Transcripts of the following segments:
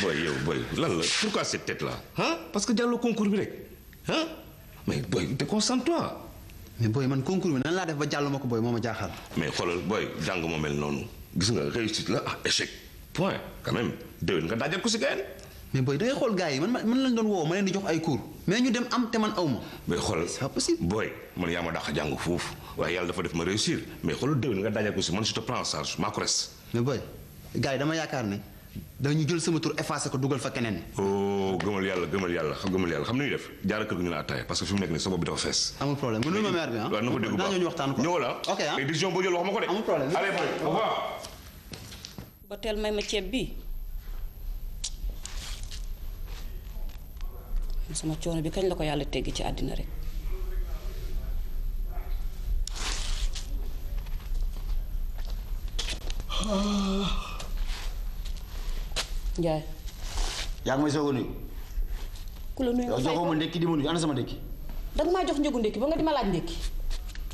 boy lan la pourquoi cette tête là hein parce que jàlloo concours bi rek hein mais boy te concentre-toi. mais boy man concours bi nan laa def ba jàll ma ko boy moo ma jaaxal. mais xoolal boy jàng moo mel noonu gis nga réussite la échec point quand même déwén nga daajal ko si gayeen. mais boy da ngay xool gars yi man lañ doon woo ma leen di jox ay cours mais ñu dem am te man aw ma. mais xoolal c'est pas possible. boy man yaa ma dàq jàng foofu waaye yàlla dafa def ma réussir mais xoolal déwén nga daajal ko si man je te prends en charge maa ko res. mais boy gars yi dama yaakaar ne dañu jël sama tur effacé ko dugal fa keneen. oh gëmal yàlla xam nañu def jaara kër gi ñu la attaaya parce que fi mu nekk nii sa bopp bi dafa fees. amul problème mënul ma mère bi ah. waaw na ko déglu naa ñu waxtaan ko. ñëw la ok ah mais décision boo jël wax ma ko de. amul problème allez boy au revoir. ba teel may ma ceeb bi sama coono bi kañ la ko yàlla teggi ci àddina rek. Njaay. yaa ngi may soog a nuyu. ku la nuyu nga yow fay joxoo ma ko ndekki di ma nuyu ana sama ndekki. danga maa jox njëgu ndékki ba nga di ma laaj ndékki.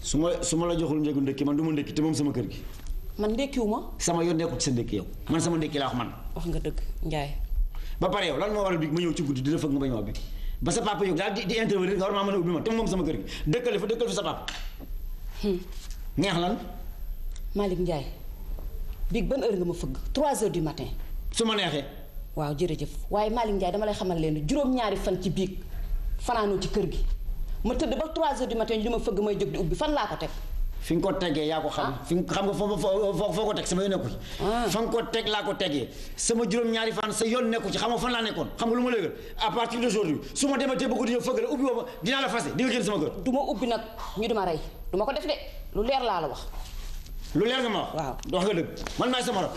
su ma la joxul njëgu ndekki man du ma ndekki te moom sama kër gi. man ndékkiwuma. sama yoon nekkul ci sa ndekki yow man sama ndekki laa wax man. wax nga dëgg Njaay. ba pare yow lan moo waral bi ma ñëw ci guddi di la fëgg nga bañ ma ubbi ba sa papa yow daal di intervenir nga war maa mën a ubbi man te moom sama kër gi dëkkale fa sa papa. neex lan. Malick Njaay biig ban heure nga ma fëgg 3h du matin. su ma neexee. waaw jërëjëf waaye Malick Ndiaye dama lay xamal leen juróom-ñaari fan ci biig fanaanoo ci kër gi ma tëdd ba 3h du matin li ma fëgg may jóg di ubbi fan laa ko teg. fi nga ko tegee yaa ko xam. fi nga xam nga foo ko teg sama yoon nekku ci. fa nga ko teg laa ko tegee sama juróom-ñaari fan sa yoon nekku ci xam nga fan laa nekkoon xam nga lu ma léegal à partir d'aujourd'hui su ma dematee bëgg di ñëw fëgg la ubbi woo ma dinaa la fase di nga génn sama kër. du ma ubbi nag ñu duma rey du ma ko def de lu leer laa la wax. lu leer nga ma wax. waaw wax nga dëgg man maay sama morom.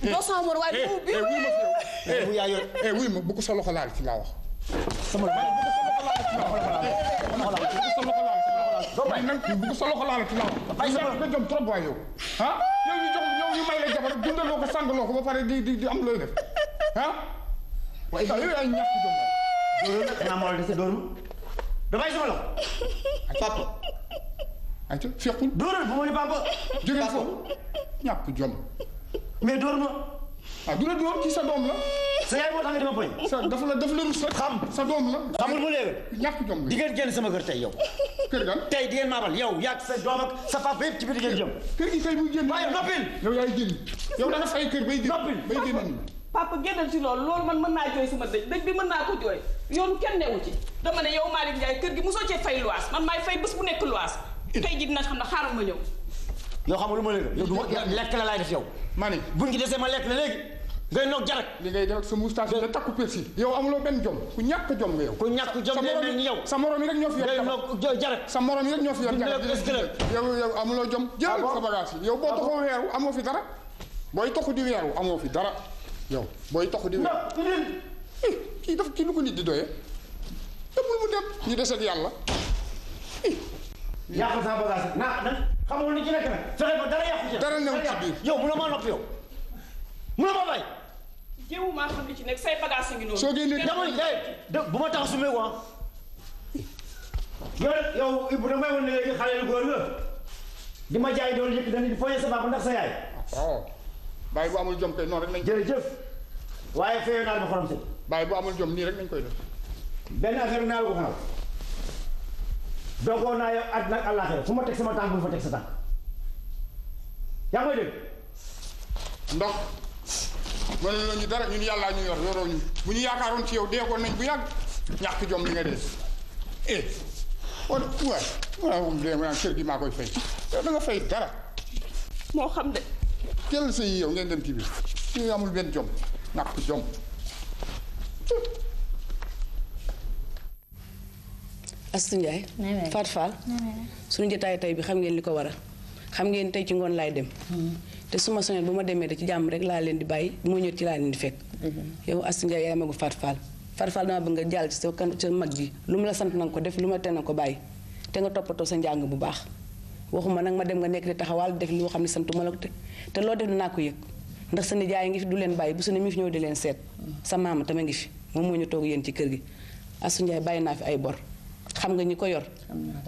doo sama morom waaye du ma ubbi. bu yaa yor wuy ma bu ko sa loxo laal ci laa wax. sama bu ko sa loxo laal ci laa wax. ay sama nga jom trop waay yow. ah yow ñu may la jabar dundaloo ko sàngaloo ko ba pare di am looy def ah. waaye yow ay ñàkk jom waay. loolu nag xanaa moo la dese doonu dafay sama loxo. papa. ayca fekkul. dóoral bu ma ni papa. jógee foofu ñàkk jom. mais dóor ma. ah du la dóor ci sa doom la. sa yaay moo tax nga dama poñ. dafa la rus rek. xam sa doom la. xamul mu léegi. ñàkk jom di ngeen génn sama kër tey yow. kër gan tey di ngeen maabal yow yaa sa doom ak sa papa yëpp ci biir di ngeen jëm. kër gi kay muy génn. waaye noppil. yow yaay génn yow da nga fay kër bay génn. noppil bay génn. papa génnal ci loolu man mën naa jooy sama dëj bi mën naa ko jooy yoonu kenn newu ci dama ne yow Malick Ndiaye kër gi mosoo cee fay luwaas man maay fay bés bu nekk luwaas tey ji dina xam ne xaaral ma ñëw. yow xam nga lu ma léegi yow du ma lekk la laay def yow. ma ne buñ ci desee ma lekk la léegi ngay noog jarak. li ngay def ak sa moustache la takku persil. yow amuloo benn jom ku ñàkk jom nga yow. ku ñàkk jom mel ni yow. sa morom yi rek ñoo fi yor ngay noog jarak. sa morom yi rek ñoo fi yor jarak. yow amuloo jom. jël sa bagage yi yow boo toxoo weeru amoo fi dara. booy toxu di weeru amoo fi dara. yow booy toxu di weeru. kii daf kii lu ko nit di doyee. demul mu dem ñu des ak yàlla. yàqal sama bagage naa nag xamul ni ci nekk nag fexe ba dara yàqu ci dara new ci biir yow mënoo maa noppi yow mënoo maa bàyyi. jéewu maa xam li ci nekk say bagage ngi noonu. soo génnee jamono bu ma tax sumee quoi yow Ibou damay woon ne léegi xale lu góor nga di ma jaay doon yëkk dañuy foyee sa papa ndax sa yaay. waaw bàyyi bu amul jom kay noonu rek lañ. jërëjëf waaye feyoo naa ma xorom si. bàyyi bu amul jom nii rek lañ koy def. benn affaire naa la ko xamal dogoo naa yow àddina ak àllaaxira fu ma teg sama tànk bu fa teg sa tànk yaa ngi koy dégg. ndox mënul la ñu dara ñun yàllaa ñu yor yoroo ñu bu ñu yaakaaroon ci yow deegoon nañ bu yàgg ñàkk jom li nga def wala waaye moom dee ma kër gi maa koy fay yow da nga fay dara. moo xam de. jël sa yi yow ngeen dem ci biir kii amul benn jom ñàkk jom. Astou Ndiaye. Fatou Fall. suñu jotaay tey bi xam ngeen li ko waral xam ngeen tey ci ngoon laay dem. te su ma soñoon bu ma demee da ci jàmm rek laa leen di bàyyi bu ma ñëw ci laa leen di fekk. yow Astou Ndiaye yaay magu Fatou Fall. Fatou Fall dama bëgg nga jàll ci sa mag ji lu mu la sant na nga ko def lu ma te na ko bàyyi te nga toppatoo sa njàng bu baax waxuma nag ma dem nga nekk di taxawal def loo xam ne santuma la te loo def dinaa ko yëg ndax sa nijaay ngi fi du leen bàyyi bu su ne mi fi ñëw di leen seet sa maama tamit ngi fi moom moo ñu toog yéen ci kër gi Astou Ndiaye bàyyi naa fi ay bor xam nga ñi ko yor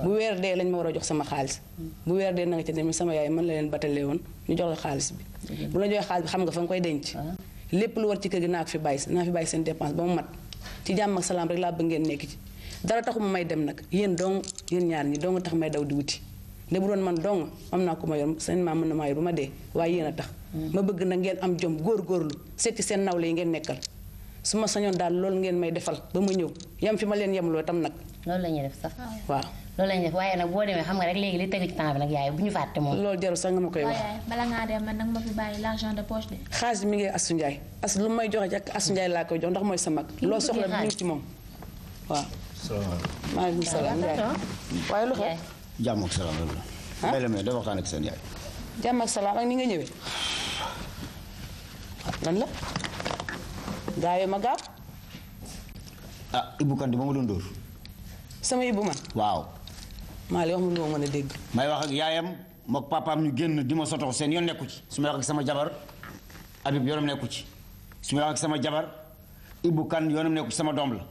bu weer dee lañ ma war a jox sama xaalis bu weer dee na nga ca dem sama yaay man la leen batalee woon ñu jox la xaalis bi bu la joxee xaalis bi xam nga fa nga koy denc lépp lu war ci kër gi naa ko fi bàyyi seen dépense ba mu mat ci jàmm ak salaam rek laa bëgg ngeen nekk ci dara taxuma may dem nag yéen ñaar ñi dong tax may daw di wuti lépp doon man dong am naa ko ma yor seen maam mën na maa yor bu ma dee waaye yéen a tax ma bëgg nag ngeen am jom góorgóorlu seeti seen nawle yi ngeen nekkal su ma sañoon daal loolu ngeen may defal ba ma ñëw yam fi ma leen yemloo tam nag loolu la ñuy def sax waaw loolu la ñuy def waaye nag boo demee xam nga rek léegi li tegu ci temps bi nag yaay bu ñu fàtte moom loolu jarul sax nga ma koy wax bala ngaa dem man nag ma fi bàyyi l'argent de poche de xaalis mi ngi Astu Njaay as lu may joxe ak Astu Njaay laa koy jox ndax mooy sa mag loo soxla bi ngi ci moom waaw maaleykum salaam Njaay waaye lu xew jàmm ak salaam la may la may da waxtaan ak seen yaay jàmm ak salaam ak ni nga ñëwee lan la gaawee ma gaaw Ibou Kane di ma doon dóor sama Ibou man waaw maa li wax mu lu ma mën a dégg may wax ak yaayam mook papaam ñu génn di ma sotox seen yoon nekku ci su may wax ak sama jabar Habib yoonam nekku ci su may wax ak sama jabar Ibou Kane yoonam nekku ci sama doom la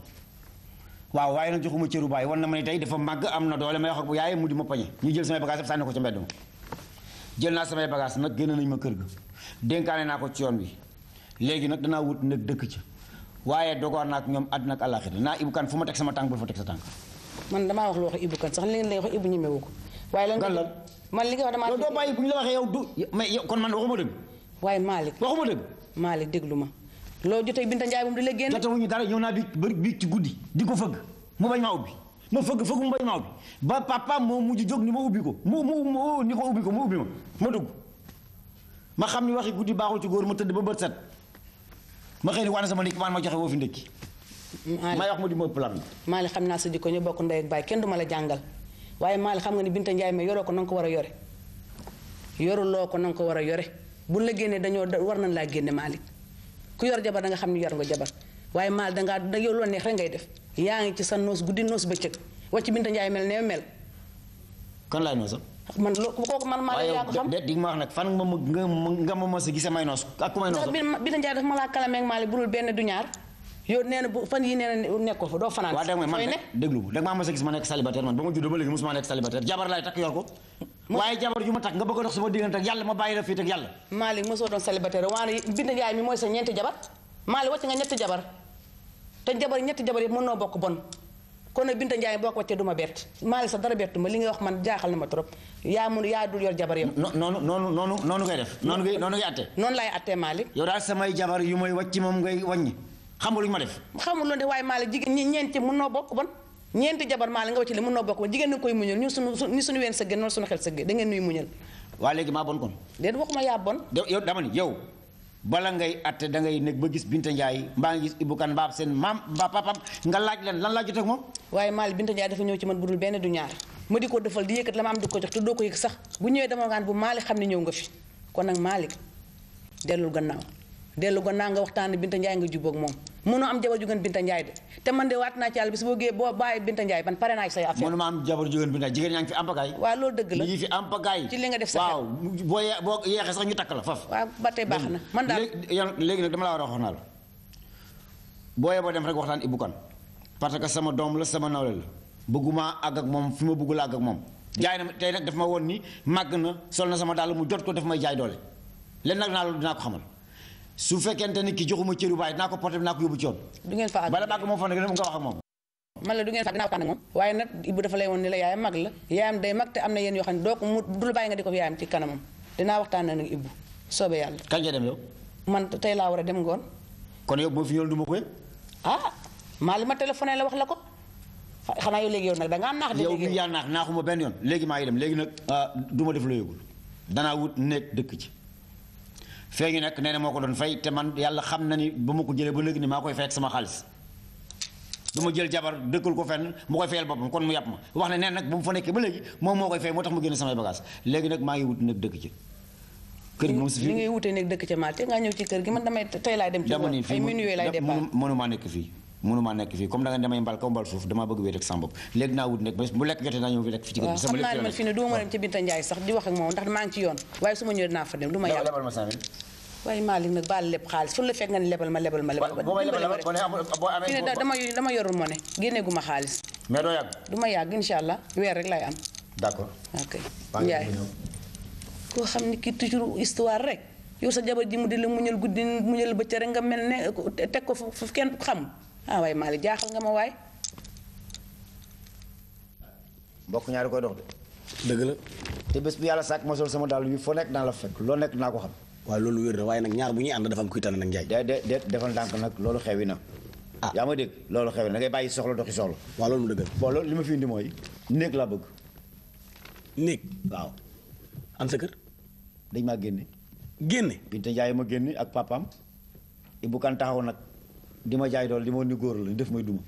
waaw waaye nag joxuma cëru baay wan na ma ne tey dafa màgg am na doole may wax ak bu yaayam mu di ma pañe ñu jël samay bagage sànni ko ca mbedd ma jël naa samay bagage nag génn nañu ma kër ga dénkaane naa ko ci yoon bi léegi nag danaa wut nag dëkk ca waaye dogoor naa ak ñoom àddina ak àllaaxira naa Ibou Kane fu ma teg sama tànk bul fa teg sa tànk man damaa wax lu wax Ibou Kane sax li ngeen lay wax Ibou ñemewu ko waaye lan man li nga wax damaa yow doo bàyyi bu ñu la waxee yow du mais yow kon man waxuma dëgg waaye Malick déglu ma loo jotee Binta Njaay moom di la génn jotewuñu dara ñëw naa bi ci guddi di ko fëgg mu bañ maa ubbi ma fëgg mu bañ maa ubbi ba papa moo mujj jóg ni ma ubbi ko mu ni ko ubbi ko mu ubbi ma dugg ma xam ni waxi guddi baaxul ci góor ma tëdd ba bët set ma xëy ni wax na sama ndékki maan ma joxe woo fi ndékki may wax ma di ma ëpp lam Malick xam naa sa jikko ñu bokk ndey ak baay kenn du ma la jàngal waaye Malick xam nga ni Binta Njaay ma yoroo ko na nga ko war a yore yoruloo ko na nga ko war a yore buñ la génnee dañoo war nañ laa génne Malick ku yor jabar da nga xam ni yor nga jabar waaye Malick da yow loo neex rek ngay def yaa ngi ci sa noos guddi noos bëccëg wacc Binta Njaay mel ne mel kan laay noosal man kooku man Malick yaa ko xam di ma wax nag fan nga ma mës a gisee may noos ak ku may noosal Binta Njaay dafa ma laa kalameeg Malick bu dul benn du ñaar yow nee na bu fan yi nee na nekkoo fa doo fanaan waaw dégg nga man déglu da nga maa mës a gis ma nekk célibataire man ba ma juddoo ba léegi mosuma nekk célibataire jabar laay takk yor ko waaye jabar ju ma takk nga bëgg a dox sama diggante ak yàlla ma bàyyi la fii ak yàlla Malick mosoo doon célibataire waane Binta Njaay mi mooy sa ñeenti jabar Malick wàcc nga ñetti jabar te ñetti jabar yëpp mën noo bokk bon kon nag Binta Njaay boo ko wàccee du ma bett Malick sax dara bettu ma li nga wax man jaaxal na ma trop yaa dul yor jabar yow noonu ngay def noonu ngay atte noonu laay attee Malick yow daal samay jabar yu may wàcc moom ngay wàññi xamul lu ñu ma def xamul loolu de waaye Malick jigéen ñi ñeenti mën noo bokk bon ñeenti jabar Malick nga wàcc li mën noo bokk bon jigéen ñi koy muñal ñun suñu ween sëggee noonu suñu xel sëggee da ngeen nuy muñal waa léegi maa bon kon déet waxuma yaa bon yow dama ni yow bala ngay atte da ngay nekk ba gis Binta Njaay mbaa ngi gis Ibou Kane mbaa seen maam mbaa papam nga laaj leen lan laa jot ak moom waaye Malick Binta Njaay dafa ñëw ci man bu dul benn du ñaar ma di ko defal di yëkkat la ma am di ko jox te doo ko yëg sax bu ñëwee dama ngaan bu Malick xam ne ñëw nga fi kon nag Malick dellul gannaaw nga waxtaan Binta Njaay nga jubóog moom mënoo am jabar ju gën Binta Njaay de te man de waat naa ci yàlla bis boo bàyyi Binta Njaay ban pare naa ci say affaire mënuma am jabar ju gën Binta jigéen ñaa ngi fi ampagaay waaw loolu dëgg la ñu ngi fi ampagaay ci li nga def sa waaw boo yeexee sax ñu takk la faf waaw ba tey baax na man daal léegi nag dama la war a wax naa la booyee boo dem rek waxtaan Ibou Kane parce que sama doom la sama nawle la bëgguma àgg ak moom fi ma bëggul àgg ak moom jaay na tey nag daf ma woon ni màgg na sol na sama dàll mu jot ko daf may jaay doole leen nag naa loolu dinaa ko xamal su fekkente ni ki joxuma cëru baay dinaa ko porté dinaa ko yóbbu ci yoon du ngeen fa àgg bala màgg moom fa nekk nga wax ak moom man la du ngeen fa dinaa waxtaan ak moom waaye nag Ibou dafa lay woon ni la yaayam mag la yaayam day mag te am na yéen yoo xam ne doo ko mu dul bàyyi nga di ko yaayam ci kanamam dinaa waxtaan nag Ibou soobee yàlla kañ nga dem yow man tey laa war a dem ngoon kon yow boo fi ñëw du ma ko yëg Malick ma téléphoné la wax la ko xanaa yow léegi yow nag da ngaa naax de yow mi yaa naaxuma benn yoon léegi maa ngi dem léegi nag du ma def la yëgul danaa wut nekk dëkk ci fee ñu nekk nee na moo ko doon fay te man yàlla xam na ni ba ma ko jëlee ba léegi ni maa koy fay ak sama xaalis du ma jël jabar dëkkal ko fenn mu koy fayal boppam kon mu yàpp ma wax ne neen nag ba mu fa nekkee ba léegi moom moo koy fay moo tax mu génne samay bagage léegi nag maa ngi wut nag dëkk ci kër gi moom si fii li ngay wutee nekk dëkk ca Malick te ngaa ñëw ci kër gi man damay tey laay dem ci ay minuit laay départ mënumaa nekk fii comme da nga damay mbal kaw mbal suuf damaa bëgg wéet ak sama bopp léegi naa wut nekk bu lekk jotee naa ñëw fi lekk fi ci kër gi xam naa ne man fi ne du ma dem ci Binta Njaay sax di wax ak moom ndax maa ngi ci yoon waaye su ma ñëwee dinaa fa dem du ma yàgg lebal ma 100 000 waaye Malick nag baal lépp xaalis fu la fekk nga ne lebal ma fi ne dama yorul mo ne génneegu ma xaalis mais doo yàgg du ma yàgg insha allah weer rek lay am d'accord ok Njaay koo xam ni ki toujours histoire rek yow sa jabar ji mu di la muñal guddi muñal bëccëg rek nga mel ne teg ko fu kenn xam waaye Malick jaaxal nga ma waay. mbokk ñaari koy dox de. dëgg la. te bés bu yàlla sàkk ma sol sama dàll bi foo nekk naa la fekk loo nekk naa ko xam. waaye loolu wér na waaye nag ñaar bu ñuy ànd dafa am kuy tànn nag Njaay. déet defal ndànk nag loolu xewi na. yaa ma dégg loolu xewi na da ngay bàyyi soxla doxi soxla. waaw loolu mu dëggal. bon loolu li ma fi indi mooy néeg laa bëgg. néeg. waaw. am sa kër. dañ maa génne. génne. Binta Njaay ma génne ak papaam. Ibou Kan taxaw nag di ma jaay dool di ma ni góor la def may duma.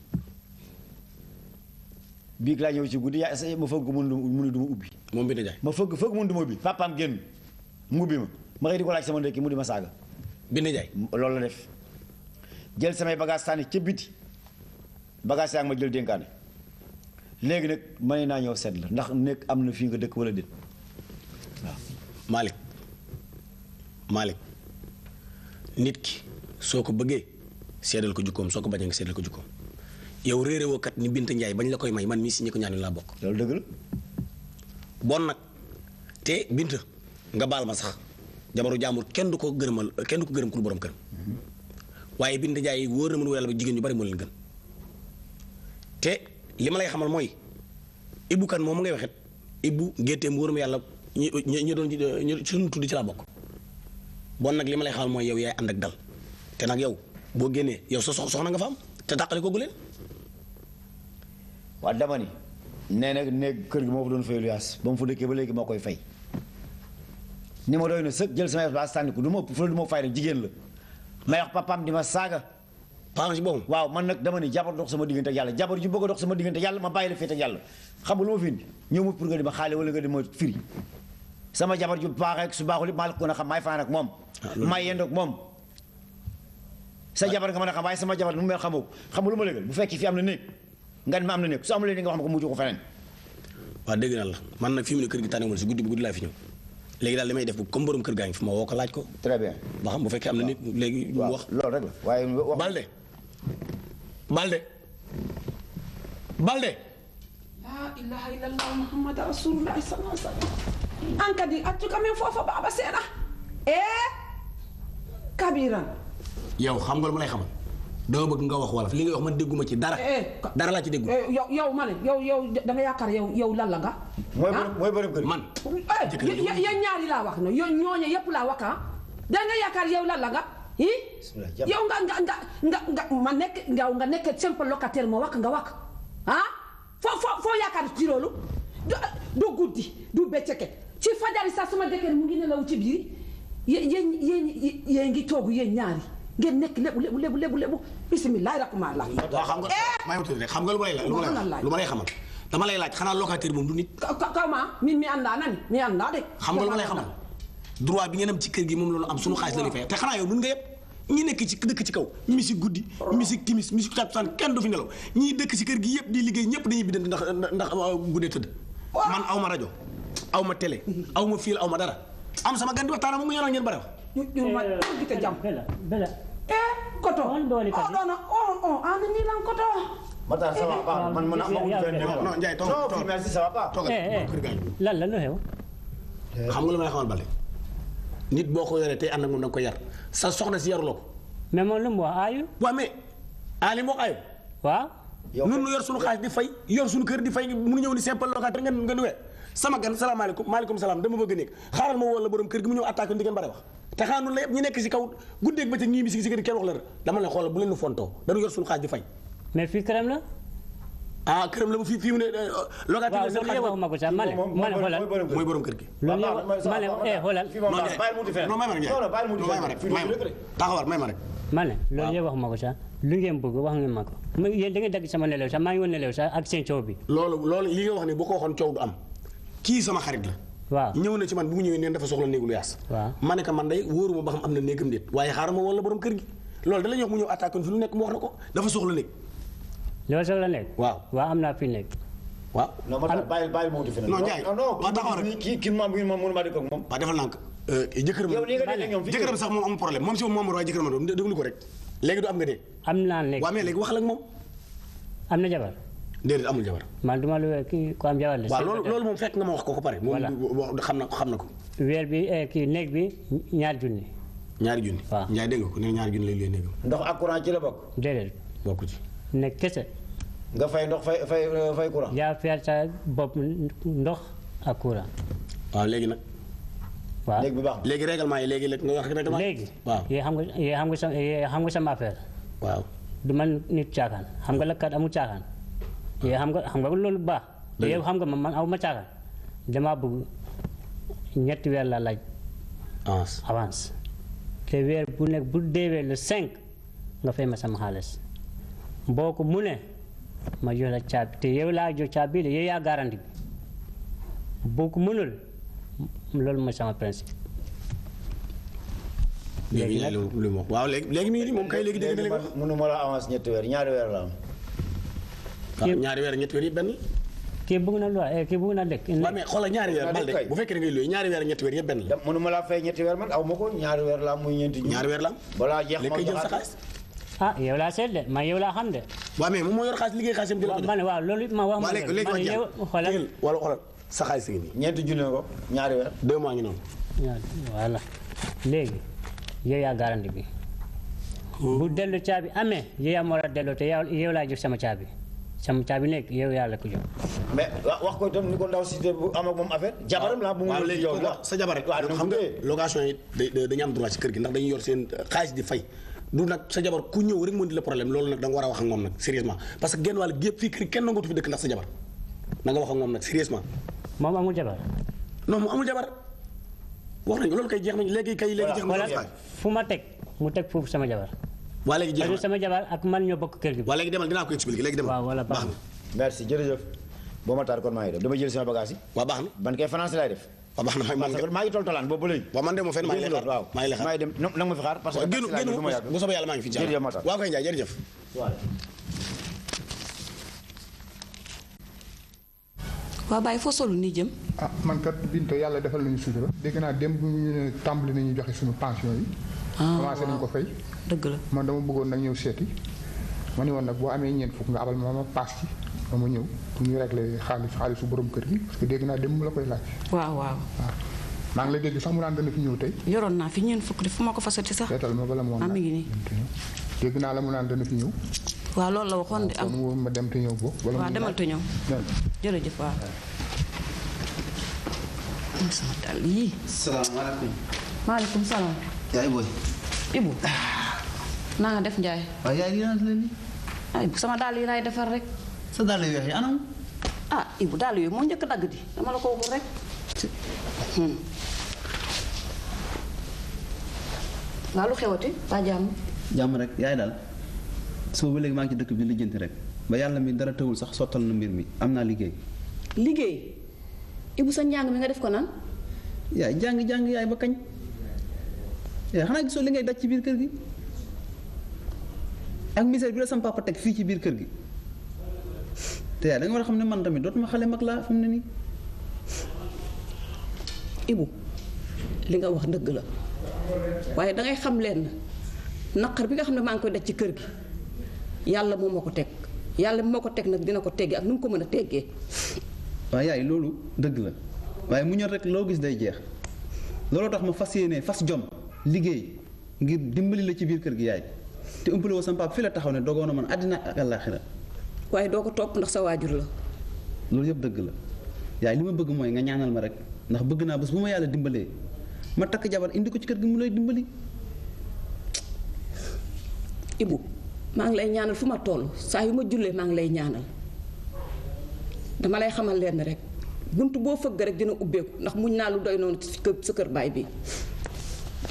biig laa ñëw ci guddi yaa ma fëgg mu ni duma ubbi. moom Binta Njaay. ma fëgg mu ni duma ubbi papaam génn mu ubbi ma xëy di ko laaj sama ndekki mu di ma saaga. Binta Njaay. loolu la def jël samay bagage sànni ca biti bagage yaa ngi ma jël dénkaane léegi nag may naa ñëw seet la ndax nekk am na fii nga dëkk wala déet waaw. Malick nit ki soo ko bëggee seedal ko jukkoom soo ko bañee nga seedal ko jukkoom yow réeré woo kat ni Binta Njaay bañ la koy may man mii si ñi ko ñaan laa bokk. loolu dëgg la. bon nag te Binta nga baal ma sax jabaru jaamur kenn du ko gërëm kul borom kër waaye Binta Njaay wóor na mën yàlla ba jigéen ñu bari moo leen gën te li ma lay xamal mooy Ibou Kan moom mu ngay waxet Ibou gétteem wóor na yàlla ñu doon suñu tudd ci laa bokk bon nag li ma lay xamal mooy yow yaay ànd ak dal te nag yow boo génnee yow sa soxna nga fa am te dàqale ko gu leen. waaw dama ni nee na néeg kër gi moo fa doon fay lu yaas ba mu fa dëkkee ba léegi moo koy fay ni ma doy na sëg jël sama place sànni ko du ma ëpp fa du ma fay rek jigéen la may wax papaam di ma saaga. paam si boppam. waaw man nag dama ni jabar dox sama diggante ak yàlla jabar ju bëgg a dox sama diggante ak yàlla ma bàyyi la féet ak yàlla xam nga lu ma fi indi ñëw ma pour nga di ma xaale wala nga di ma firi sama jabar ju baax ak su baaxul maa la ko na xam maay faan ak moom maay yend ak moom sa jabar nga mën a xam waaye sama jabar nu mu mel xamoo xam nga lu ma légal bu fekkee fi am na néeg nga ne ma am na néeg su amulee néeg nga wax ma ko mujj ko feneen. waaw dégg naa la man nag fi mu ne kër gi tànneewul si guddi bi guddi laa fi ñëw léegi daal li may def bu comme borom kër gaa ngi fi ma woo ko laaj ko. très bien. ba xam bu fekkee am na nit léegi. waaw wax loolu rek la waaye wax. Balde. laa ilaha illallah muhammad rasulullah sallallahu alaihi wasallam an kadi accu kamen foofa baaba seeɗa kabiran yow xam nga lu ma lay xamal dama bëgg nga wax wolof li nga wax man dégguma ci dara. dara laa ci déggu. yow ma ne yow da nga yaakaar yow lan la nga. mooy borom kër man. yéen ñaari laa wax na ñooñu yépp laa wax da nga yaakaar yow lan la nga. yow nga ma nekk nga nekk simple locataire ma wax nga wax foo yaakaar ci loolu du guddi du bëccëg ci fajari sax sama jëkkër mu ngi nelaw ci biir yéen ngi toog yéen ñaari ngeen nekk lébu bismillaahi rahmaani rahiim. waaw xam nga may wutul rek xam nga lu ma lay xamal dama lay laaj xanaa locataire moom du nit. kaw ma mi àndaa nani mi àndaa de. xam nga lu ma lay xamal droit bi ngeen am ci kër gi moom loolu am suñu xaalis la ñuy fay te xanaa yow nun nga yëpp ñi nekk ci dëkk ci kaw musique guddi musique timis musique takkusaan kenn du fi nelaw ñii dëkk ci kër gi yëpp di liggéey ñëpp dañuy biddanti ndax guddee tëdd man aw ma rajo aw ma télé aw ma fiil aw ma dara am sama gan di waxtaan moom mu ñoroon ngeen bare wax ma gite jam koto ana ni lan koto Matar ça va pas man non Ndiaye toog merci ça va pas lan la lu xew xam nga lu may xamal Balde nit boo ko yoree tey ànd ak moom da nga ko yar sa soxna si yaruloo ko mais moom lu mu wax aayu waaw mais Ali moo aayu waaw nun nu yor suñu xaalis di fay yor suñu kër di fay mu ñëw ni simple locataire nga nuwee sama gan salaamaaleykum maaleykum salaam dama bëgg a nekk xaaral ma woo la borom kër gi mu ñëw attaque di ngeen bare wax te xanaa nun la yëpp ñi nekk si kaw guddeeg ba ca ñii mi si kër gi kenn wax la dama leen xoolal bu leen nu fontoo dañu yor suñu xaalis di fay mais fii këram la këram la mu fii mu ne locataire waaw loolu wax ma ko sax ma ne xoolal mooy borom kër gi loolu ma ne xoolal non may ma rek taxawal may ma rek ma ne loolu yëpp wax ma ko sax lu ngeen bëgg wax ngeen ma ko yéen da ngeen dagg sama nelaw sax maa ngi woon nelaw sax ak seen coow bi loolu li nga wax ne bu ko waxoon coow du am kii sama xarit la waaw ñëw na ci man bu mu ñëwee neen dafa soxla néegu lu yaas waaw ma ne ko man day wóoruma ba xam am na néegam déet waaye xaaral ma wala borom kër gi loolu da la ñu wax mu ñëw attaque fi lu nekk mu wax na ko dafa soxla néeg loolu soxla nekk waaw am naa fi nekk waaw non ma bàyyi moo di fi non Ndiaye waaw taxaw rek kii moom mënu ma di ko moom waaw defal naa ko jëkkëram sax moom amul problème moom si moom waaye jëkkëram doon déglu ko rek léegi du am nga dee am naa nekk waaw mais léegi waxal ak moom am na jabar déedéet amul jabar man duma lu kii ko am jabar la waaw loolu moom fekk nga ma wax ko pare moom xam na ko weer bi kii néeg bi ñaar junni ñaari junni. waaw Ndiaye dégg nga ko ne ñaari junni lay luy néegam. ndox ak courant ci la bokk. déedéet. bokku ci. ne kese. nga fay ndox fay courant. yaa fayal sa bopp ndox ak courant. waaw léegi nag. waaw léegi bu baax léegi règlement yi léegi nga wax règlement. léegi. waaw xam nga sama affaire. waaw. du man nit caaxaan xam nga lakkat amul caaxaan. xam nga loolu bu baax. yow xam nga man aw ma caaxaan. damaa bëgg 3 weer la laaj. avance. te weer bu nekk bu deewee le 5 nga fay ma sama xaalis boo ko mu ne ma jox la caabi te yow laa jox caabi de yow yaa garanti bi boo ko mënul loolu mooy sama principe. léegi nag lu mu wax waaw léegi mi ngi nii moom kay léegi dégg na léegi. mënuma la avance 2 weer 2 weer la am. waaw 2 weer 2 weer yëpp benn. kii bëgg na lu kii bëgg na dëkk. waaw mais xoolal 2 weer Balde bu fekkee da ngay luy 2 weer 2 weer yëpp benn la. mënuma laa fay 2 weer man aw ma ko 2 weer la am muy 4 junni. 2 weer la am. balaa jeex léegi kay jël sa xaalis. yow laa seet de man yow laa xam de. waaw mais moom moo yor xaalis liggéey xaalis yëpp jël ko. man waaw loolu ma wax ma léegi wax yow xoolal wala xoolal sa xaalis gi nii. 4 junni ko 2 weer. 2 mois ngi noonu. voilà léegi yow yaa garanti bi. bu dellu caabi amee yow yaa moo la delloo te yow laa jox sama caabi nekk yow yaa la ko jox. mais wax ko itam ni ko ndaw si bu am ak moom affaire jabaram la bu mu léegi sa jabar rek xam nga location yi dañu am droit ci kër gi ndax dañuy yor seen xaalis di fay du nag sa jabar ku ñëw rek moo di la problème loolu nag da nga war a wax ak moom nag sérieusement parce que genn wàll gépp fii kër kenn nangootu fi dëkk ndax sa jabar na nga wax ak moom nag sérieusement. moom amul jabar. non moom amul jabar wax nañ ko loolu kay jeex nañ léegi jeex na. fu ma teg mu teg foofu sama jabar. waa léegi jeex na sama jabar ak man ñoo bokk kër gi. waa léegi demal dinaa ko expliquer léegi demal. waaw voilà baax na. merci jërëjëf boo ma taar kon maa ngi def dama jël sama bagage yi. waaw baax na ban kay financé laay def. waaw baax na maa ngi toltolaan boobu ba léegi. waaw man de moo fenn maa ngi lay xaar waaw maa ngi dem nag ma fi xaar parce que génn bu soobee yàlla maa ngi fi jërëjëf Matar waaw kay Ndiaye jërëjëf. waaw Baye foo solu nii jëm. man kat Binta yàlla defal nañu sutura dégg naa dem bu ñu ne tàmbali nañu joxe suñu pension yi. commencé nañu ko fay. dëgg la man dama bëggoon nag ñëw seeti ma ne woon nag boo amee ñeent fukk nga abal ma paas ci ba ma ñëw pour ñu régler xaalisu borom kër gi parce que dégg naa dem mu la koy laaj. waaw. maa ngi lay dégg sax mu naan dana fi ñëw tey. yoroon naa fi ñeent fukk de fu ma ko fasati sax. seetal ma bala mu woon mi ngi nii. dégg naa la mu naan dana fi ñëw. waaw loolu la waxoon de am kon ma dem te ñëw boobu. waaw demal te ñëw. jërëjëf waaw. sama dàll yii. salaamaaleykum. maaleykum salaam. yaay booy. Ibu. naa nga def Ndiaye. waaw yaay lii naan leen nii. Ibu sama dàll yi laay defar rek. sa dàll yu weex yi anam. Ibu dàll yooyu moo njëkk dagg di dama la ko waxul rek. waaw lu xewati ba jàmm. jàmm rek yaay daal soo ba léegi maa ngi ci dëkk bi lijjanti rek ba yàlla mi dara tëwul sax sottal na mbir mi am naa liggéey. liggéey. Ibu sa njàng mi nga def ko nan. yaay jàng yaay ba kañ. yaay xanaa gisoo li ngay daj ci biir kër gi ak misère bi la sama papa teg fii ci biir kër gi te yaay da nga war a xam ne man tamit dootuma xale mag laa fu mu ne nii. Ibu li nga wax dëgg la waaye dangay xam leen naqar bi nga xam ne maa ngi koy daj ci kër gi yàlla moom moo ko teg yàlla moo ko teg nag dina ko teggee ak nu mu ko mën a teggee. waaye yaay loolu dëgg la waaye mu ñor rek loo gis day jeex looloo tax ma fas yéene fas jom liggéey ngir dimbali la ci biir kër gi yaay te umpale woo sama papa fi la taxaw ne dogoon na man àddina ak àllaaxira waaye doo ko topp ndax sa waajur la. loolu yëpp dëgg la yaay li ma bëgg mooy nga ñaanal ma rek ndax bëgg naa bés bu ma yàlla dimbalee ma takk jabar indi ko ci kër gi mu lay dimbali. Ibu maa ngi lay ñaanal fu ma toll saa yu ma jullee maa ngi lay ñaanal dama lay xamal leen rek bunt boo fëgg rek dina ubbeeku ndax muñ naa lu doy noonu sa kër baay bi.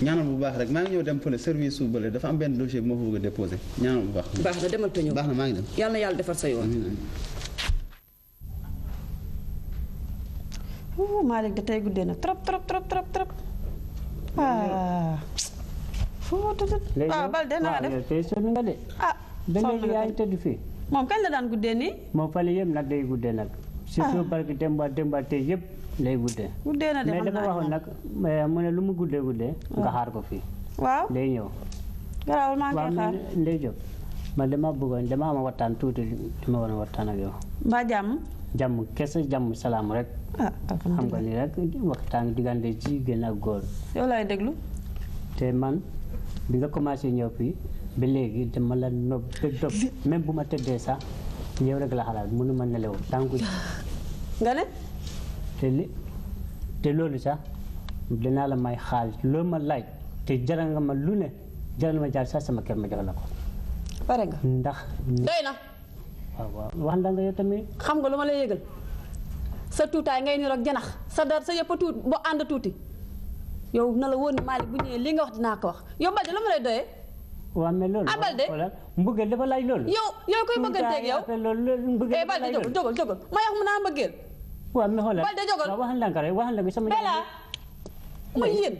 ñaanal bu baax rek maa ngi ñëw dem fële service su bële dafa am benn dossier bu ma fa bëgg a déposé ñaanal bu baax. baax na demal te ñëw baax na maa ngi dem. yàlla na yàlla defar sa yoon. Malick da tey guddee na trop. Balde na nga def tey sonn nga de. sonn nga yaa ngi tëdd fii. moom kañ la daan guddee nii. moom fale yëpp nag day guddee nag. surtout parce que demba tey yëpp lay guddee. guddee na de mais dafa waxoon nag mu ne lu mu guddee. nga xaar ko fii. waaw day ñëw. garaawul maa ngi xaar Ndeye Diop man dama am waxtaan tuuti li ma war a waxtaan ak yow. mbaa jàmm. jàmm kese jàmm salaam rek. xam nga ni rek waxtaan diggante jigéen ak góor. yow laay déglu. te man bi nga commencé ñëw fii ba léegi dama la nopp ba dog même bu ma tëddee sax yow rek la xalaat mënu ma nelaw tànku nga ne te loolu sax dinaa la may xaalis loolu ma laaj te jaral nga ma lu ne jaral ma jaar sax sama kër ma jox la ko pare nga ndax doy na waaw wax nga yow tamit xam nga lu ma lay yëgal sa tuutaay ngay niroog janax sa dar sa yëpp a tuut boo ànd tuuti yow na la woon ni Malick bu ñëwee li nga wax dinaa ko wax yow Balde la ma lay doyee waaw mais loolu Balde mbëggeel dafa laaj loolu yow koy bëgganteeg yow Balde jógal ma wax mu naa mbëggeel waaw mais xoolal Balde jógal waxal la nga rek waxal la nga sama Bella ma yéen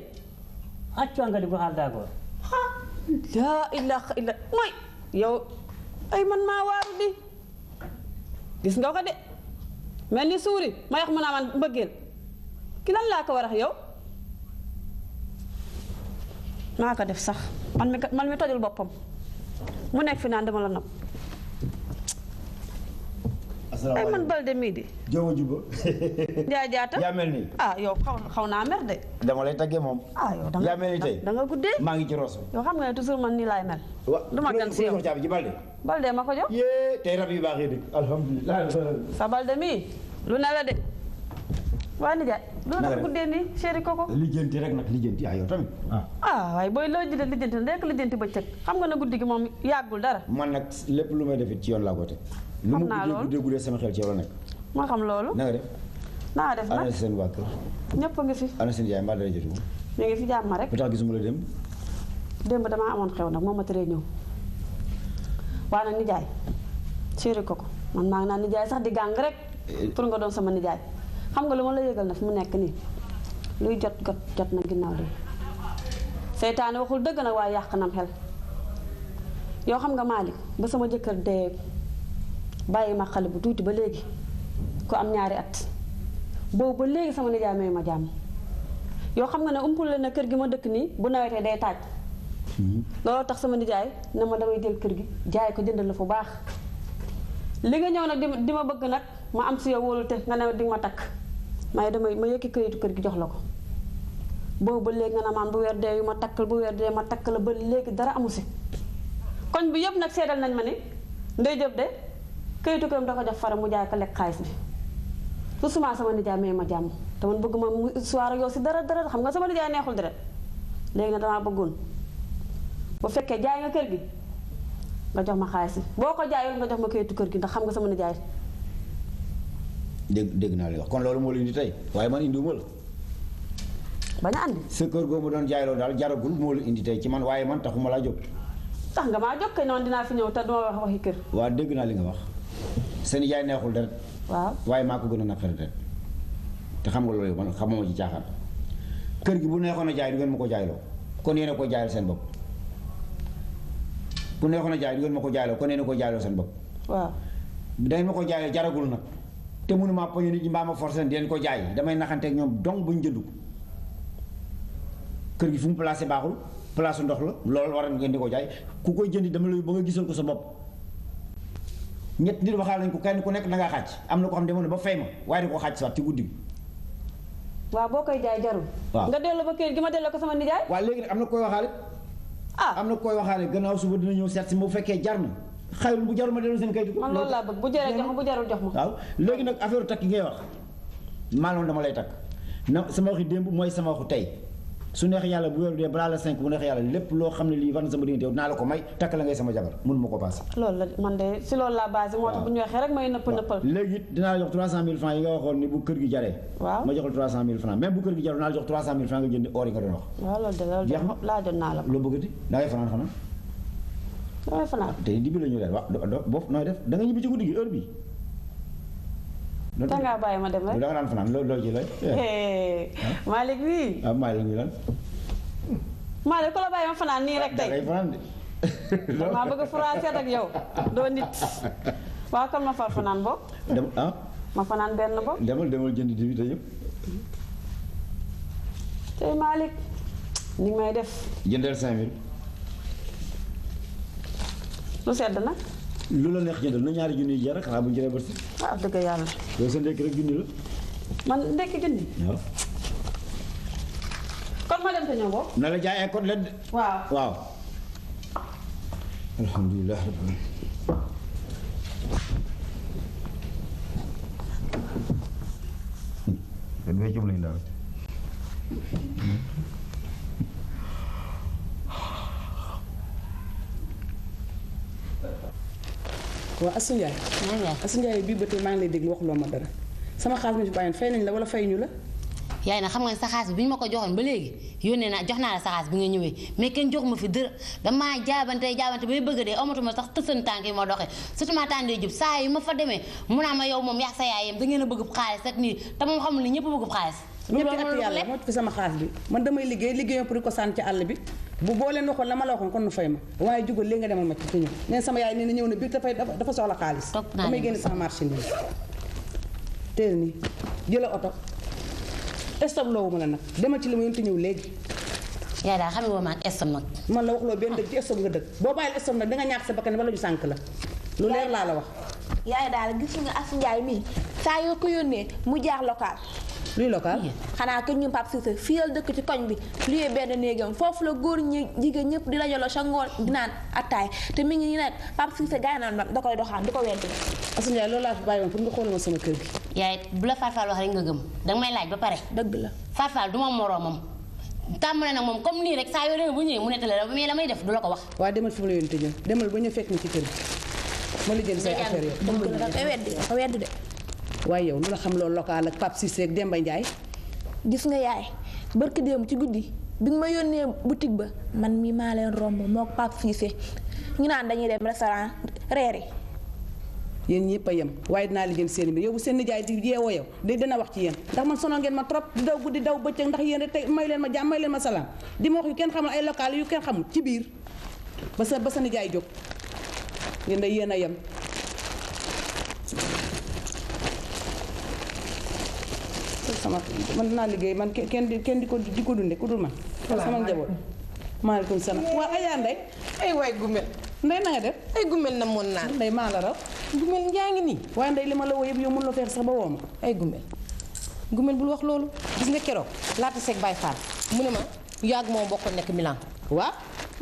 accu nga di ko xaar d'accord laa ilaha illa mooy yow ay man maa waaru di gis nga ko de mel ni suuri ma wax mu naa man mbëggeel ki lan laa ko war a yow maa ko def sax man mi tojul boppam mu nekk fi naan dama la nopp ay man Balde mii di jëwa juba Njaay Jaata yaa mel nii yow xaw naa mer de dama lay taggee moom yow yaa mel ni tey da nga guddee maa ngi ci roosu yow xam nga ne toujours man nii laay mel du ma gan si yow caabi ji Balde Balde ma ko jox yee tey rab yu baax yi dëgg alhamdulilah sa Balde mii lu ne la de waa nijaay loolu dafa guddee nii chéri koko lijjanti rek nag lijjanti yow tamit waaye booy loo jëlee lijjanti na rek lijjanti bëccëg xam nga ne guddi gi moom yàggul dara man nag lépp lu may defit ci yoon laa ko teg lu mu guddee sama xel ci yow la nekk moo xam loolu na nga def naa def nag ana seen waa kër ñëpp a ngi fi ana seen yaay mbaa dara jotu ñu ngi fi jàmm rek bu tax gisuma la démb damaa amoon xew nag moo ma teree ñëw waa nag nijaay chéri koko man maa ngi naan nijaay sax di gàng rek pour nga doon sama nijaay xam nga lu ma la yëgal na fi mu nekk nii luy jot na ginnaaw de seytaane waxul dëgg nag waaye yàq nam xel yow xam nga Malick ba sama jëkkër dee bàyyi ma xale bu tuuti ba léegi ku am 2 at boobu ba léegi sama nijaay may ma jàmm yow xam nga ne umpule na kër gi ma dëkk nii bu nawetee day taaj looloo tax sama nijaay na ma damay jël kër gi jaay ko jëndal la fu baax li nga ñëw nag di ma bëgg nag ma am si yow wóolu te nga ne di ma takk may ma yëkki këyitu kër gi jox la ko boobu ba léegi nga ne maan bu weer dee yu ma takkal bu weer dee ma takk la ba léegi dara amu si koñ bi yëpp nag seedal nañ ma ni ndey jëb de këyitu këram da ko jox fara mu jaay ko lekk xaalis bi su suma sama nijaay may ma jàmm te man bëgg ma mu soir yow si dara xam nga sama nijaay neexul dara léegi nag damaa bëggoon bu fekkee jaay nga kër gi nga jox ma xaalis bi boo ko jaayul nga jox ma këyitu kër gi ndax xam nga sama nijaay dégg naa li wax kon loolu moo la indi tey waaye man indiwuma la bañ a andi sa kër googu ma doon jaayloo daal jaragul moo la indi tey ci man waaye man taxuma laa jóg tax nga maa jóg kay noonu dinaa fi ñëw te duma wax waxi kër waaw dégg naa li nga wax seen jaay neexul deret waaw waaye maa ko gën a naqari deret te xam nga loolu man xamuma ci caaxaan kër gi bu neexoon a jaay du ngeen ma ko jaayloo kon yéen a ko jaayal seen bopp bu neexoon a jaay du ngeen ma ko jaayloo kon yéen a ko jaayloo seen bopp waaw dangeen ma ko jaayee jaragul nag te mënuma poñe nit ñi mbaa ma forcé di leen ko jaay damay naxanteeg ñoom dong buñ jëndu ko kër gi fu mu placé baaxul place ndox la loolu war ngeen di ko jaay ku koy jëndi dama lay ba nga gisal ko sa bopp ñett nit waxaal nañ ko kenn ku nekk da ngaa xàcc am na ko xam demoon na ba fay ma waaye da ko xàcc sax ci guddi gi waaw boo koy jaay jarul waaw nga delloo ba kër gi ma delloo ko sama nijaay waaw léegi nag am na koy waxaale am na koy waxaale gannaaw suba dina ñëw seet si bu fekkee jar na xayul bu jarul ma delloo seen kayitu man loolu laa bëgg bu jaree jox ma bu jarul jox ma waaw léegi nag affaire takk yi ngay wax maanaam dama lay takk na sama waxi démb mooy sama waxu tey su neex yàlla bu weer dee balaa la 5 bu neex yàlla lépp loo xam ne lii war na sama diggante yow dinaa la ko may takk la ngay sama jabar mënuma ko paase loolu la man de si loolu laa basé moo tax bu ñu waxee rek may nëppal léegi it dinaa la jox 300 000 francs yi nga waxoon ni bu kër gi jaree waaw ma joxal 300 000 francs même bu kër gi jarul naa la jox 300 000 francs nga jënd or yi nga doon wax waaw loolu de loolu laajoon naa la loo bëggati da ngay fanaan xanaa damay fanaan tey dibi la ñu leer wax boof nooy def da nga ñibbi ci guddi gi heure bi da ngaa bàyyi ma dem rek da nga daan fanaan loolu ci lay Malick bii ah Malick mi lan Malick ko la bàyyi ma fanaan nii rek tey da ngay fanaan de maa bëgg français ak yow doo nit waaw kon ma far fanaan boog dem ma fanaan benn boog demal jënd dibi te yëpp tey Malick ni may def jëndal 5000 lu sedd nag lu la neex jëndal na ñaari junni yi jar rek xanaa bu ñu jëree ba si waaw dëgg yàlla yow sa ndekki rek junni la man ndekki junni waaw kon ma dem te ñëw boobu na la jaay ay côtelette de waaw waaw alhamdulilah rabbil alamin weccum lañ daal waa Assou Ndiaye. Assou Ndiaye bii ba tey maa ngi lay déglu waxuloo ma dara sama xaalis mi fi bàyyoon fay nañ la wala fay ñu la. yaay na xam nga sa xaalis bi ñu ma ko joxoon ba léegi yónnee naa jox naa la sa xaalis bi nga ñëwee mais kenn jox ma fi dërë damaa jaabante bay bëgg dee amatuma sax tësan tànk yi ma doxee surtout ma tàndee jub saa yi ma fa demee mu naa ma yow moom yaa sa yaayam da ngeen a bëgg xaalis rek nii te moom xamul ni ñëpp bëgg xaalis. ñëpp at yàlla moo fi sama xaalis bi man damay liggéey pour di ko sànni ci àll bi boo leen waxoon la ma la waxoon kon nu fay ma waaye jugal léegi nga demal ma ci ñëw neen sama yaay nee na ñëw na biir dafa soxla xaalis damay génn sama marché bi teel nii jëla oto stop loowu ma la nag demal ci li ma yonte ñëw léegi yaay daal xam nga woo ma ak stop nag man la wax loo benn dëgg ci stop nga dëgg boo bàyyil stop nag danga ñàkk sa bakkan wala ñu sànk la lu leer laa la wax yaay daal gis nga Assou Ndiaye mii saa yoo ko yónnee mu jaar local luy local xanaa kër ñu Pape Cissé fii la dëkk ci koñ bi luyee benn néegam foofu la góor ñi jigéen ñëpp di dajaloo sa ngoon di naan attaay te mi ngi nag Pape Cissé gaay naan nag da koy doxaan di ko weddi Assou Ndiaye loolu laa fi bàyyi woon pour nga xoolal ma sama kër gi yaay bu la Fatou Fall wax rek nga gëm danga may laaj ba pare dëgg la Fatou Fall du ma moroomam tàmm na nag moom comme nii rek saa yoo demee bu ñëwee mu nettali la mais la may def du la ko wax waaye demal fi mu la yónni te ñëw demal ba ñu fekk na ci kër gi ma la jël say affaire yow da koy weddi de waaye yow lu la xam loolu local ak Pape Cissé ak Demba Ndiaye gis nga yaay barki démb ci guddi bi nga ma yónnee boutique ba man mii maa leen romb moo Pape Cissé ñu naan dañuy dem restaurant reer yi yéen ñëpp a yem waaye dinaa lijjën seen bi yow bu seen nijaay di yeewoo yow dina wax ci yéen ndax man sonal ngeen ma trop di daw guddi daw bëccëg ndax yéen rek tey may leen ma jàmm may leen ma salaam di ma wax yu kenn xamul ay local yu kenn xamul ci biir ba sa nijaay jóg yéen day yéen a yem sama man dinaa liggéey man kenn di ko dunde ku dul man sama njaboot maaleykum salaam waa ayaa ndey ay waay gumel ndey na nga def ay gumel na moon naan ndey maa la raw gumel njaa ngi nii waaye ndey li ma la woo yëpp yow mën la feex sax ba woo ma ay gumel bul wax loolu gis nga keroog laata seeg Baye Fall mu ne ma yàgg moom bokk nekk Milan waa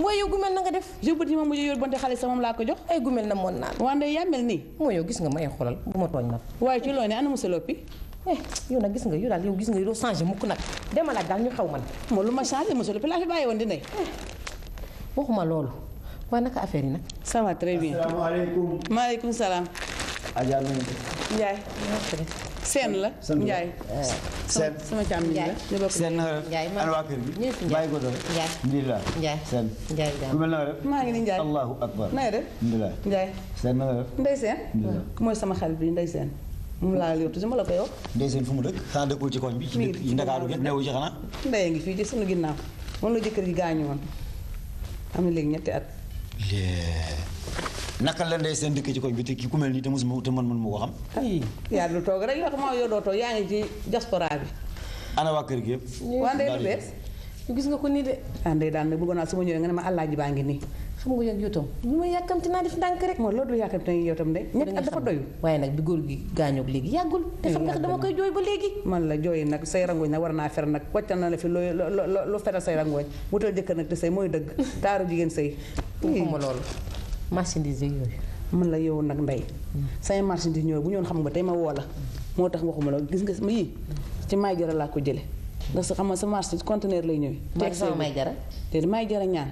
mooy yow gumel na nga def jubbat yi ma mujj yóbbu bante xale sa moom laa ko jox ay gumel na moon naan waa ndey yaa mel nii mooy yow gis nga may xoolal bu ma tooñ nag waaye ci loo ne ana monsieur Lopi yow nag gis nga yow daal yow gis nga yow changé mukk nag dema laaj daal ñu xew man moo lu ma changé monsieur Lopi laa fi bàyyi woon di ndey waxuma loolu waaye naka affaire yi nag ça va très bien asalaamaaleykum maaleykum salaam Adja Ndiaye seen la Ndiaye seen sama càmm la ñu bokk seen na ana waa kër gi bàyyi ko doon alhamdulilah seen ku mel na def maa ngi ni Ndiaye allahu akbar na def alhamdulilah Ndiaye seen na def ndey seen mooy sama xarit bi ndey seen moom laa yor toujours ma la koy wax ndey seen fu mu dëkk xanaa dëkkul ci koñ bi ci dëkk yi Ndakaaru gi neewu ci xanaa ndey ngi fii ci sunu ginnaaw moom la jëkkër gi gaañu woon am na léegi ñetti at naka la ndey seen dëkk ci koñ bi te ki ku mel nii te mosuma te man mu ko xam yaa du toog rek yoo xam yow doo toog yaa ngi ci diaspora bi ana waa kër gi yëpp waa ndey lu bees gis nga ko nii de ndey daal nag bëggoon naa su ma ñëwee nga ne ma àllaaji baa ngi nii xam nga yow tam ñu ma yàkkamti naa def ndànk rek moo loolu du yàkkamti yow tam de ñetti at dafa doyu waaye nag bi góor gi gaañoog léegi yàggul te xam nga dama koy jooy ba léegi man la jooyi nag say rangooñ nag war naa fer nag wàccal na la fi lu feral say rangooñ wutal jëkkër nag te say mooy dëgg taaru jigéen say waxuma loolu marchandise yooyu man la yow nag ndey say marchandise ñëw bu ñoon xam nga tey ma woo la moo tax waxuma la gis nga ma yii ci may jara laa ko jële ndax sa xam nga sa marché conteneur lay ñëwee teg sama may jara te may jara ñaan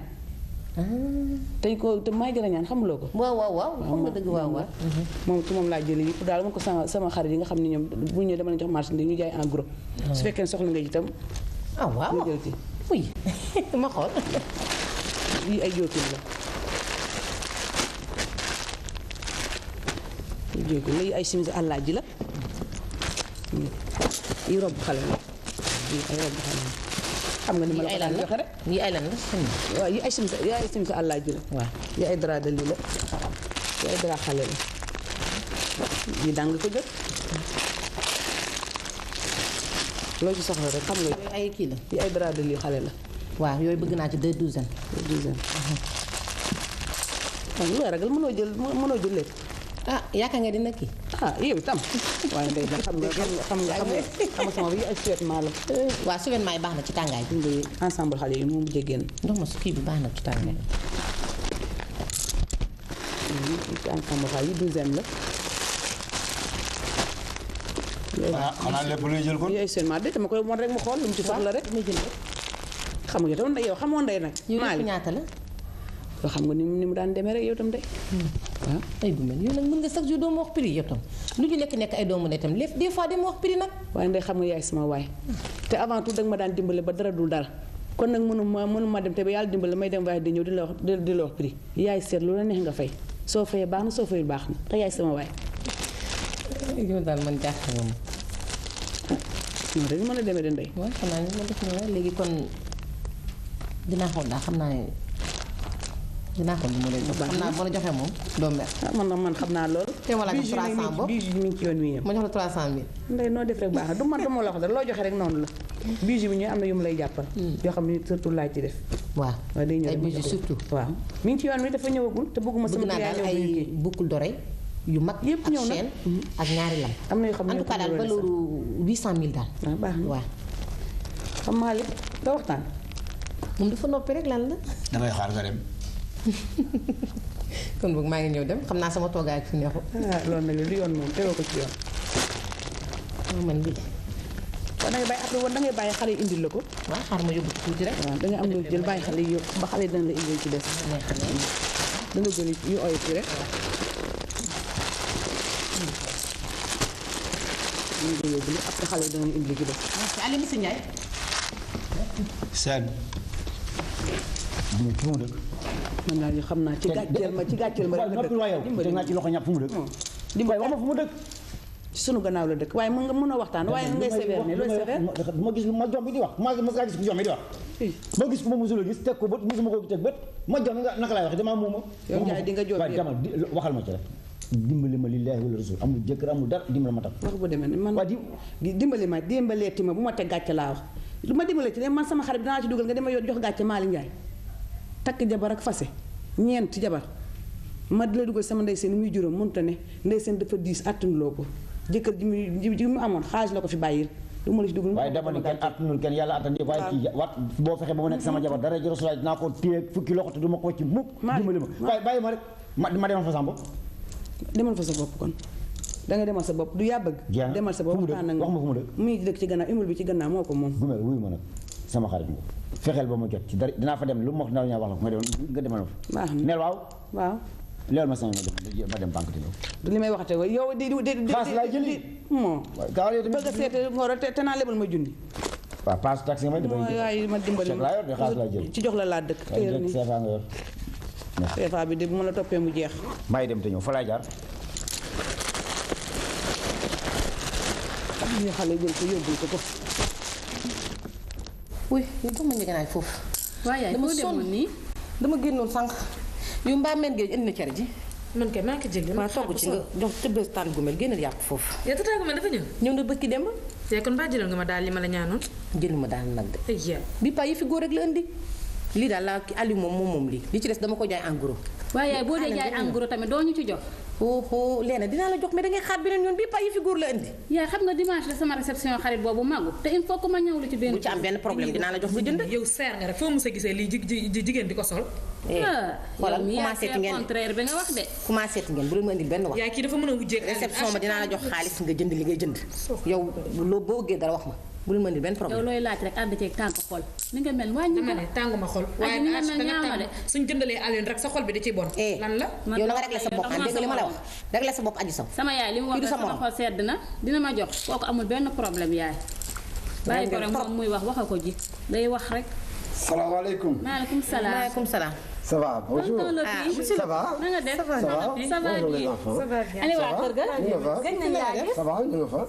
tey ko te may jara ñaan xamuloo ko waaw xam nga dëgg waaw moom ci moom laa jële yëpp daal ma ko sama xarit yi nga xam ne ñoom bu ñëwee dama leen jox marché ñu jaay en gros su fekkee soxla nga itam waaw nga jël ci oui ma xool yii ay jootul la jóge lii ay chemise àllaaji la yi robb xale la yi ay robb xale la xam nga ni ma la ko daan joxe rek yi ay lan la waaw yi ay chemise àllaaji la waaw yi ay drap de lii la yi ay drap xale la yi dang ko jot loo ci soxla rek xam nga ay kii la yi ay drap de lii xale la waaw yooyu bëgg naa ci 2 douzaines waaw lu ragal mënoo jël lépp yaakaar nga dina kii yow itam waaye ndey nag xam nga sama bi ay survêtement la waaw survêtement yi baax na ci tàngaay bi ensemble xale yi moom mujjee génn ndox ma su kii bi baax na ci tàngaay Samba Fall yi 12e la. xanaa lépp luy jël kon. yooyu seulement de dama koy won rek mu xool lu mu ci soxla rek. damay jël rek. xam nga yow yow xamoon ndey nag. yow ñaata la. yoo xam nga ni mu daan demee rek yow tam de. waaw ay bu mel yow nag mën nga chaque jour doo ma wax prix yow tam lu ñu nekk ay doomu ne tam lépp des fois dama wax prix nag. waaye ndey xam nga yaay sama waay te avant tout danga ma daan dimbale ba dara dul dara kon nag mënuma dem te ba yàlla dimbale may dem waaye di ñëw di la wax prix yaay seet lu la neex nga fay soo fayee baax na soo fayul baax na te yaay sama waay. yow daal man jaaxal nga ma. non rek mën a demee de ndey. waaw xam naa ne ma def na léegi kon dinaa xool daal xam naa ne dinaa xool lu ma lay jox. xam naa boo la joxee moom doo mer. man xam naa loolu. te wala 300 bopp bijou mi ngi ci yoon wi yëpp. ma jox la 300 000. ndey noo def rek baax na du man dama la wax dara loo joxe rek noonu la. bijou bi ñu am na yu mu lay jàppal. yoo xam ne surtout laaj ci def. waaw day ñëw ay bijou surtout. waaw mi ngi ci yoon wi dafa ñëwagul te bëgguma sama client ñëw ay boucle d'oreille yu mag yëpp ñëw na chaîne ak ñaari lam. am na yoo xam ne en tout cas daal valeur 800 000 daal. waaw baax na waaw. xam maa lépp nga waxtaan. moom dafa noppi rek lan la. damay xaar nga dem. kon boog maa ngi ñëw dem xam naa sama toogaay ak fi neexu. loolu nag lu yoon moom tegoo ko ci yoon. man lii. waaw da ngay bàyyi après woon da ngay bàyyi xale yi indil la ko. waaw xaar ma yóbbu tuuti rek. waaw da nga am loo jël bàyyi xale yi yóbbu ba xale yi dana la indil ci des. da nga jël yu oyof yi rek. ñu ngi yóbbu li après xale yi dana indil ci des. merci Aliou Moussa Ndiaye. Sène. fu mu dëkk. man daal xam naa ci gàcceel ma waaw noppi waa yow teg naa ci loxo ñàpp fu mu dëkk. dimbali wax ma fu mu dëkk. ci sunu gannaaw la dëkk waaye mën a waxtaan waaye ngay sévère ne looy sévère. ma gis ma jom bi di wax ma gis ku jom bi di wax. ma gis ku ma mosul a gis teg ko bët mosuma ko teg bët ma jom nga naka laay wax damaa muuma. yow Ndiaye di nga jot waaye dama waxal ma ci rek. dimbali ma lillahi wala rasul amul jëkkër amul dara dimbali ma tam. wax bu demee man dimbaleeti ma bu ma teg gàcce laa wax lu ma dimbaleeti ne man sama xarit dinaa ci dugal nga dema jox gàcce Malick Ndiaye takk jabar ak fase ñeent jabar ma di la dugal sama ndey seen muy juróom mënut a ne ndey seen dafa diis attanuloo ko jëkkër ji mu amoon xaalis la ko fi bàyyil du ma la ci dugal. waaye dama ni kenn attanul kenn yàlla attan waaye kii wat boo fexe ba mu nekk sama jabar dara ji rasulaay dinaa ko téye fukki loxo te du ma ko ci mukk dimbali ma waaye bàyyi ma rek ma demal fa sama bopp. demal fa sa bopp kon danga demal sa bopp du yaa bëgg. demal sa bopp wax ma fu mu dëkk. mu ngi dëkk ci gannaaw immeuble bi ci gannaaw moo ko moom. Gumel wuyu ma nag sama xarit nga fexeel ba ma jot ci dara dinaa fa dem lu mu wax dinaa ñaa wax la ko nga demal ma fa. baax na neel waaw. waaw. leer ma sama ma dem banque du li may waxate ko yow di xaas laay jëli moo gaaw yow bëgg a seete ngoro te naa lebal ma junni. waaw passe taxi nga may waaye ma dimbali laa yor de xaas laay jëli ci jox la laa dëkk téer ni CFA nga yor CFA bi de bu ma la toppee mu jeex. maa ngi dem te ñëw fa laay jaar. ñu xale jël ko yóbbul ko ko. oui yow jox ma njëganaay foofu. waaye yaay foo demoon nii. dama génnoon sànq. yow mbaa meen géej indi na cere ji. man kay maa ngi ko jël. maa togg ci nga jox tëbës tànn gu mel génnal yàpp foofu. yow tata gu mel dafa ñëw. ñëw na bëkki dem. te kon baa jëlal nga ma daal li ma la ñaanoon. jëluma daal nag de. ay yow. bi paa yi fi góor rek la indi. lii daal laa Aliou moom lii li ci des dama ko jaay en gros. waaye yaay boo dee jaay en gros tamit doo ñu ci jox. oh Léna dinaa la jox mais dangay xaar beneen yoon bii paa yi fi góor la indi. yaay xam nga dimanche la sama réception xarit boobu màggu te il faut que ma ñëw lu ci benn. bu ci am benn problème dinaa la jox nga jënd. yow seer nga rek foo mos a gisee lii jigéen di ko sol. voilà commencé ti ngeen contraire bi nga wax de. commencé ti ngeen bu leen ma indil benn wax. yaay kii dafa mën a wujjee réception ma dinaa la jox xaalis nga jënd li ngay jënd. yow loo boo ëggee dara wax ma bu leen ma indil benn problème. yow looy laaj rek ànd ceeg tàng xol ni nga mel wàññi dama ne tànguma xol waaye ni nga mel ñaaw na de suñ jëndalee Alioune rek sa xol bi da ciy bon lan la yow na nga réglé sa bopp dégg nga li ma la wax réglé sa bopp aji saw sama yaay li mu wax sama xol sedd na dina ma jox kooku amul benn problème yaay bàyyi ko rek moom muy wax waxa ko ji day wax rek salaamaaleykum maaleykum salaam maaleykum salaam ça va bonjour ça va na nga def ça va ça va bonjour les enfants allez waa kër ga ça va ñu nga fa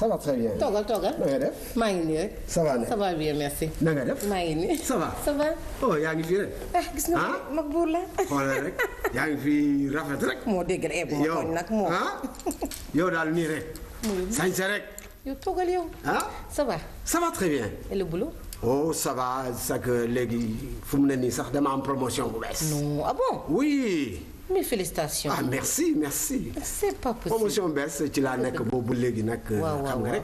ça va très bien toogal na nga def maa ngi nii rek ça va ne ça va bien merci na nga def maa ngi nii ça va ça va oh yaa ngi fii rek gis nga mag buur la xoolal rek yaa ngi fii rafet rek moo dégg rek bu ma tooñ nag moo yow daal nii rek sañse rek yow toogal yow ça va très bien et le boulot oh ça va c'est que léegi fu mu ne nii sax dama am promotion bu bees. non ah bon. oui. Mes félicitations. Ah merci. C'est pas possible. promotion bees ci laa nekk boobu léegi nag. xam nga rek.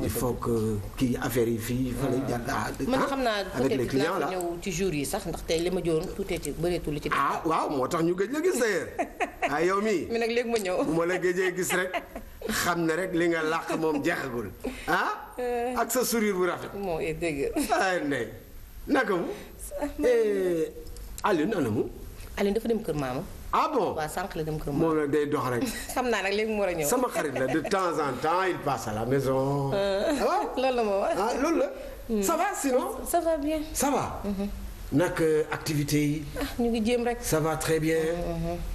il faut que kii affaire yi fii fa lay jàll. man xam naa avec les clients là ñëw ci jour yi sax ndax tey li ma joon tuutee ci bëreetul li ci. waaw moo tax ñu gëj la gis d'ailleurs. yow mii. mi nag léegi ma ñëw. bu ma la gëjee gis rek xam ne rek li nga làq moom jeexagul ak sa sourire bu rafet. moo dégg. ay ndey naka mu. Alioune ana mu. Alioune dafa dem kër maama. Bon waaw sànq la dem kër maama. moom nag day dox rek. xam naa nag léegi mu war a ñëw. sama xarit la de temps en temps il passe à la maison. loolu la ma wax. loolu la. ça va sinon. ça va bien. ça va. nag activité yi. ñu ngi jéem rek. ça va très bien.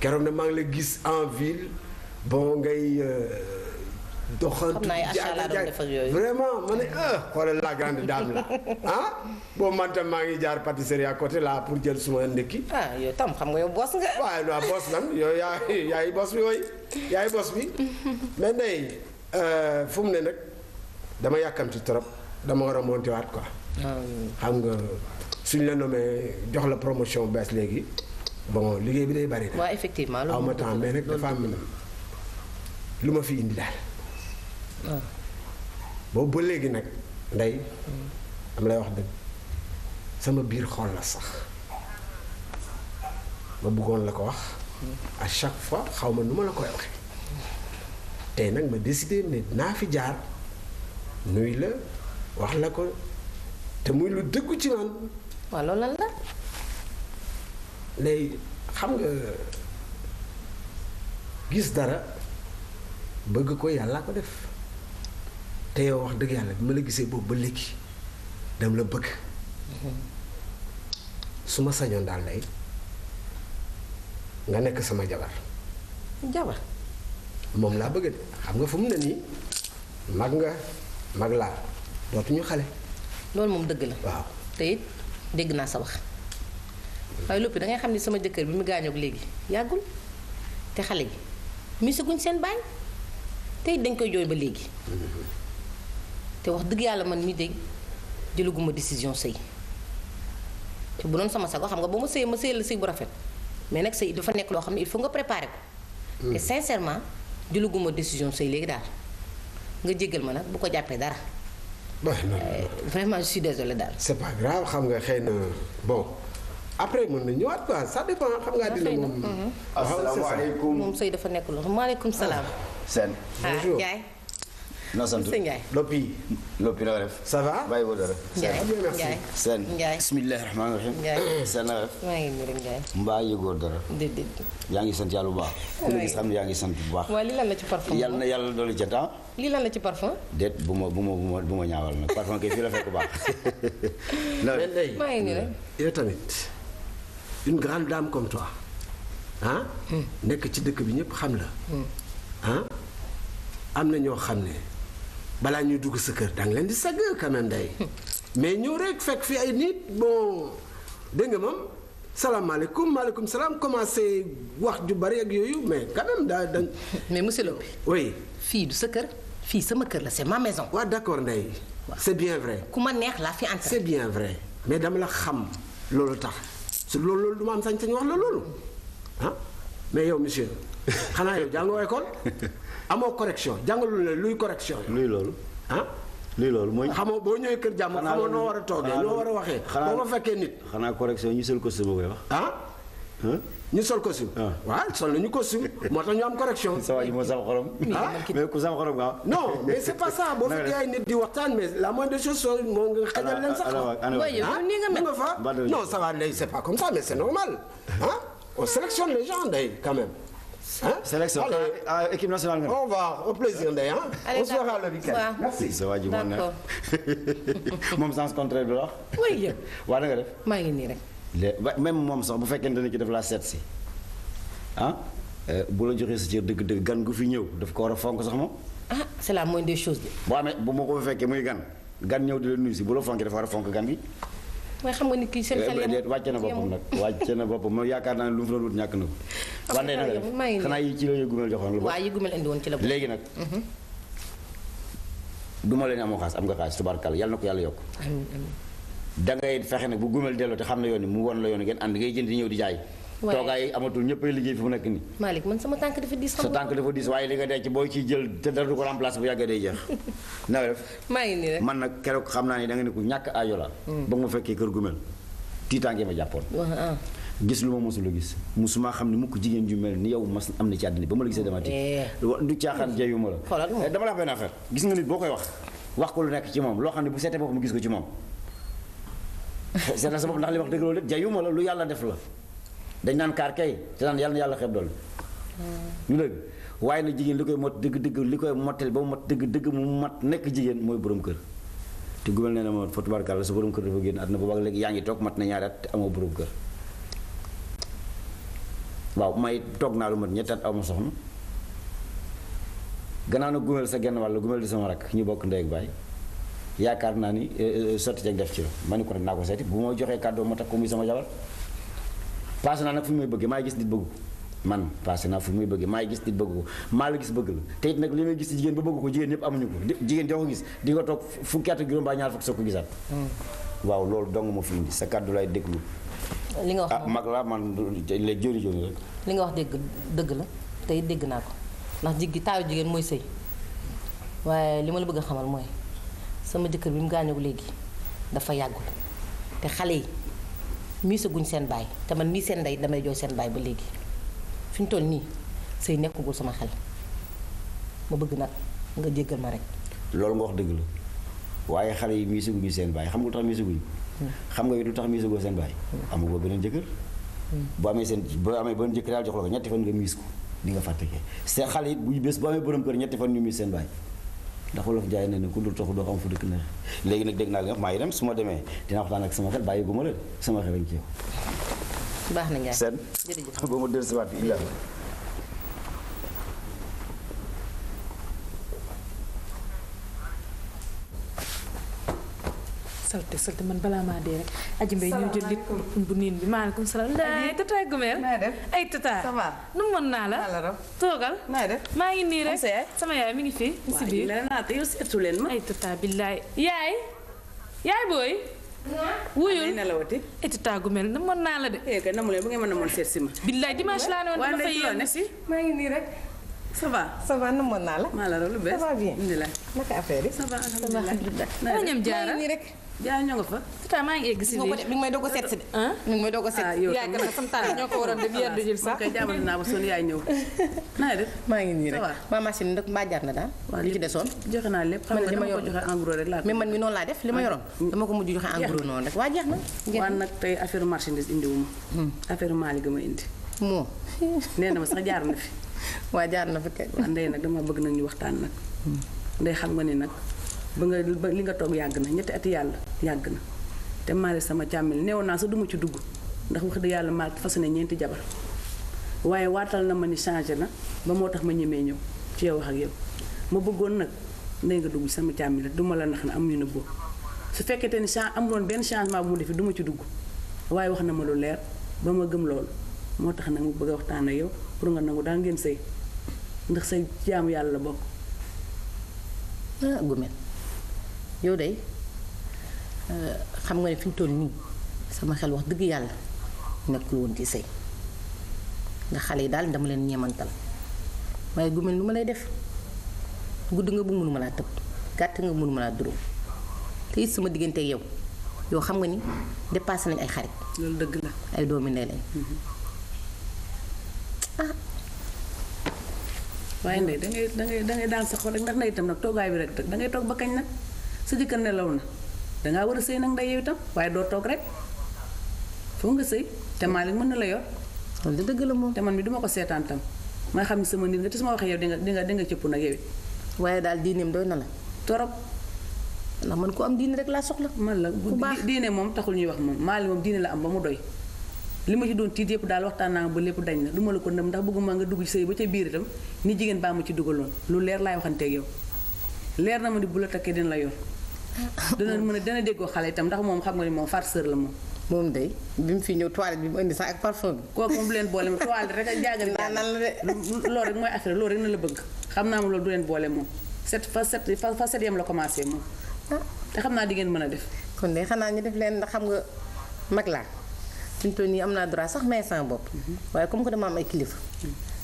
keroog na maa ngi la gis en ville bon ngay doxantu. xam naa ay achat laa doon def ak yooyu. vraiment ma ne xoolal la grande dame la boobu man tam maa ngi jaar pâtisserie à côté là pour jël suma ndekki. yow tam xam nga yow boss nga. waaw waaw boss lan yow yaay boss bi yooyu yaay boss bi mais ndey fu mu ne nag dama yàkkamti trop dama war a monter waat quoi. xam nga. suñ la nommé jox la promotion bees léegi bon liggéey bi day bari na. waaw effectivement loolu aw ma temps mais nag dafa am lu ma fi indi daal. boobu ba léegi nag ndey am lay wax dëgg sama biir xol la sax ma bëggoon la ko wax à chaque fois xaw ma nu ma la koy waxee tey nag ma décidé ne naa fi jaar nuy la wax la ko te muy lu dëggu ci man. waaw loolu lan la. léegi xam nga gis dara bëgg ko yàlla ko def te yow wax dëgg yàlla bi ma la gisee boobu ba léegi dama la bëgg su ma sañoon daal lay nga nekk sama jabar. jabar. moom laa bëgg de xam nga fu mu ne nii mag laa dootuñu xale. loolu moom dëgg la. waaw te it dégg naa sa wax waaye loppi da ngay xam ni sama jëkkër bi mu gaañoog léegi yàggul te xale yi misaguñ seen baay te it dañ koy jooy ba léegi te wax dëgg yàlla man mii de jëlaguma décision sëy te bu doon sama sago xam nga ba ma sëy la sëy bu rafet mais nag sëy dafa nekk loo xam ne il faut nga préparer ko. te sincèrement jëlaguma décision sëy léegi daal nga jéggal ma nag bu ko jàppee dara. Vraiment je suis désolée daal. c'est pas grave xam nga xëy na bon après mën na ñëwaat quoi ça dépend xam nga dina moom. asalaamaaleykum moom sëy dafa nekk loolu maaleykum salaam. Sène. bonjour Ndiaye. noo sant Sëñ Ndiaye. Loppi na nga def. ça va. bàyyi woo dara. Ndiaye. Sène. Ndiaye. bismillahi rahmaani rahim. Ndiaye. Sène na nga def. maa ngi nii rek Ndiaye. mbaa yëgoo dara. déedéet. yaa ngi sant yàlla bu baax. ku la gis xam ne yaa ngi sant bu baax. waaw lii lan la ci parfum. yàlla na yàlla dolli ca temps. lii lan la ci parfum. déet bu ma ñaawal nag parfum kay fii la fekk baax. maa ngi nii rek. yow tamit une grande dame comme toi nekk ci dëkk bi ñëpp xam la am na ñoo xam ne balaa ñuy dugg sa kër danga leen di sagg quand même day mais ñëw rek fekk fi ay nit bon dégg nga moom salaamaaleykum maaleykum salaam commencé wax ju bari ak yooyu mais quand même daa dañ. mais monsieur Lopé. oui. fii du sa kër fii sama kër la c'est ma maison. waaw d'accord ndey. c'est bien vrai. ku ma neex laa fi entrer. c'est bien vrai mais dama la xam loolu tax su loolu du ma am sañ-sañ wax la loolu mais yow monsieur xanaa yow jàngoo école amoo correction jàngalu la luy correction. luy loolu. luy loolu mooy. xamoo boo ñëwee kër jàmm xamoo noo war a toogee noo war a waxee. boo ma fekkee nit. xanaa correction ñu sol costume koy wax. ñu sol costume. waaw sol nañu costume moo tax ñu am correction. sa waa ji moo sam xorom. mais ku sam xorom nga non mais c'est pas ça boo fekkee ay nit di waxtaan mais la moindre des choses soo moo nga xajal leen sax. nii nga mel fa non ça va ndey c'est pas comme ça mais c'est normal on sélectionne les gens ndey quand même. sélection équipe nationale nga. on va au plaisir ndey on se verra le week-end. merci sa waa ji moo ne moom sens contraire bi la wax. oui waa da nga def. maa ngi nii rek. même moom sax bu fekkente ne ki daf laa seet si bu la joxee sa cër dëgg-dëgg gan gu fi ñëw daf ko war a fonk sax moom. c'est la moindre des choses de. boo amee bu ma ko fekkee muy gan ñëw di la nuyu si bu la fonkee dafa war a fonk gan gi. mooy xam nga ni kii seen xel yemul wàcce na boppam nag wàcce na boppam ma yaakaar naa ne lu mu fi doon wut ñàkk na ko. wante na nga def xanaa yi ci la yëgumel joxoon la. waaw yëgumel indi woon ci la. léegi nag. du ma leen amoo xaas am nga xaas tubaarkàlla yàlla na ko yàlla yokk. amiin amiin. da ngay fexe nag bu gumel delloo te xam na yoon ni mu won la yoon ngeen ànd ngay jënd di ñëw di jaay. toogaay amatul ñëppay liggéey fi mu nekk nii. Malick man sama tànk dafa diis. sa tànk dafa diis waaye li nga denc booy ciy jël te dara du ko remplacer bu yàggee day jeex. na nga def maa ngi nii rek man nag keroog xam naa ni da nga ne ko ñàkk aajo la. ba ma fekkee kër gu mel tiitaange ma jàppoon. gis lu ma mosula gis mosuma xam ne mukk jigéen ju mel ni yow mas am na ci àddina ba ma la gisee dama tiit. du caaxaan jeyuma la. dama la wax benn affaire gis nga nit boo koy wax ko lu nekk ci moom loo xam ne bu seetee boppam gis ko ci moom seet na sa bopp ndax li wax dëgg loolu jeyuma la lu yàlla def la dañ naan kaar kay te naan yàlla na yàlla xeeb dool ñu dëgg waaye nag jigéen li koy mot dëgg li koy mottali ba mu mat dëgg mu mat nekk jigéen mooy borom kër te gumel nee na ma fa tubaarkàlla sa borom kër dafa génn àdduna boobu ak léegi yaa ngi toog mat na ñaari at te amoo borom kër waaw may toog naa lu mat ñetti at aw ma soxna gannaaw na gumel sa genn wàll gumel di sama rakk ñu bokk ndey ak baay yaakaar naa ni sotti ceeg def ci la ma ni ko rek naa ko seeti bu ma joxee kàddoo ma takk ko muy sama jabar passé naa nag fu muy bëggee maa ngi gis nit bëgg ko man passé naa fu muy bëggee maa ngi gis nit bëgg ko maa la gis bëgg la te it nag li may gis ci jigéen ba bëgg ko jigéen ñëpp amuñu ko jigéen joo ko gis di nga toog fukki at ak juróom baa ñaar fukk soo ko gisaat waaw loolu dong ma fi indi sa kàddu lay déglu li nga wax mag la man léegi jóoni jóoni rek li nga wax dëgg la tey dégg naa ko ndax taayu jigéen mooy sëy waaye li ma la bëgg a xamal mooy sama jëkkër bi mu gaañoo léegi dafa yàggul te xale yi miisaguñ seen baay te man mii seen ndey damay jooy seen baay ba léegi fi ñu toll nii sëy nekkagul sama xel ma bëgg nag nga jéggal ma rek. loolu nga wax dëgg la waaye xale yi miisaguñu seen baay xam nga lu tax miisaguñ xam nga lu tax miisagoo seen baay amagoo beneen jëkkër boo amee beneen jëkkër daal jox la ko ñetti fan nga miis ko di nga fàtte ke seen xale it bu bés boo amee borom kër ñetti fan ñu miis seen baay ndax wolof jaay ne ku dul taxu doo xam fu dëkk neex léegi nag dégg naa li nga wax maa ngi dem su ma demee dinaa waxtaan ak sama xel bàyyi gu ma la sama xel ak ci yow. baax na Ndiaye seen ba ma dellusiwaat bi illa salte man balaa maa dee rek aji mbay ñu jël lit bu niin bi maaleykum salaam laay tata gumeel ay tata nu mën naa la toogal maa ngi nii rek sama yaay mi ngi fi si biir yow seetu leen ma ay tata billaay yaay booy wuyul ay tata gumeel nu mën naa la de kay namu leen bu ngeen mën a mën seet si ma billaay dimanche laa ne woon dama fa yéen si maa ngi nii rek ça va nu mën naa la maa la lu bees ça va bien alhamdulilah naka affaire yi ça va alhamdulilah ana ñam jaara nii rek jaa ñoo nga fa tata maa ngi egg si biir mi ngi may doog a seet si de mi ngi may doog a seet yaay kan sam tànn ñoo ko waroon dem yeddu jël sax kay jaamal naa ba son yaay ñëw naa def maa ngi nii rek ma machine nag mbaa jaar na daal li ci desoon joxe naa lépp xam nga dama ko joxe en gros rek laa mais man mi noonu laa def li ma yoroon dama ko mujj joxe en gros noonu rek waa jeex na waa nag tey affaire marchandise indi wu ma affaire maali ga ma indi moo nee na ma sax jaar na fi waa jaar na fi kay waa ndey nag dama bëgg nag ñu waxtaan nag ndey xam nga ni nag ba li nga toog yàgg na ñetti ati yàlla yàgg na te maali sama càmmil neewoon naa sax duma ci dugg ndax wax dëgg yàlla maal fas ne ñeenti jabar waaye waatal na ma ni changé na ba moo tax ma ñemee ñëw ci yow wax ak yow ma bëggoon nag ndey nga dugg ci sama càmmil duma la nax na am ñu nëbboo su fekkete ni amuloon benn changement bu mu defi duma ci dugg waaye wax na ma lu leer ba ma gëm loolu moo tax nag mu bëgg a waxtaan ak yow pour nga nangu daal ngeen sëy ndax say jaamu yàlla la bokk gumel yow day xam nga ne fi ñu toll nii sama xel wax dëgg yàlla nekkul woon ci sëy ndax xale yi daal dama leen ñeemantal waaye gumel nu ma lay def gudd nga bu mënuma laa tëb gàtt nga mënuma laa duróom te it sama diggante ak yow xam nga ni dépassé nañ ay xarit loolu dëgg la ay doomi ndey lañ waaye ndey dangay daan sa xol rek ndax ndey itam nag toogaay bi rek dangay toog ba kañ nag sa jëkkër nelaw na dangaa war a sëy nag ndey yow itam waaye doo toog rek foo nga sëy te Malick mën na la yor loolu dëgg la moom te man mi duma ko seetaan tam ma xam ni sama nit nga te su ma waxee yow di nga cëpp nag yow it waaye daal diineem doy na la torop ndax man ku am diine rek laa soxla man la diine moom taxul ñuy wax moom Malick moom diine la am ba mu doy li ma ci doon tiit yëpp daal waxtaan naa ba lépp dañ na du ma la ko ndëm ndax bëgguma nga dugg ci sëy ba ca biir itam ni jigéen baa ma ci dugaloon lu leer laay waxanteeg yow leer na ma ni bu la takkee dina la yor dana déggoo xale itam ndax moom xam nga ni moom farceur la moom day bi mu fi ñëw toilette bi mu indi sax ak parfum bi kooku moom du leen boole moom toilette rek ak jaagal nan la de loolu rek mooy affaire loolu rek na la bëgg xam naa ma loolu du leen boole moom fa set yam la commencé moom te xam naa di ngeen mën a def kon de xanaa ñu def leen ndax xam nga mag laa fi mu toll nii am naa droit sax may sama bopp waaye comme que dama am ay kilifa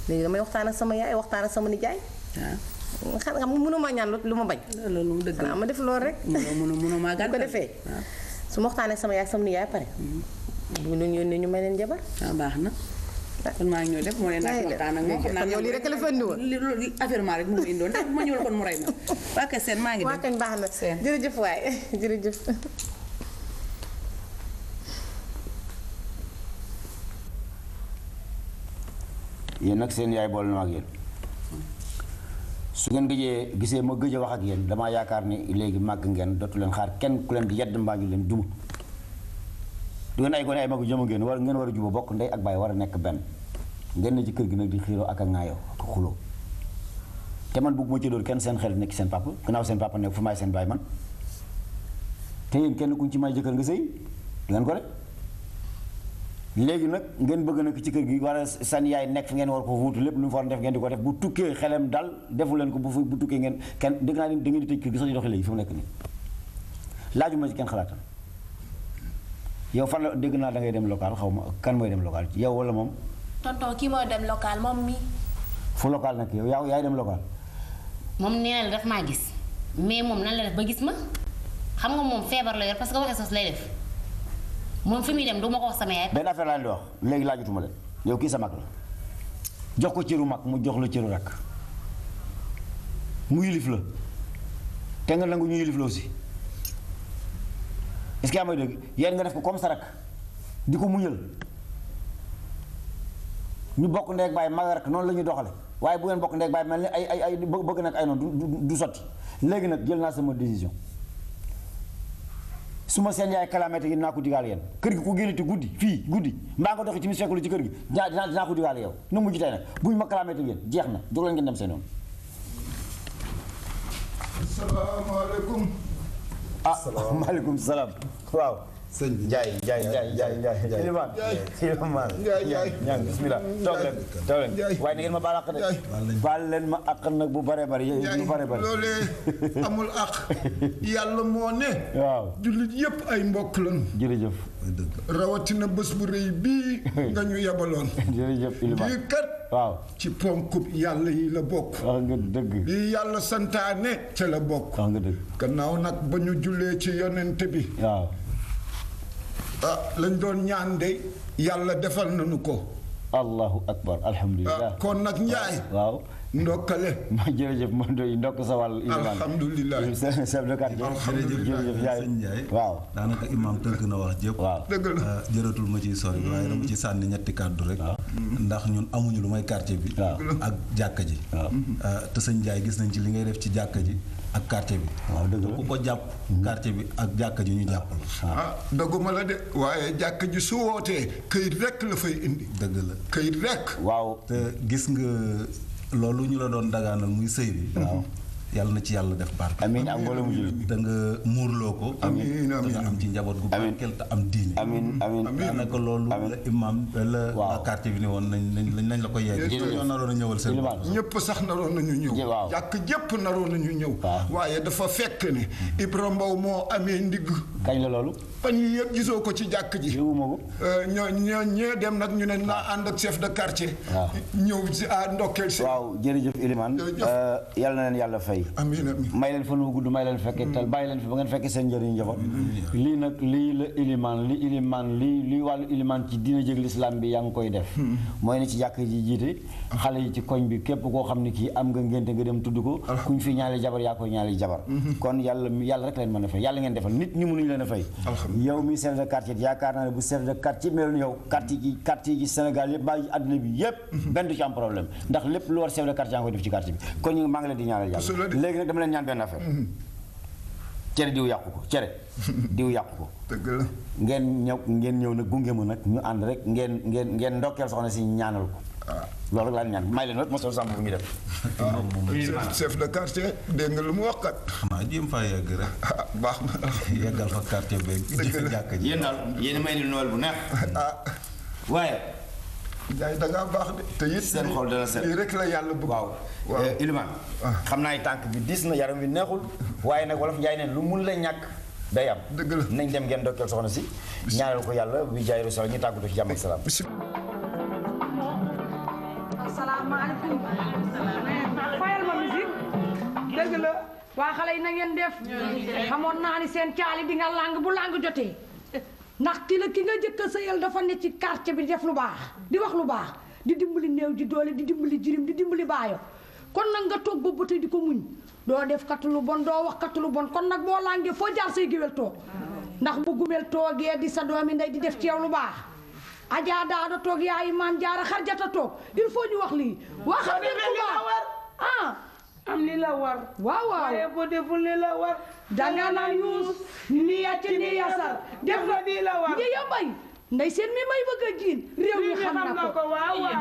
léegi damay waxtaan ak sama yaay waxtaan ak sama nijaay xam nga mënuma ñaan lu ma bañ loolu dëgg la ma def loolu rek mënoo maa gàttal bu ko defee su ma waxtaanee ak sama yaay ak sama nijaay pare bu ñu yónnee ñu may leen jabar baax na kon maa ngi ñëw def moo leen naa waxtaan ak moom kon yow lii rek la fa indi woon affaire maa rek mu indoon ndax bu ma ñëwul kon mu rey ma waa kay seen maa ngi dem waa kañ baax na jërëjëf waaye jërëjëf yéen nag seen yaay boole na ma ak yéen su ngeen gëjee gisee ma gëj a wax ak yéen damaa yaakaar ni léegi màgg ngeen dootu leen xaar kenn ku leen di yedd mbaa ñu leen duma du ngeen ay gone ay magu jëm ngeen war a juba bokk ndey ak baay war a nekk benn ngeen ne ci kër gi nag di xiiroo ak a ŋaayoo ak xuloo te man bëgguma ci dóor kenn seen xel nekk seen papa gannaaw seen papa nekk fu maay seen baay man te yéen kenn kuñ ci may jëkkër nga sëy di ngeen ko rek léegi nag ngeen bëgg nag ci kër gi war a san yaay nekk fi ngeen war ko wuutu lépp lu mu fa war def ngeen di ko def bu tukkee xelam dal defu leen ko bu tukkee ngeen kenn dégg naa da ngeen di tëj kër gi sax di doxi léegi fi mu nekk nii laajuma ci kenn xalaatam yow fan la dégg naa da ngay dem local xaw ma kan mooy dem local yow wala moom tonton kii mooy dem local moom mi fu local nag yow yaay dem local moom nee na la daf maa gis mais moom nan la def ba gis ma xam nga moom feebar la yor parce que waxee sos lay def moom fi muy dem du ma ko wax sama yaay. benn affaire laa leen di wax léegi laajutuma leen yow kii sa mag la jox ko cëru mag mu jox la cëru rakk mu yilif la te nga nangu ñu yilif la aussi est-ce que yaa may dégg yéen nga def ko comme sa rakk di ko muñal ñu bokk ndeeg baay mag rakk noonu la ñuy doxale waaye bu ngeen bokk ndeeg baay mel ni ay bëgg nag ay noonu du sotti léegi nag jël naa sama décision. su ma seen yaay kalaamete yi dinaa ko digaal yéen kër gi ku génnati guddi fii guddi mbaa nga doxi ci mis fekkulu ci kër gi dinaa ko digaal yow na mujj tey nag buñ ma kalaamete yéen jeex na jóg leen ngeen dem seen yoon. salaamaaleykum. maaleykum salaam waaw. sëñ bi Ndiaye Ilimaan Ilimaan bismillah toog leen waaye na ngeen ma baal àq de baal leen ma àq nag bu bare bari bu bare bari loolee amul àq yàlla moo ne waaw jullit yépp ay mbokk lañu jërëjëf rawatina bés bu rëy bii nga ñu yebaloon jërëjëf Ilimaan bii kat waaw ci ponkub yàlla yi la bokk wax nga dëgg bii yàlla santaane ca la bokk wax nga dëgg gannaaw nag ba ñu jullee ci yonent bi waaw lañ doon ñaan de yàlla defal nañu ko allahu akbar alhamdulilah kon nag Njaay waaw ndokkale ma jërëjëf ma doy ndokk sa wàll alhamdulilah chef de quartier jërëjëf sëñ Ndiaye waaw daanaka imaam tënk na wax jëpp waaw dëgg la jëratul ma ciy sori waaye dama ci sànni ñetti kàddu rek ndax ñun amuñu lu may quartier bi ak jàkka ji te sëñ Ndiaye gis nañ ci li ngay def ci jàkka ji ak quartier bi waaw dëgg la ku ko jàpp quartier bi ak jàkka ji ñu jàpp la dëgguma la de waaye jàkka ji su wootee këyit rekk la fay indi dëgg la këyit rekk waaw te gis nga loolu ñu la doon dagaanal muy sëy bi waaw yàlla na ci yàlla def barke amiin ak mbooloo mu jullit da nga muurloo ko amiin da nga am ci njaboot gu barkeel te am diine amiin daanaka loolu la imam la quartier bi ne woon nañ la ko yegg ñoo naroon a ñëwal seen ñëpp sax naroon nañu ñëw jàkk jëpp naroon nañu ñëw waaye dafa fekk ne Ibra Mbow moo amee ndigg kañ la loolu fan yi yëpp gisoo ko ci jàkk ji yëguma ko ñee dem nag ñu ne naa ànd ak chef de quartier ñëw si ndokkeel si waaw jërëjëf Ilimaan yàlla na leen yàlla fay amiin amiin may leen fan wu gudd may leen fekke tal bàyyi leen fi ba ngeen fekke seen njëriñ njaboot lii nag lii la ilimaan lii wàllu ilimaan ci diina jëg lislaam bi yaa ngi koy def mooy ne ci jàkk ji jiite xale yi ci koñ bi képp koo xam ne kii am nga ngénte nga dem tudd ko kuñ fi ñaali jabar yaa koy ñaali jabar kon yàlla rek leen mën a fay yàlla ngeen defal nit ñi mënuñu leen a fay yow mi chef de quartier yaakaar naa ne bu chef de quartier meloon yow quartier yi Sénégal yëpp baa àdduna bi yëpp benn du ci am problème ndax lépp lu war chef de quartier yaa ngi koy def ci quartier bi kon ñu maa ngi leen di ñaanal yàlla léegi nag dama leen ñaan benn affaire cere diw yàqu ko cere diw yàqu ko dëgg la ngeen ñëw nag gunge ma nag ñu ànd rek ngeen ndokkeel soxna si ñaanal ko loolu rek laa leen ñaan may leen rek mosoo sàmm bu muy def chef de quartier dégg nga lu mu wax kat xanaa jéem faa yegg rek baax na yeggal fa quartier beeg jàkka ji yéen daal yéen may ni Noël bu neex waaye Njaay da ngaa baax de te it seen xol dana set lii rek la yàlla bëgg waaw Ilimaan xam naa tànk bi diis na yaram bi neexul waaye nag wolof Njaay neen lu mun la ñàkk day am nañ dem ngeen dokkeel soxna si ñaanal ko yàlla bi jaay rasul ñu tàggatoo ci jàmm ak salaam asalaamaaleykum fayal ma musique dëgg la waa xale yi na ngeen def xamoon naa ni seen caali di nga lang bu lang jotee ndax ki nga jëkk a sëyal dafa ne ci quartier bi def lu baax di wax lu baax di dimbali néew ji doole di dimbali jirim di dimbali baayo kon nag nga toog boobu tey di ko muñ doo def kat lu bon doo wax kat lu bon kon nag boo langee foo jaar say géwél toog ndax bu gumel toogee di sa doomi ndey di def ci yow lu baax Ajaa Daado toog yaayi maam Jaara Xarjata toog il faut ñu wax lii waxal leen ku baax am li la war waaw waaye boo deful li la war danga naan yuus ni yàcc ni yasar def nga di la war ngi yambay ndey seen mi may bëgg a jiin réew mi xam na ko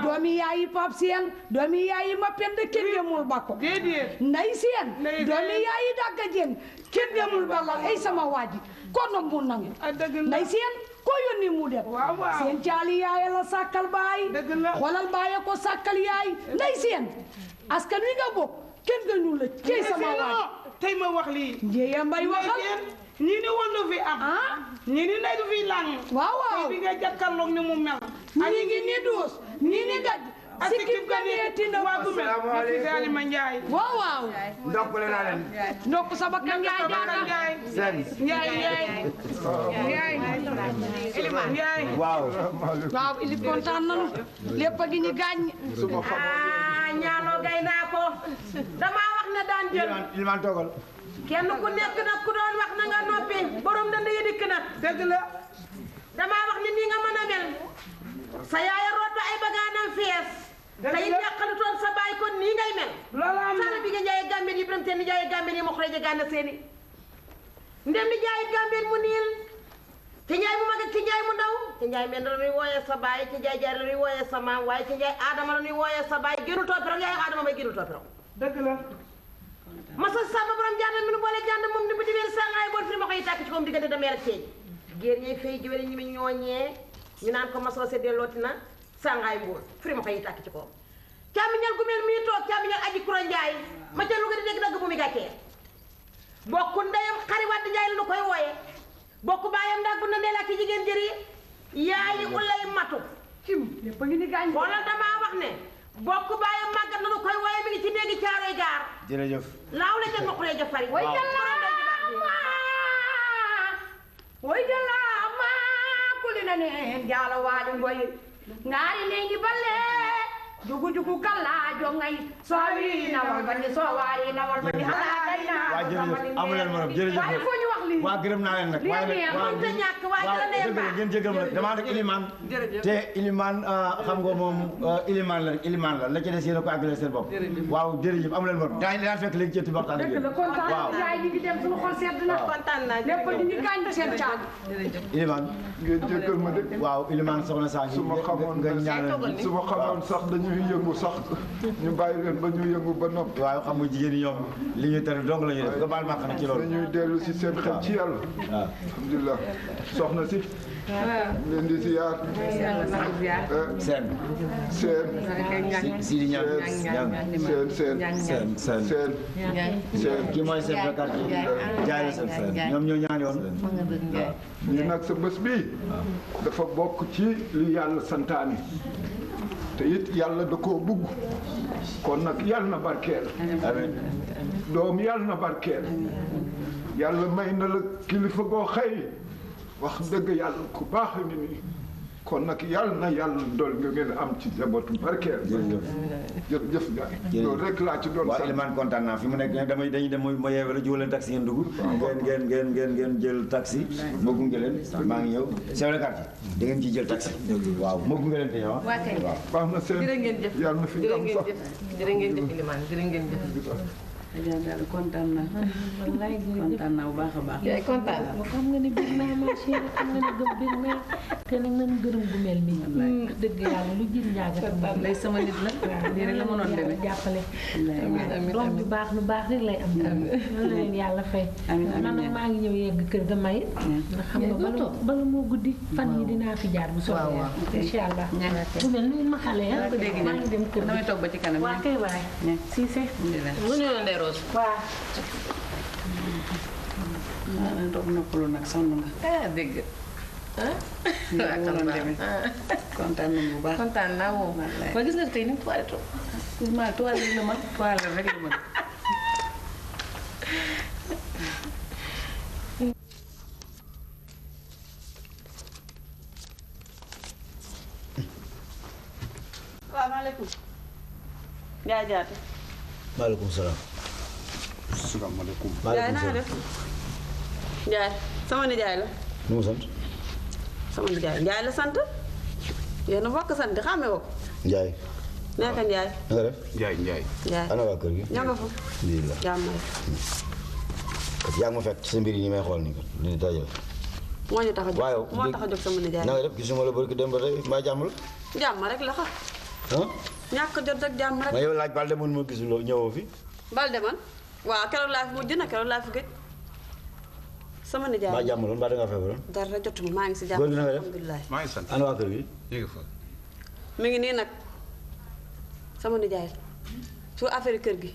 doomi yaayi Pap Seen doomi yaayi ma pend kenn demul ba ko ndey seen doomi yaayi dagga jeen kenn demul ba la ay sama waaji kono mu nangu ndey seen ko yónni mu dem seen caali yaay la sàkkal baay xoolal baay ko sàkkal yaay ndey seen askan wi nga bokk kenn nga ñu la cey sama waay tey ma wax lii njéeya mbay waxal ñii ni woon du fi am ñii ni ndey du fi lang waaw waaw bi nga jàkkaarloog ni mu mel ñii ngi ni duus ñii ni gaj sikkim ga neeti na waa gu mel Sali ma Njaay waaw waaw ndokkale naa leen ndokk sa bakkan Njaay jaana seen Njaay waaw waaw ili kontaan nanu lépp a gi ñu gaañ ñaanoo gay naa ko damaa wax ne daan jël Ilimaan toogal kenn ku nekk nag ku doon wax na nga noppi borom dënd yi dikk nag dëgg la damaa wax ne nii nga mën a mel sa yaaya root ba ay bagaanam fees tey yàqalutoon sa baay kon nii ngay mel sara bi nga njaayee gambeen yi biram teen ni njaayee gambeen yi ma xuree jagaana seeni ndem ni njaayee gambeen mu niil ci njaay mu mag ak ci njaay mu ndaw ci njaay mel la nuy wooyee sa baay ci njaay jaay la nuy wooyee sa maam waaye ci njaay aadama la nuy wooyee sa baay génnu toopiro yaay aadama may génnu toopiro dëgg la masa samba borom jànd mi nu boole jànd moom ni bu di weer sangaay bool fi ma koy tàkk ci koom diggante dameer ak ceeñ géer ñey fay jiwéle ñi mi ñooñee ñu naan ko masoo seddee looti na sangaay mbuur fi ma koy tàkk ci koom càmmiñal gu mel mii toog càmmiñal aji kura njaay ma ca Louga di dégg dagg bu mi gàccee bokku ndeyam xari wadd njaay la nu koy wooye bokku baayam ndax bu na ndeel ak ci jigéen jëri yaayi ulay matu cim lépp a ngi ni gaañ xoolal damaa wax ne bokku baayam màggat na nu koy wooye mi ngi ci néegi caaroy gaar jërëjëf laaw la jag ma xuree ja fari way jalaama kuli na neen jaala waali ngoy ngaari nengi balle jugu jugu kala jongay soowi nawal bandi soowaari nawal bandi halaaday na waa jërëjëf amu leen morom jërëjëf waaye foo ñu wax lii waa gërëm naa leen nag ngeen jégal ma damaa nag ilimaan te ilimaan xam nga moom ilimaan la rek ilimaan la ci des yéen a ko àggale seen bopp waaw jërëjëf amu leen morom daan fekk léegi ci waxtaan ak yéen kontaan yaay ñi ngi dem suñu xol sedd na kontaan naa lépp di ñu gaañ seen caag ilimaan ngeen jégal ma de waaw ilimaan soxna saa ngi su ma xamoon nga ñaanal su ma xamoon sax dañuy yëngu sax ñu bàyyi leen ba ñu yëngu ba noppi waaw xam nga jigéen ñi ñoom li ñuy tere dong la ñuy def nga baal ma xam ci loolu dañuy dellu si seen xel ci yàlla alhamdulilah soxna si leen di ziar seen si di ñaan seen kii mooy chef de quartier jaay la seen ñoom ñoo ñaan yoon ñu nag sa bés bii dafa bokk ci li yàlla santaani te it yàlla da koo bugg kon nag yàlla na barkeel doom yàlla na barkeel yàlla may na la kilifa goo xëy wax dëgg yàlla ku baax a ngi nii kon nag yàlla na yàlla dool nga ngeen am ci njabootu barkeel jërëjëf Ndiaye loolu rek laa ci doon waaw Elimane kontaan naa fi mu nekk dañuy dem ma yeewe la jiw leen taxi ngeen dugg ngeen jël taxi ma gunge leen maa ngi ñëw chef de quartier da ngeen ciy jël taxi waaw ma gunge leen te ñëw waaw baax na seen yàlla na fi am sax jërë ngeen jëf Elimane jërë ngeen jëf Adja daal kontaan naa kontaan naa bu baax a baax. yaay kontaan naa xam nga ne biir naa ma chérie xam nga ne gëm biir naa te nag nañu gërëm gu mel nii. wax dëgg yàlla lu jir njaaga tam lay sama nit la. lii rek la mënoon demee jàppale. amiin doom ju baax lu baax rek lay am. na leen yàlla fay. man nag maa ngi ñëw yegg kër ga may. ndax xam nga bala moo guddi fan yi dinaa fi jaar bu soobee yàlla. incha allah bu mel ni ma xale ya. maa ngi dem kër damay toog ba ci kanam. waa kay waay. Cissé. Rose. Waaw. maa ngi doog noppalu nag sonn nga. ah dégg kontaan nañu bu baax. kontaan naa moom. ba gis nga tey ni mu toilette maa toilette la man toilette rek la man. salaamaaleykum. Ndiaye Diatta. maaleykum salaam. salaamaaleykum. Ndiaye naa def. Ndiaye sama nijaay la. nu mu sant. sama nijaay Ndiaye la sant. yéen a bokk sant xàmme ko. Ndiaye. nekk Ndiaye. na nga def. Ndiaye. ana waa kër gi. ña nga fa. alhamdulilah. jàmm rek. parce que yaa ngi ma fekk ci sa mbir yi ñu may xool nii kat di dajale. moo ñu tax a jóg waaw moo tax a jóg sama nijaay. na nga def gisuma la barki dem ba tey mbaa jàmm la. jàmm rek la xam. ñàkk jot rek jàmm rek. ma yow laaj Balde mun ma gisuloo ñëwoo fi. Balde man waaw keroog laa fi mujj na keroog laa fi gëj. sama nijaay mbaa jàmm la mbaa dangaa feebaroon. dara jotuma maa ngi si jàmm. góor gi na nga def alhamdulilah. maa ngi sant. ana waa kër gi. mi ngi nii nag sama nijaay su affaire kër gi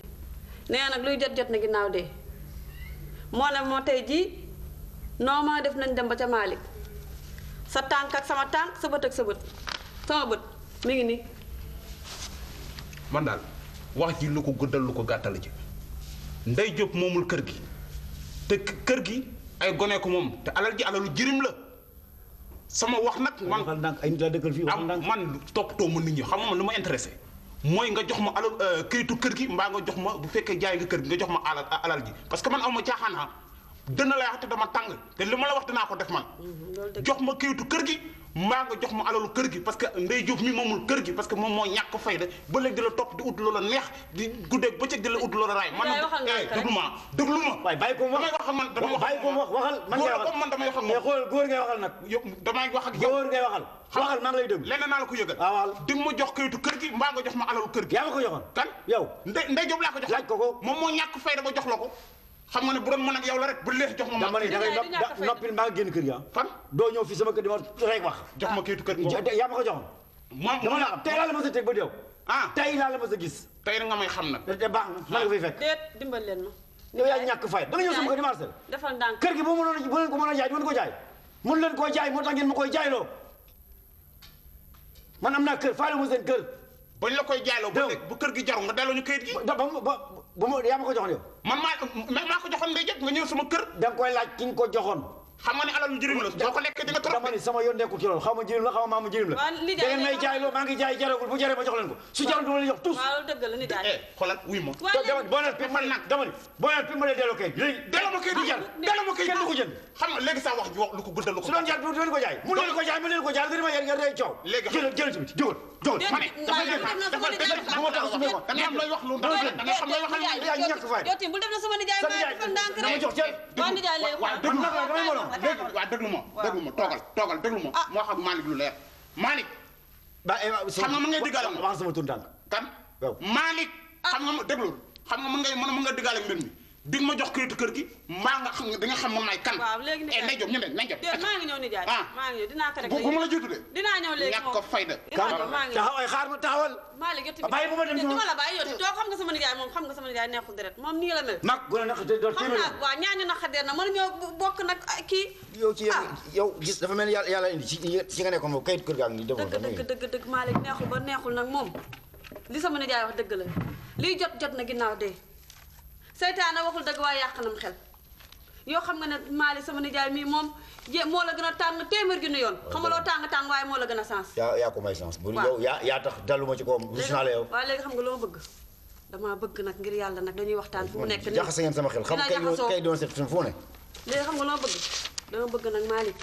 nee nag luy jot na ginnaaw dee moo ne moo tey jii noo ma def nañ dem ba ca Malick sa tànk ak sama tànk sa bët ak sa bët sama bët mi ngi nii. man daal wax ji lu ko guddal lu ko gàttal ci Ndey Jóob moomul kër gi te kër gi ay gone ko moom te alal ji alalu jirim la sama wax nag man ay nit la dëkkal fii am man toppatoo ma nit ñi xam nga man lu ma intéressé mooy nga jox ma alal këyitu kër gi mbaa nga jox ma bu fekkee jaay nga kër gi nga jox ma alal ji parce que man aw ma caaxaan dënn lay wax te dama tàng te li ma la wax dinaa ko def man jox ma këyitu kër gi mbaa nga jox ma alalu kër gi parce que Ndey Jóob mi moomul kër gi parce que moom moo ñàkk fayda ba léegi di la topp di ut loola neex di guddeeg bëccëg di la ut loola raay man déglu ma waaye bàyyi ko mu wax man dama wax bàyyi ko mu wax waxal man ngay waxal man damay wax ak mais xool góor ngay waxal nag yow damay wax ak yow góor ngay waxal waxal maa ngi lay déglu leneen naa la ko yëgal di nga ma jox këyitu kër gi mbaa nga jox ma alalu kër gi yaa ma ko joxoon kan yow Ndey Jóob laa ko jox laaj ko ko moom moo ñàkk fayda ba jox la ko xam nga ne bu doon mën ak yow la rek bu leex jox ma dama ne dangay noppil maa génn kër gi fan doo ñëw fii sama kër di ma rek wax jox ma kayitu kër gi yaa ma ko joxoon dama la xam tey laa la ma sa teg ba deew tey laa la ma sa gis tey nga may xam nag te baax na man nga fay fekk déet dimbal leen ma yow yaa ñàkk fay da nga ñëw sama kër di marcel defal ndànk kër gi bu leen ko mën a jaay du ko jaay mën leen koo jaay moo tax ngeen ma koy jaayloo man am naa kër faale ma seen kër bañ la koy jaayloo bu kër gi jaru nga delloo ñu kayit gi yaa ma ko joxoon yow man maa ko joxoon Ndey Jóob nga ñëw sama kër da nga koy laaj ki nga ko joxoon xam nga ne alalu jirim la boo ko lekkee di nga trop dama ni sama yoon nekkul ci loolu xaw ma jirim la xaw ma maamu jirim la da ngeen may jaay loo maa ngi jaay jaragul bu jaree ma jox leen ko su jarul du ma leen jox tous waaw dëgg la ni jaay xoolal wuy ma boo neel pi man nag dama ni boo neel pi ma lee delloo kayit léegi delloo ma kayit du jar delloo ma kayit kenn du ko jënd xam nga léegi sax wax ji wax lu ko guddal lu ko su doon jar du leen ko jaay mu leen ko jaay mu leen ko jaay nga ma yar nga day coow léegi jël ci biti jógal ma ne bu ma tax su ma da nga am looy wax lu da nga xam looy wax yaa ñàkk fay yow bu def na sama nijaay ma defal ndànk rek dama jox ci waa nijaay lay waaw déglu ma déglu ma toogal déglu ma moo xam Malick lu leer Malick xam nga mën ngay diggaale moom wax sama tur ndànk kan Malick xam nga déglu xam nga mën nga diggaale mbir mi di ma jox këyitu kër gi mbaa nga xam nga di nga xam man maay kan waaw léegi nijaay Ndey Jóob ñeneen nañ jot maa ngi ñëw nijaay maa ngi ñëw dinaa ko rek bu ma la jiitu de dinaa ñëw léegi ñàkk ko fayda taxawal xaar ma taxawal Malick yow tamit bàyyi bu ma dem duma la bàyyi yow doo xam nga sama nijaay moom xam nga sama nijaay neexul deret moom nii la mel nag gën a naq doon xam naa waaw ñaañu naqadeer na mën ñoo bokk nag kii yow ci yow gis dafa mel ni yàlla indi ci nga nekkoon moom kayit kër gaa ngi nii dëgg Malick neexul ba neexul nag moom li sama nijaay wax dëgg la liy jot na ginnaaw dee seytaane waxul dëgg waaye yàq nam xel yoo xam nga ne Malick sama nijaay mii moom moo la gën a tàng téeméer gi nu yoon xam nga loo tàng waaye moo la gën a sens yaa ko may sens bu yow yaa tax daluma ci koom rus naa la yow waaw léegi xam nga loo bëgg damaa bëgg nag ngir yàlla nag dañuy waxtaan fu mu nekk nii jaxase ngeen sama xel xam kay doon seet fu ne léegi xam nga loo bëgg dama bëgg nag Malick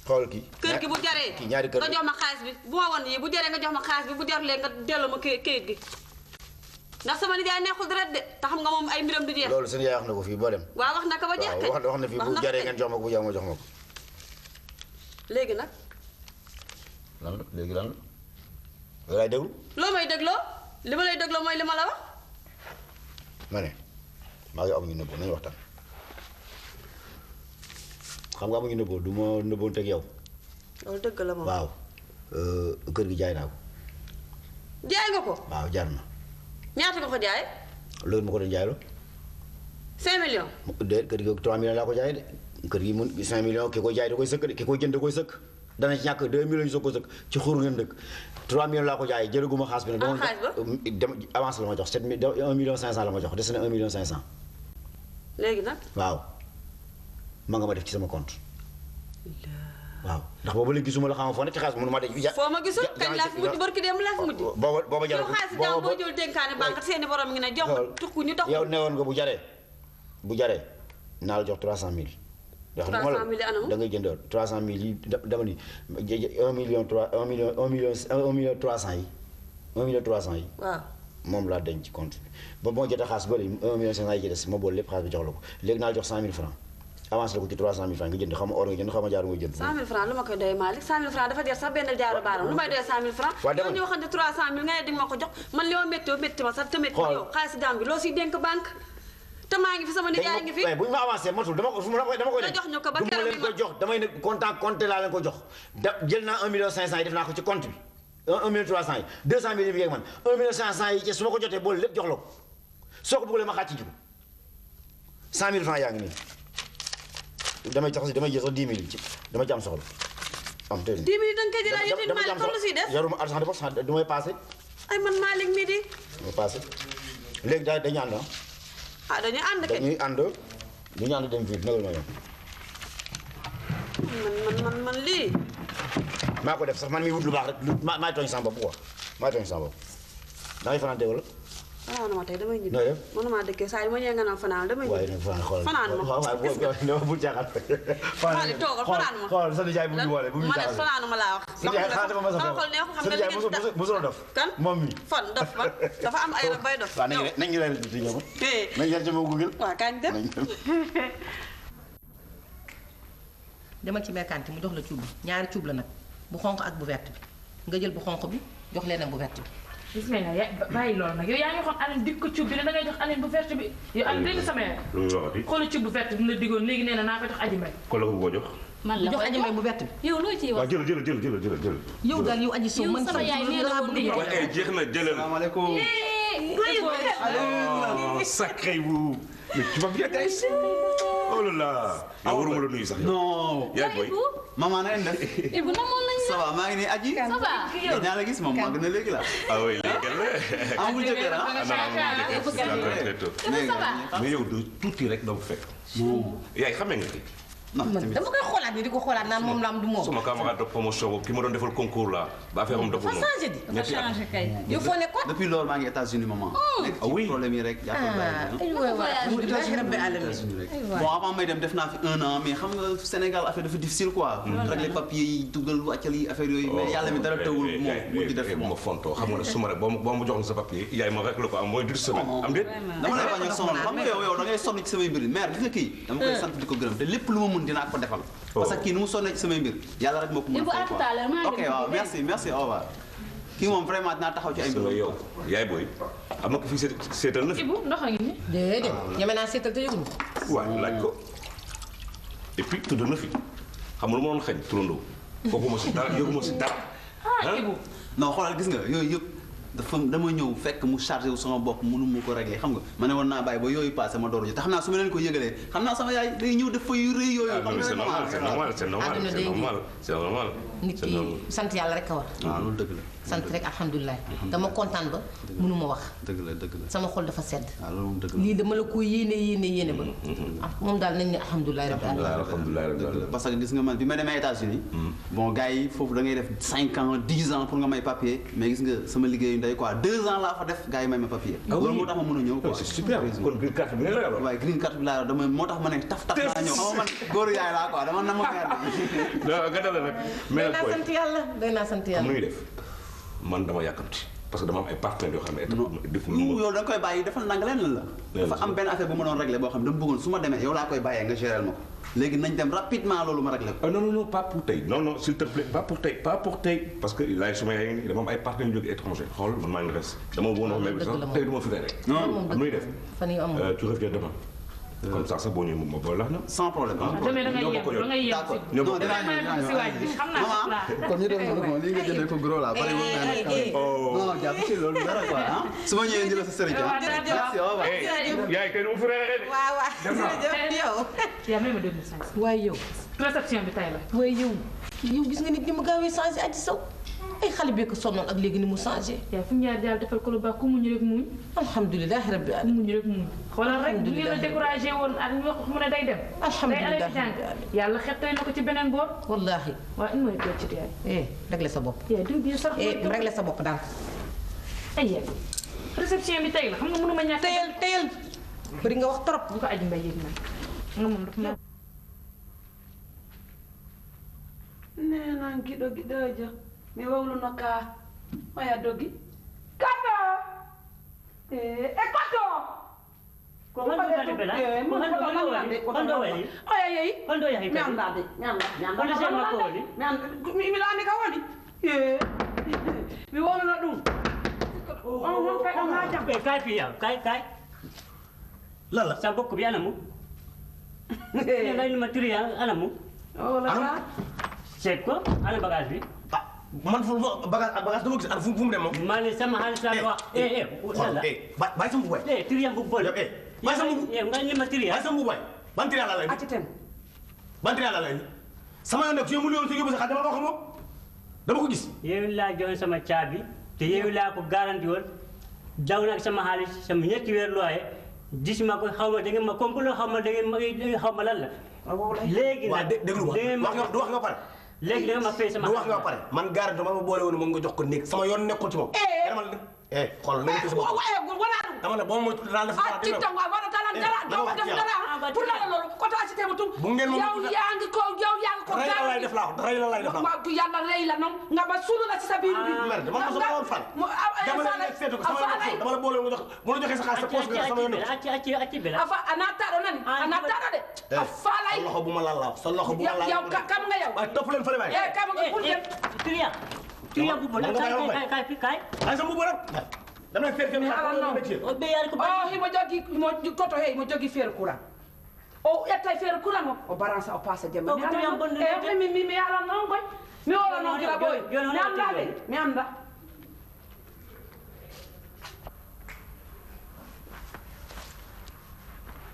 xool kii kër gi bu jaree nga jox ma xaalis bi bu ma wan yi bu jaree nga jox ma xaalis bi bu jarulee nga delloo ma kayit gi ndax sama nijaay neexul deret de te xam nga moom ay mbiram du jeex loolu seen yaay wax na ko fii boo dem waaw wax na ko ba jeex kay wax na fii bu jaree ngeen jox ma ko bu jaree ma jox ma ko léegi nag lan la léegi lan la loolu laay déglu loo may dégloo li ma lay dégloo mooy li ma la wax ma ne maa ngi amuñu nëbboo nañu waxtaan xam nga amuñu nëbboo du ma nëbboon teg yow loolu dëgg la moom waaw kër gi jaay naa ko jaay nga ko waaw jar na ñaata nga ko jaay loolu ma ko doon jaay loo 5 millions. de kër gi 3 millions laa ko jaay de kër gi mun 5 millions ki ko jaay da koy sëkk de ki ko jënd da koy sëkk dana ci ñàkk 2 millions yu soog ko sëkk ci xur ngeen dëkk 3 millions laa ko jaay jëlaguma xaas bi nag. dem avance la ma jox 1 million 500 la ma jox des na 1 million 500. léegi nag. waaw ma nga ma def ci sama compte. waaw ndax booba léegi gisuma la xam foo ne ci xaalis mënu ma de. foo ma gisul kañ laa fi mujj barki dem laa fi mujj. booba jarul yow xaalis jàmm boo jël dénkaane banque seeni borom ngi ne jox tukku ñu tax. yow newoon nga bu jaree naa la jox 300 000. 300 000 anam da ngay jënd 300 000 yi dama ni 1 million 300 yi 1 million 300 yi. waaw moom laa denc ci compte bi ba moo jotee xaalis bëri 1 million 500 yi ci des ma boole lépp xaalis bi jox la ko léegi naa la jox 100 000 francs avance la ko ci 300 000 francs nga jënd xam nga or nga jënd xam nga jaaru nga jënd. 100 000 francs lu ma koy doy Malick 100 000 francs dafa jar sax benn jaaru baaram lu may doy 100 000 francs. waaw dama ñu waxante 300 000 nga ne di nga ma ko jox man li ma métti ma sax te métti yow xaalis jàmm bi loo siy dénk banque te maa ngi fi sama nijaay ngi fi. bu ñu ma avancé matul dama koy nga jox ñu ko ba keroog leen ko jox damay ne compte laa leen ko jox jël naa 1 million 500 yi def naa ko ci compte bi 1 million 300 yi 200 000 yi bi yeeg man 1 million 500 yi ci su ma ko jotee boole lépp jox la ko soo ko bëggoon ma xàcc ji ko 100 000 francs yaa ngi nii damay jël sax 10 000 ci dama ci am soxla am teel 10 000 da nga koy jëlaat yow it Malick kon lu siy def yoruma argent de poche du may passé. ay man Malick mii di. du may passé léegi daal dañuy ànd dañuy ànd kay dañuy ànd ñu ànd dem fii nagal ma yoon. man lii. maa ko def sax man mi wut lu baax rek maay tooñ sama bopp quoi maay tooñ sama bopp da ngay fanaan tey wala. fanaan ma tey damay ñibbi. nooy def mënuma dëkkee saa yi ma ñëwee nga naan fanaan damay ñibbi. waaye nag fanaan xool fanaan ma bu jaaxal. Malick toogal fanaan ma xool sa nijaay bu ñu boole bu ñu ma jaaxal. ne fanaan ma laa wax. sama xol neexu xam nga li ngeen def mosuloo dof. kan moom mi fan dof ba dafa am ay rab bay dof. waaw nañu leen di ñëw. nañu leen ci ma Google. waaw kañ dem. demal ci mercanti mu jox la cuub bi ñaari cuub la nag bu xonq ak bu vert bi nga jël bu xonq bi jox leneen bu vert bi. Ismaïla bàyyi loolu nag yow yaa ngi xool Aline dig ko cuub bi ne dangay jox Aline bu vert bi yow Aline dégg sama yaay. lu muy waxati. xoolal cuub bu vert bi mu la diggoon léegi nee na naa ko jox Aji Mbay. kon la ko bëgg a jox. man la jox Aji Mbay bu vert bi. yow loo ciy wax. waaw jël. yow daal yow Aji Sow man sama yaay nee na woon nii. waaye jeex na jëlal. salaamaaleykum. sacré vous. mais tu vas bien guys. oh là là. yow waruma la nuyu sax. non. yaay booy. maman na ngeen def. Ibu namoon nañ ça va maa ngi nii aji. ça va. ñaa la gis moom maa ngi na léegi la. ah oui léegi la. amul jëkkër ah. mais yow de tuuti rek doo ko fekk. yaay xamee nga fi. dama koy xoolaat ni di ko xoolaat naan moom la am du moom. sama camarade de promotion boobu ki ma doon defal concours la ba affaire am deful moom. dafa changé di. dafa changé kay. yow foo nekkoon. depuis loolu maa ngi États-Unis maman. ah oui problème yi rek. bon avant may dem def naa fi 1 an mais xam nga Sénégal affaire dafa difficile quoi. régler papier yi dugal wàccal yi affaire yooyu. mais yàlla mi dara tawul moom mu di def ma fontoo xam nga ne su ma rek boo ma joxoon sa papier yaay ma rek la ko am mooy 10 semaines am déet. dama lay bañ a sonal xam nga yow da ngay sonn ci samay mbir maire gis nga kii dama koy sant di ko gërëm te lépp lu ma mun dinaa ko defal. parce que kii nu mu sonnee ci samay mbir yàlla rek moo ko mën a fay quoi. ok waaw merci au revoir. kii moom vraiment dinaa taxaw ci ay mbir. yow yaay booy am na ko fi seetal na fi. Ibu ndox a ngi nii. déedéet ñeme naa seetal te yëguñu. waaw laaj ko et puis tudd na fi xam nga lu ma doon xañ turandoo. kooku ma si dara yëgu ma si dara. Ibu. non xoolal gis nga yooyu yëpp dafa dama ñëw fekk mu chargé wu sama bopp mënu mu ko réglé xam nga ma ne woon naa bàyyi ba yooyu passé ma door ji te xam naa su ma leen ko yëgalee xam naa sama yaay day ñëw def fa yu rëy yooyu. c'est normal. nit ki sant yàlla rek a war. waaw loolu dëgg la. sant rek alhamdulilah. dama kontaan ba mënuma wax. dëgg la. sama xol dafa sedd. waaw loolu moom dëgg la lii dama la ko yéene ba. moom daal nañ ne alhamdulilah rabbil parce que gis nga man bi ma demee États-Unis bon gars yi foofu da ngay def 5 ans 10 ans pour nga may papier mais gis nga sama liggéeyu ndey quoi 2 ans laa fa def gars yi may ma papier. loolu moo tax ma mën a ñëw quoi. c'est super kon green card bi nga la yor. waaye green card bi laa yor dama moo tax ma ne taf laa ñëw xam nga man góoru yaay laa quoi dama nama day naa sant yàlla day naa sant yàlla. am nuy def man dama yàkkamti parce que dama am ay partenaires yoo xam ne yow da nga koy bàyyi defal nanga leen la dafa am benn affaire bu ma doon réglé boo xam ne dama bëggoon su ma demee yow laa koy bàyyee nga gérer ma ko léegi nañ dem rapidement loolu ma réglé ko. non pas pour tey non s'il te plaît pas pour tey parce que laay suma yaay ngi nii dama am ay partenaires yu jóge étranger xool man maa ngi res dama bëggoon wax mais sax tey du ma fi rek non am nuy def tu reviens demain comme ça sa boo ñëwee moom ma boole la na. sans problème. demee da ngay yem da ngay yem si. ñoo non dinaa si waaj bi xam naa la. kon ñu def noonu lii nga jëndee ko gros la bari woon naa ne non jàpp ci loolu dara quoi ah su ma ñëwee di la sa sëriñ yaay kay nu mu fi reeree de. waaw yow. yaa may ma déglu saa waaye yow. réception bi tay la. waaye yow gis nga nit ni mu gaawee changé Adji Sow ay xale bi ko sonnoon ak léegi ni mu changé. yaa fu mu jaar jaar defal ko lu baax ku muñ rek muñ. alhamdulilah rabbi alamin muñ rek muñ. xoolal rek bu ngeen a découragé woon ak ñu wax mu ne day dem. alhamdulilah day jàng yàlla xettali na ko ci beneen boor. wallaahi. waaw in mooy toog ci yaay. réglé sa bopp. yaa diw bi sax réglé sa bopp daal. ay yaay réception bi tey la xam nga mënuma ñàkk. teyal bëri nga wax trop. bu ko Adji Mbaye yëg nag nga moom dafa ma. nee naa giɗo giɗojo mi wawluno ka oya dogi kato e kato oya yeyi mi andade mi laani ka woni mi wawluno ɗum on kay ɗon ha jam kay fiya kay lala sa bokk bi anamu ma tiri anamu seet ko ana bagage bi. man fu bagage dama gis fu mu dem moom. maa ne sama xaalis laa wax. bàyyi sama bubaay. tiriyan bu bëri. bàyyi sama bu nga ni ma tiriyan. bàyyi sama bubaay ban tiriyan laa lay. ban tiriyan laa lay sama yoon nekk su mu léewoon si yóbbu sa xaalis dama ko xam moom dama ko gis. yow laa joxe sama caabi te yow laa ko garanti woon daw nag sama xaalis sama ñetti weer loyer gis ma ko xaw ma da ngeen ma complot xaw ma da ngeen xaw ma lan la. léegi nag déglu ma wax nga pare. léegi da nga ma fay sama du wax nga pare man garanti ma boole woon moom nga jox ko néeg sama yoon nekkul ci moom. xool na nga gis boppam. dama ne boo moytuwul dinaa def dara dina pour la loolu ko taa ci teema tum bu ngeen moom yow yaa ngi ko rey la lay def laa rey la lay def laa yàlla rey la noonu nga ba sulu la ci sa biir bi merde man ko sama yoon fan dama la seetu ko sama yoon dama la boole nga jox bu la joxee sa xaalis sa poche nga sama yoon afa ana taɗo nani ana taɗo de a falay sa loxo bu ma laal laaw sa loxo bu ma laal yow kam nga yow waaye topp leen fële waay kam nga pour dem tiriya bu bëri kay ay sa mbubu rek dama lay feer kenn himo jogi koto he himo jogi feere courant o ƴettay feere courant o balance o passa jemma mi ala noon koy mi wala noon kila ɓooy mi anda de mi anda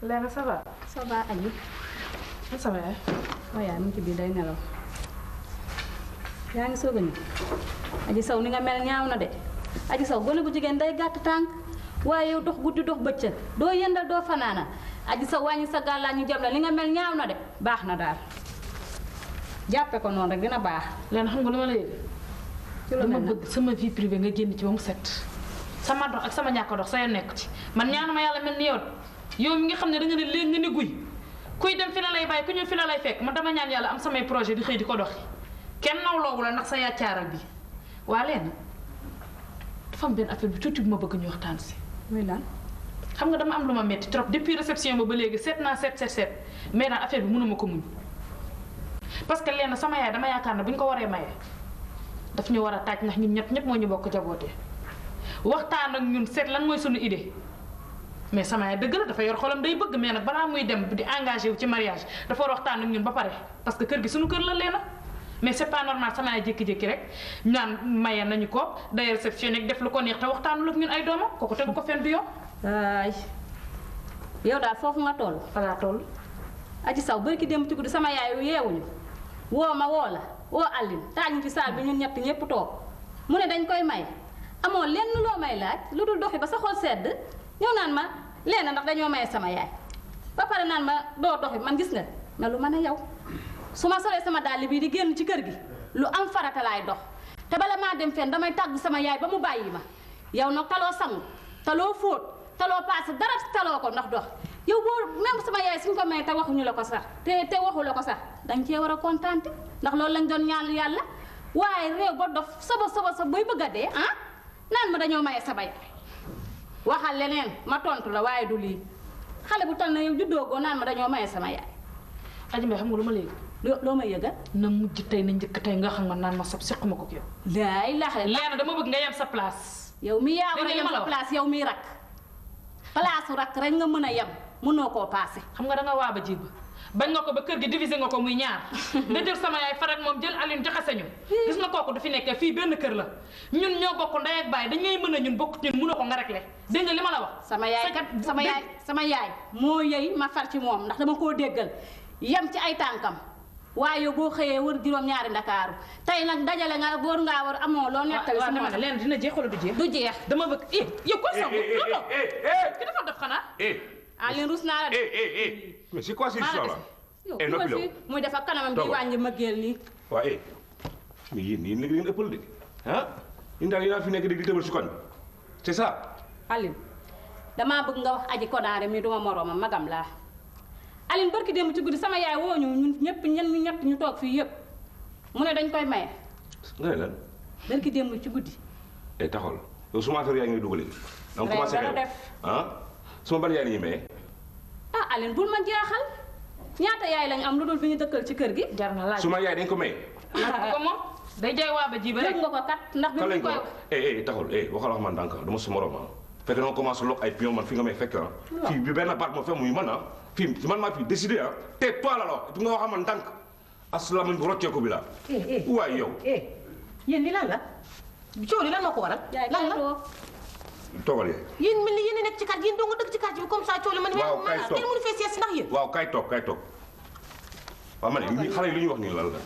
Léna ça va. ça va Adji. ça va yaay. waaw yaay mu ngi ci biir day nelaw. yaa ngi soog a ñëw. Adji Sow ni nga mel ñaaw na de. Adji Sow gone gu jigéen day gàtt tànk waaye yow dox guddi dox bëccëg doo yëndal doo fanaana Adji Sow wàññi sa gàllaa ñu jëm la li nga mel ñaaw na de baax na daal jàppe ko noonu rek dina baax. Léna xam nga lu ma la yëg. ci dama bëgg sama vie privée nga génn ci ba mu set. sama dox ak sama ñàkk dox sa yoon nekk ci man ñaanuma yàlla mel ni yow mi nga xam ne da nga ne léegi nga ne guy kuy dem fi la lay bàyyi ku ñëw fi la lay fekk man dama ñaan yàlla am samay projet di xëy di ko doxi kenn nawloowu la ndax sa yaccaaral bi waa Léna dafa am benn affaire bi tuuti bu ma bëgg ñu waxtaan si. muy lan. xam nga dama am lu ma metti trop depuis réception ba léegi seet naa seet mais daal affaire bi mënuma ko muñ parce que Léna sama yaay dama yaakaar ne bu ñu ko waree maye daf ñu war a taaj ndax ñun ñëpp moo ñu bokk jabootee waxtaan ak ñun seet lan mooy suñu idée mais sama yaay dëgg la dafa yor xolam day bëgg mais nag balaa muy dem di engagé wu ci mariage dafa war waxtaan ak ñun ba pare parce que kër gi suñu kër la Léna mais c'est pas normal sama yaay jékki-jékki rek naan maye nañu ko day réceptionné def lu ko neex te waxtaanul ak ñun ay doomam kooku tegu ko fenn du yow. waay yow daal foofu nga toll. fa laa toll. Adji Sow bari ki dem ci guddi sama yaay yeewuñu woo ma woo la woo Aline taaj ñu ci saal bi ñun ñëpp toog mu ne dañ koy may amoo lenn loo may laaj lu dul doxi ba sa xol sedd ñëw naan ma Léna ndax dañoo maye sama yaay ba pare naan ma doo doxi man gis nga na lu mën a yow su ma solee sama dàll bii di génn ci kër gi lu am farata laay dox te bala maa dem fenn damay tàggu sama yaay ba mu bàyyi ma yow nag taloo sangu taloo fóot taloo paase dara taloo ko ndax dox yow boo même sama yaay suñ ko may te waxuñu la ko sax te waxu la ko sax dañ cee war a kontaante ndax loolu lañ doon ñaan yàlla waaye réew ba dof soba booy bëgg a dee ah naan ma dañoo maye sama yaay waxal leneen ma tontu la waaye du lii xale bu tal na yow juddoogoo naan ma dañoo maye sama yaay. Adji Mbaye xam nga lu ma léegi. loo may yëgal. na mujj tey na njëkk tey nga xam nga naan ma sab sequma ko yow. laay laaxle Léna dama bëgg nga yem sa place. yow mi yaa war a yem sa place yow miy rakk. place rak rek nga mën a yem mënoo koo paase. xam nga da nga waaba jiba bañ nga ko ba kër gi divisé nga ko muy ñaar nga jël sama yaay farak moom jël Aline jaxase ñu gis nga kooku du fi nekkee fii benn kër la ñun ñoo bokk ndey ak baay dañ ngay mën a ñun bokk ñun mënoo ko nga rek le dégg nga li ma la wax. sama yaay moo yey ma far ci moom ndax dama koo déggal yem ci ay tànkam waaye boo xëyee wër juróom-ñaari Ndakaaru tey nag dajale nga góor ngaa war amoo loo nettali sama waaw leen dina jeex wala du jeex. du jeex dama bëgg yow ko sax ki dafa def xanaa. Aline rus naa la de. mais c'est quoi cette histoire-là. yow noppi yow muy def ak kanamam di wàññi ma géel nii. waaye mais yéen léegi ngeen ëppal de ah ñun daal yéen a fi nekk di tëbal si koñ c'est ça. Aline damaa bëgg nga wax aji konaare mi duma moroomam magam laa. Aline barki démb ci guddi sama yaay woo ñu ñun ñëpp ñu ñett ñu toog fii yëpp mu ne dañ koy maye. nga ne lan. barki démb ci guddi. taxawal yow suma affaire yaa ngi dugalee. donc commencé xew ah suma ban yaay la ñuy maye. ah Aline bul ma jaaxal ñaata yaay lañ am lu dul fi ñu dëkkal ci kër gi. jar na laaj suma yaay dañ ko maye. ko moom day jaay waaba ji ba rek. dégg nga ko kat ndax bi mu koy. taxawal waxal wax man ndànk dama su morom ah fekk na nga commencé lokk ay pion man fi nga may fekk ah. fii bi benn baat moo fekk muy man ah. fii man maa fi décidé ah te toi la wax nga wax man ndànk asalaamaaleykum bu rocceeku bi la. waay yow. yéen li lan la coow li lan moo ko waral. lan la toogal yaay. yéen mel ni yéen a nekk ci kàr yéen doo nga dëkk ci kàr bi comme ça coow li man. waaw kay toog kenn mënu fee sees ndax yéen. waaw kay toog waaw ma ne xale yi lu ñuy wax nii lan la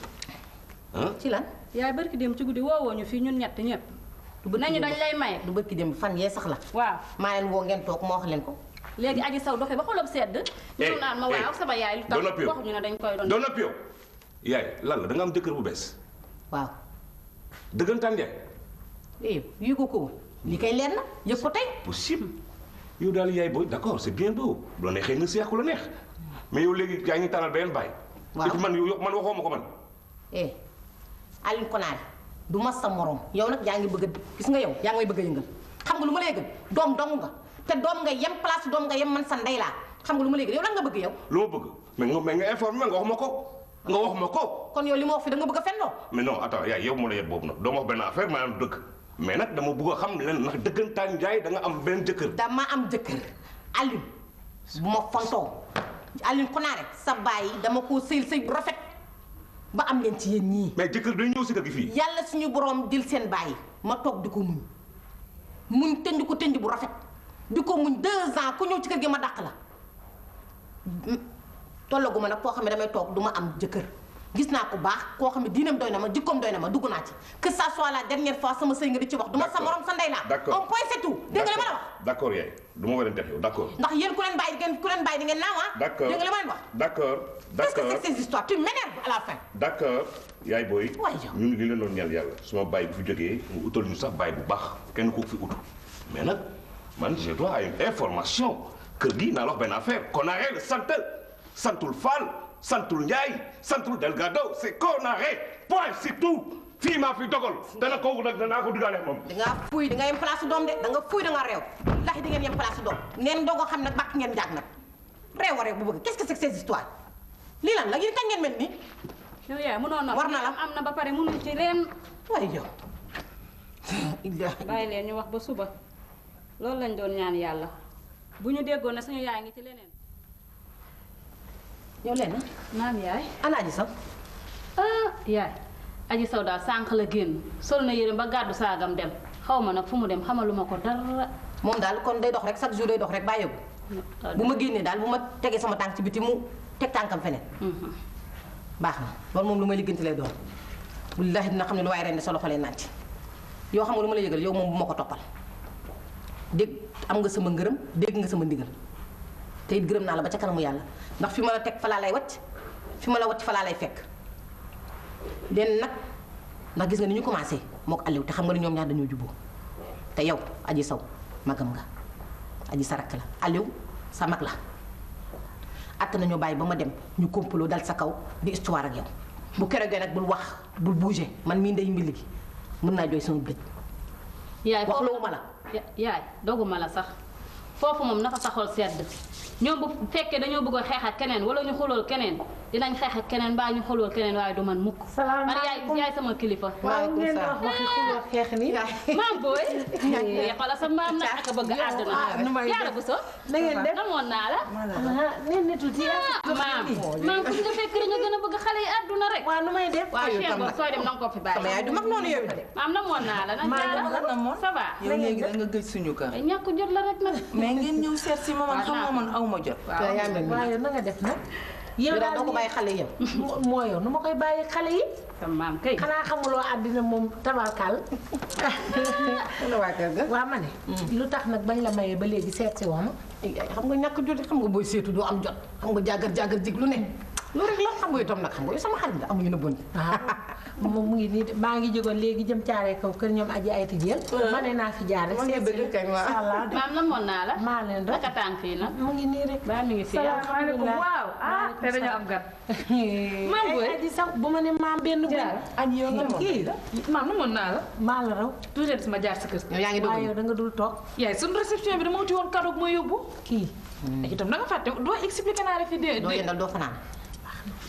ah. ci lan. yaay barki dem ci guddi woowoo ñu fii ñun ñett ñëpp. nañu dañ lay maye. du barki dem fan yee sax la. waaw maa leen woo ngeen toog ma wax leen ko. léegi aji saw doxee ba xolam sedd. ñu naan ma waaw sama yaay lu tax waxuñu ne dañ koy doon. doon noppi yow yaay lan la da nga am jëkkër bu bees. waaw. dëggantaan yaay. yii ko ko li kay leer na yëg ko tey. possible yow daal yaay booy d'accord c'est bien beau bu la neexee nga seex ku la neex mais yow léegi yaa ngi tànnal beneen baay. waaw et puis man waxoo ma ko man. Aline Konaare du ma sa morom yow nag yaa ngi bëgg a gis nga yow yaa ngi may bëgg a yëngal xam nga lu ma lay gën doom dong nga te doom nga yem place doom nga yem man sa ndey laa xam nga lu ma lay gën yow lan nga bëgg yow. lu ma bëgg mais nga informé nga wax ma ko nga wax ma ko. kon yow li ma wax fi da nga bëgg a fenloo. mais non attends yaay yow moo la yeb boobu nag doo ma wax benn affaire maanaam dëgg mais nag dama bëgg a xam leen ndax dëggantaan Njaay da nga am benn jëkkër. dama am jëkkër Aline bu ma fontoo Aline Konaare sa baay dama koo sëy sëy bu rafet ba am leen ci yéen ñii. mais jëkkër dañu ñëw si kër gi fii. yàlla suñu borom jël seen baay ma toog di ko muñ tënd ko tënd bu rafet di ko muñ 2 ans ku ñëw ci kër gi ma dàq la tollaguma nag koo xam ne damay toog du ma am jëkkër gis naa ko baax koo xam ne diinam doy na ma jikkoom doy na ma dugg naa ci que ça soit la dernière fois sama sëy nga di ci wax. du ma sa morom sa ndey laa. d'accord un point c'est tout dégg nga li ma la wax. d'accord yaay du ma war a def yow d'accord. ndax yéen ku leen bàyyi di ngeen naaw ah. d'accord dégg nga li ma leen wax. d'accord qu'est-ce que c'est que ces histoires tu m'énerves à la fin. d'accord yaay booy. waay yow ñun li leen doon ñaan yàlla su ma bàyyi bu fi jógee mu utal ñu sax bàyyi bu baax kenn ku fi utu mais nag man je dois à une information kër gi naa la wax benn affaire Konaare la sant santul Fall santul Njaay santul Delgado c'est Konaare point c'est tout fii maa fi dogal dana kooku nag danaa ko dugaale moom. da ngaa fuuy da nga yem place doom de da nga fuuy da nga réew ndax di ngeen yem place doom neen doo ko xam nag bàkk ngeen jaag nag réew a réew bu bëgg qu'est-ce que c'est que ces histoires lii lan la yéen kañ ngeen mel nii. yow yaay mënoon na war na la am na ba pare mënuñ ci leen. waaye yow. bàyyi leen ñu wax ba suba loolu lañ doon ñaan yàlla bu ñu déggoon ne suñu yaay ngi ci leneen. yow leen naam yaay. ana Aji Saw. yaay Aji Saw daal sànq la génn sol na yére ba gàddu saagam dem xaw ma nag fu mu dem xamaluma ko dara. moom daal kon day dox rek chaque jour day dox rek bàyyeeku. bu ma génnee daal bu ma tegee sama tànk ci biti mu teg tànkam feneen. baax na loolu moom lu may liggéeyante lay doon. wallaahi dina xam ne lu waay ren sa loxo lay naaj. yoo xam nga lu ma la yëgal yow moom bu ma ko toppal dégg am nga sama ngërëm dégg nga sama ndigal te it gërëm naa la ba ca kanamu yàlla ndax fi ma la teg fa laa lay wàcc fi ma la wàcc fa laa lay fekk leen nag ndax gis nga ni ñu commencé mook Aliou te xam nga ni ñoom ñaar dañoo juboo te yow Aji Saw magam nga Aji sa rakk la Aliou sa mag la att nañoo bàyyi ba ma dem ñu complot dal sa kaw di histoire ak yow bu keroogee nag bul wax bul bouger man mii ndey mbili gi mën naa jooy sama bëj. yaay wax loo ma la. yaay doguma la sax foofu moom na fa sa xol sedd ñoom bu fekkee dañoo bëgg a xeex ak keneen wala ñu xulool keneen dinañ xeex ak keneen mbaa ñu xulool keneen waaye du man mukk. man yaay sama kilifa. waaw ngeen di wax waxi xuloo xeex ni. maam booy. xoolal sa maam nag ak a bëgg àdduna. yaara bu so. na ngeen def namoon naa la. nee na tuuti maam fu nga fekk rek nga gën a bëgg xale yi àdduna rek. waaw nu may def. waaw Cheikh boobu sooy dem na nga ko fi bàyyi. sama yaay du mag noonu yow de. maam namoon naa la. ça va. yow léegi da nga gëj suñu kër. ñàkk jot la rek nag. mais ngeen ñëw seet si ma man xam nga man aw ma jot. waaw na nga def nag. yow daal doo ko bàyyi xale yi. moo yow nu ma koy bàyyi xale yi. sa maam kay. xanaa xamuloo àddina moom tabarkaal. waa ma ne. lu tax nag bañ la mayee ba léegi seet si woo ma. xam nga ñàkk jot xam nga booy seetu doo am jot xam nga jàggar jig lu ne. loolu rek la xam nga itam nag xam nga yow sama xarit nga amuñu na bon. moom mu ngi nii maa ngi jógoon léegi jëm caaree kaw kër ñoom aji ay tijjeel. ma ne naa fi jaare seet si maam namoon naa la. maa leen rek naka tànk fii nag. mu ngi nii rek. baa mi ngi fi salaamaaleykum waaw te dañoo am gat. maam booy aji sax bu ma ne maam benn bu aji yow nga moom kii maam namoon naa la. maa la raw. toujours sama jaar sa kër. yow yaa ngi dugg yow da nga dul toog. yaay suñu réception bi dama wuti woon cadeau bu ma yóbbu. kii. itam da nga fàtte doo expliqué naa la fi de. doo yendal doo fanaan.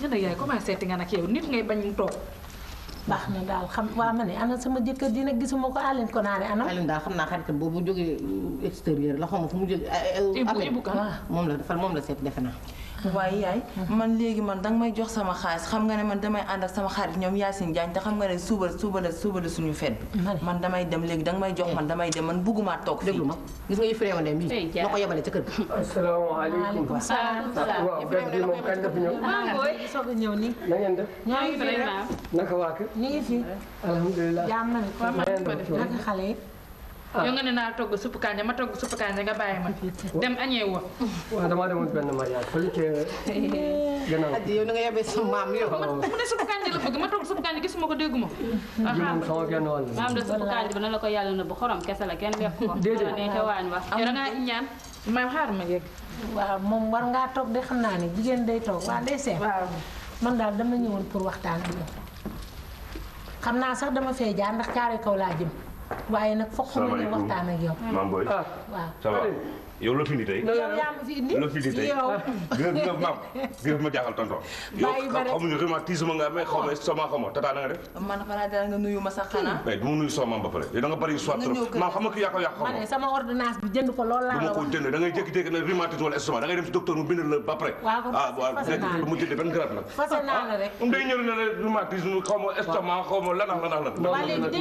nga ne yaay comment seeti nga nag yow nit ngay bañ mu toog. baax na daal xam waa ma ne ana sama jëkkër ji nag gisuma ko Aline Konaté anam. Aline daal xam naa xaritam boobu jógee extérieur la xaw ma fu mu jógee. Ibu kan moom la seet defe naa. waaye yaay man léegi man danga may jox sama xaalis xam nga ne man damay ànd ak sama xarit ñoom Yacine Diagne te xam nga ne suba la suñu fête bi man damay dem léegi danga may jox man damay dem man bëgguma toog fii. déglu ma gis nga Ifré Wandé bi ma ko yebale ca kër ga. asalaamaaleykum. waaw bés bi moom kañ la fi ñëw. maa ngi soog a ñëw nii. na ngeen def. ñoo ngi fi naka waa kër. ñu ngi fi. alhamdulilah. jàmm na naka xale yi. yow nga ne naa togg suppu kanja ma togg suppu kanja nga bàyyi ma dem añee woo. waaw damaa demoon benn mariage fële ca gannaaw. Adji yow ni nga yebee sa maam yow. mu ne suppu kanja la bëgg ma togg suppu kanja gisuma ko dégguma. moom sama genn wàll. maam de suppu kanja bi na la ko yàlla na bu xorom kese la kenn lekk ko. déedéet ne ca waañ wax. yow da ngaa ñaan may xaar ma yegg. waaw moom war ngaa toog de xam naa ne jigéen day toog waa day seet. man daal dama ñëwoon pour waxtaan ak yow. xam naa sax dama fee jaar ndax caare kaw laa jëm. waaye nag foog nga ñu waxtaan ak yow. maam booy. waaw ça va yow loo fi indi tey. yow yaa ma fi indi. loo fi indi tey yow. gis nga maam gis nga ma jaaxal tonton. bàyyi ba rek yow xamuñu rhumatisme nga amee xaw ma estomac xaw ma tata na nga def. man xanaa dara nga nuyu ma sax xanaa. mais du ma nuyu sama maam ba pare yow da nga bari soit trop maam xam nga ki yaa ko yàq xaw ma ne sama ordonnance bi jënd ko loolu laa la du ma wax. ko jënd da ngay jékki-jékki ne rhumatisme wala estomac da ngay dem si docteur mu bindal la ba pare. waaw kon fase naa la mu jënd benn garab nag. fase naa la rek. day ñëw ne la rhumatisme xaw ma estomac xaw ma lanax lanax la. waa léegi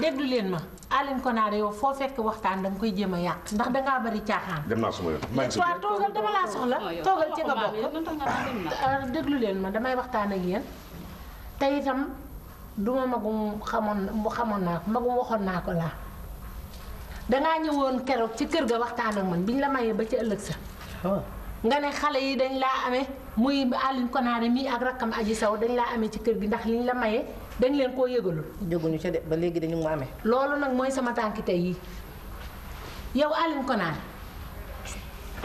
déglu leen ma Aline Konaté yow foo fekk waxtaan danga koy jéem a yàq ndax dangaa bari caaxaan. dem naa suma yoon maa ngi si waaw toogal dama laa soxla toogal ci nga bokk déglu leen ma damay waxtaan ak yéen te itam duma magum xamoon naa ko magum waxoon naa ko laa dangaa ñëwoon keroog ci kër ga waxtaan ak man biñ la mayee ba ci ëllëg sa nga ne xale yi dañ laa amee muy Aline Konaté mii ak rakkam Aji Saw dañ laa amee ci kër gi ndax liñ la mayee dañ leen koo yëgalul. jóguñu ca de ba léegi dañu ma amee. loolu nag mooy sama tànki tey yi yow Aline Konaté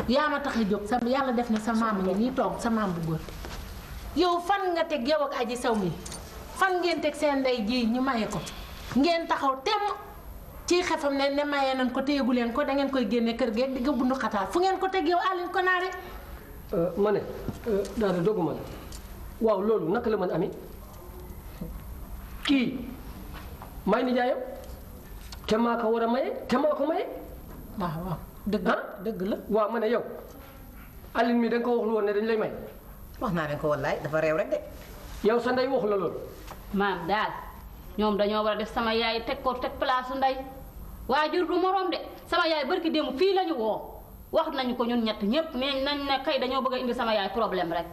yaa ma tax a jóg sa yàlla def na sa maam ngi nii toog sa maam bu góor yow fan nga teg yow ak Aji Saw mi fan ngeen teg seen ndey ji ñu maye ko ngeen taxaw temm ci xefam ne maye nañ ko téyegu leen ko da ngeen koy génne kër geeg di nga bundu xataar fu ngeen ko teg yow Aline Konaté. ma ne daal doguma la waaw loolu naka la mën a amee kii may nijaayam te maa ko war a maye te maa ko maye. waaw dëgg la waaw ma ne yow Aline mi da nga ko waxul woon ne dañ lay may. wax naa leen ko wallaay dafa réew rek de. yow sa ndey waxu la loolu. maam daal ñoom dañoo war a def sama yaay teg ko teg place su ndey waajur du moroom de sama yaay barki démb fii lañu woo wax nañu ko ñun ñett ñëpp nee nañ ne kay dañoo bëgg a indi sama yaay problème rek.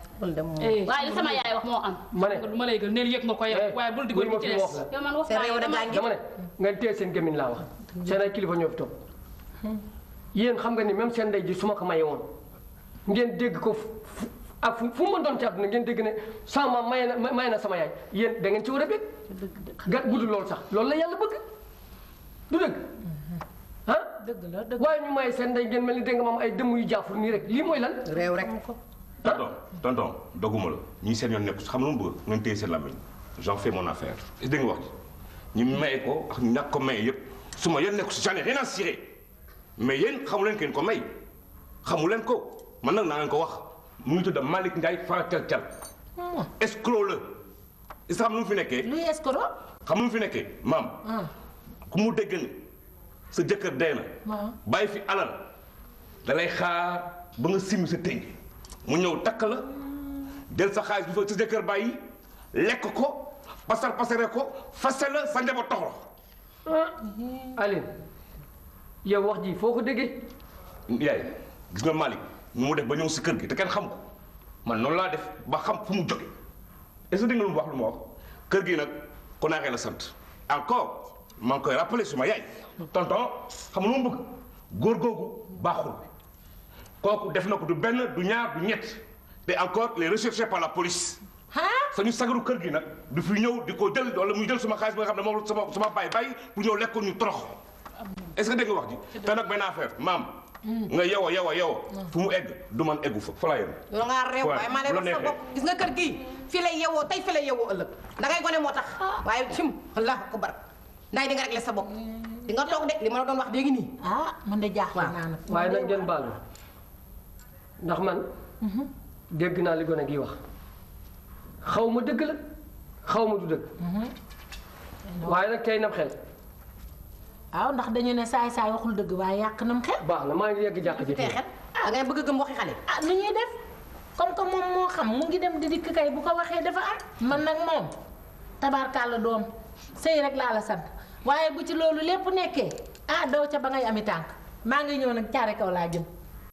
waaye li sama yaay wax moo am. ma ne du ma lay gën neel yëg nga ko yow waaye bul di ko ci des. yow man wax naa dama ne nga téye seen gémmiñ laa wax seen ay kilifa ñoo fi toog yéen xam nga ni même seen ndey ji su ma ko maye woon ngeen dégg ko ak fu mu mën doon ci àdduna ngeen dégg ne sama may na sama yaay yéen da ngeen ci war a bég gat budul loolu sax loolu la yàlla bëgg du dëgg ah dëgg waaye ñu may seen ndey ngeen mel ni dégg nga moom ay dëmm yu jaafur nii rek lii mooy lan réew rek tonton dogguma la ñii seen yoon nekku xam lu mu bëgg ngeen téye seen làmmiñ j'en fais mon affaire dégg nga wax ji ñu may ko ak ñàkk ko may yëpp su ma yoon nekku si j'en ai rien à cirer mais yéen xamu leen kenn ko may xamu leen ko man nag naa leen ko wax mu ngi tudd Malick Ndiaye Fara Cal escroc la is xam nu mu fi nekkee luy escroc xam nu mu fi nekkee maam ku mu dégg ni sa jëkkër dee na bàyyi fi alal da lay xaar ba nga simi sa tënk mu ñëw takk la jël sa xaalis bi fa sa jëkkër bàyyi lekk ko pasare ko fase la sa njaboot toxlo Aline yow wax ji foo ko déggee yaay gis nga Malick nu mu def ba ñëw si kër gi te kenn xam ko man noonu laa def ba xam fu mu jóge est-ce que dégg nga lu mu wax lu ma wax kër gi nag Konaré la sant encore maa ngi koy rappelé suma yaay tonton xam nga lu mu bëgg góor googu baaxul kooku def na ko du benn du ñaar du ñett te encore il est recherché par la police sañu sagaru kër gi nag du fi ñëw di ko jël wala muy jël suma xaalis bi nga xam ne moom sama bàyyi pour ñëw lekk ñu torox est-ce que dégg nga wax ji te nag benn affaire maam nga yewo fu mu egg du man eggu fa la yem yow nga réew waaye maa lay wax sa bopp gis nga kër gii fii lay yewoo tey fii lay yewoo ëllëg dangay gone moo tax waaye cim allahu akbar nday di nga réglé sa bopp di nga toog de li ma la doon wax léegi nii man de jaaxal naa nag waaye nag ngeen baal ndax man dégg naa li gone gi wax xaw ma dëgg la xaw ma du dëgg waaye nag tey nam xel waaw ndax dañu ne saay waxul dëgg waaye yàq nam xel baax na maa ngi yegg jàkk ji tey xel da ngay bëgg a gëm waxi xale nu ñuy def comme que moom moo xam mu ngi dem di dikk kay bu ko waxee dafa am man nag moom tabaarkàlla doom sëy rek laa la sant waaye bu ci loolu lépp nekkee daw ca ba ngay ami tànk maa ngi ñëw nag caare kaw laa jëm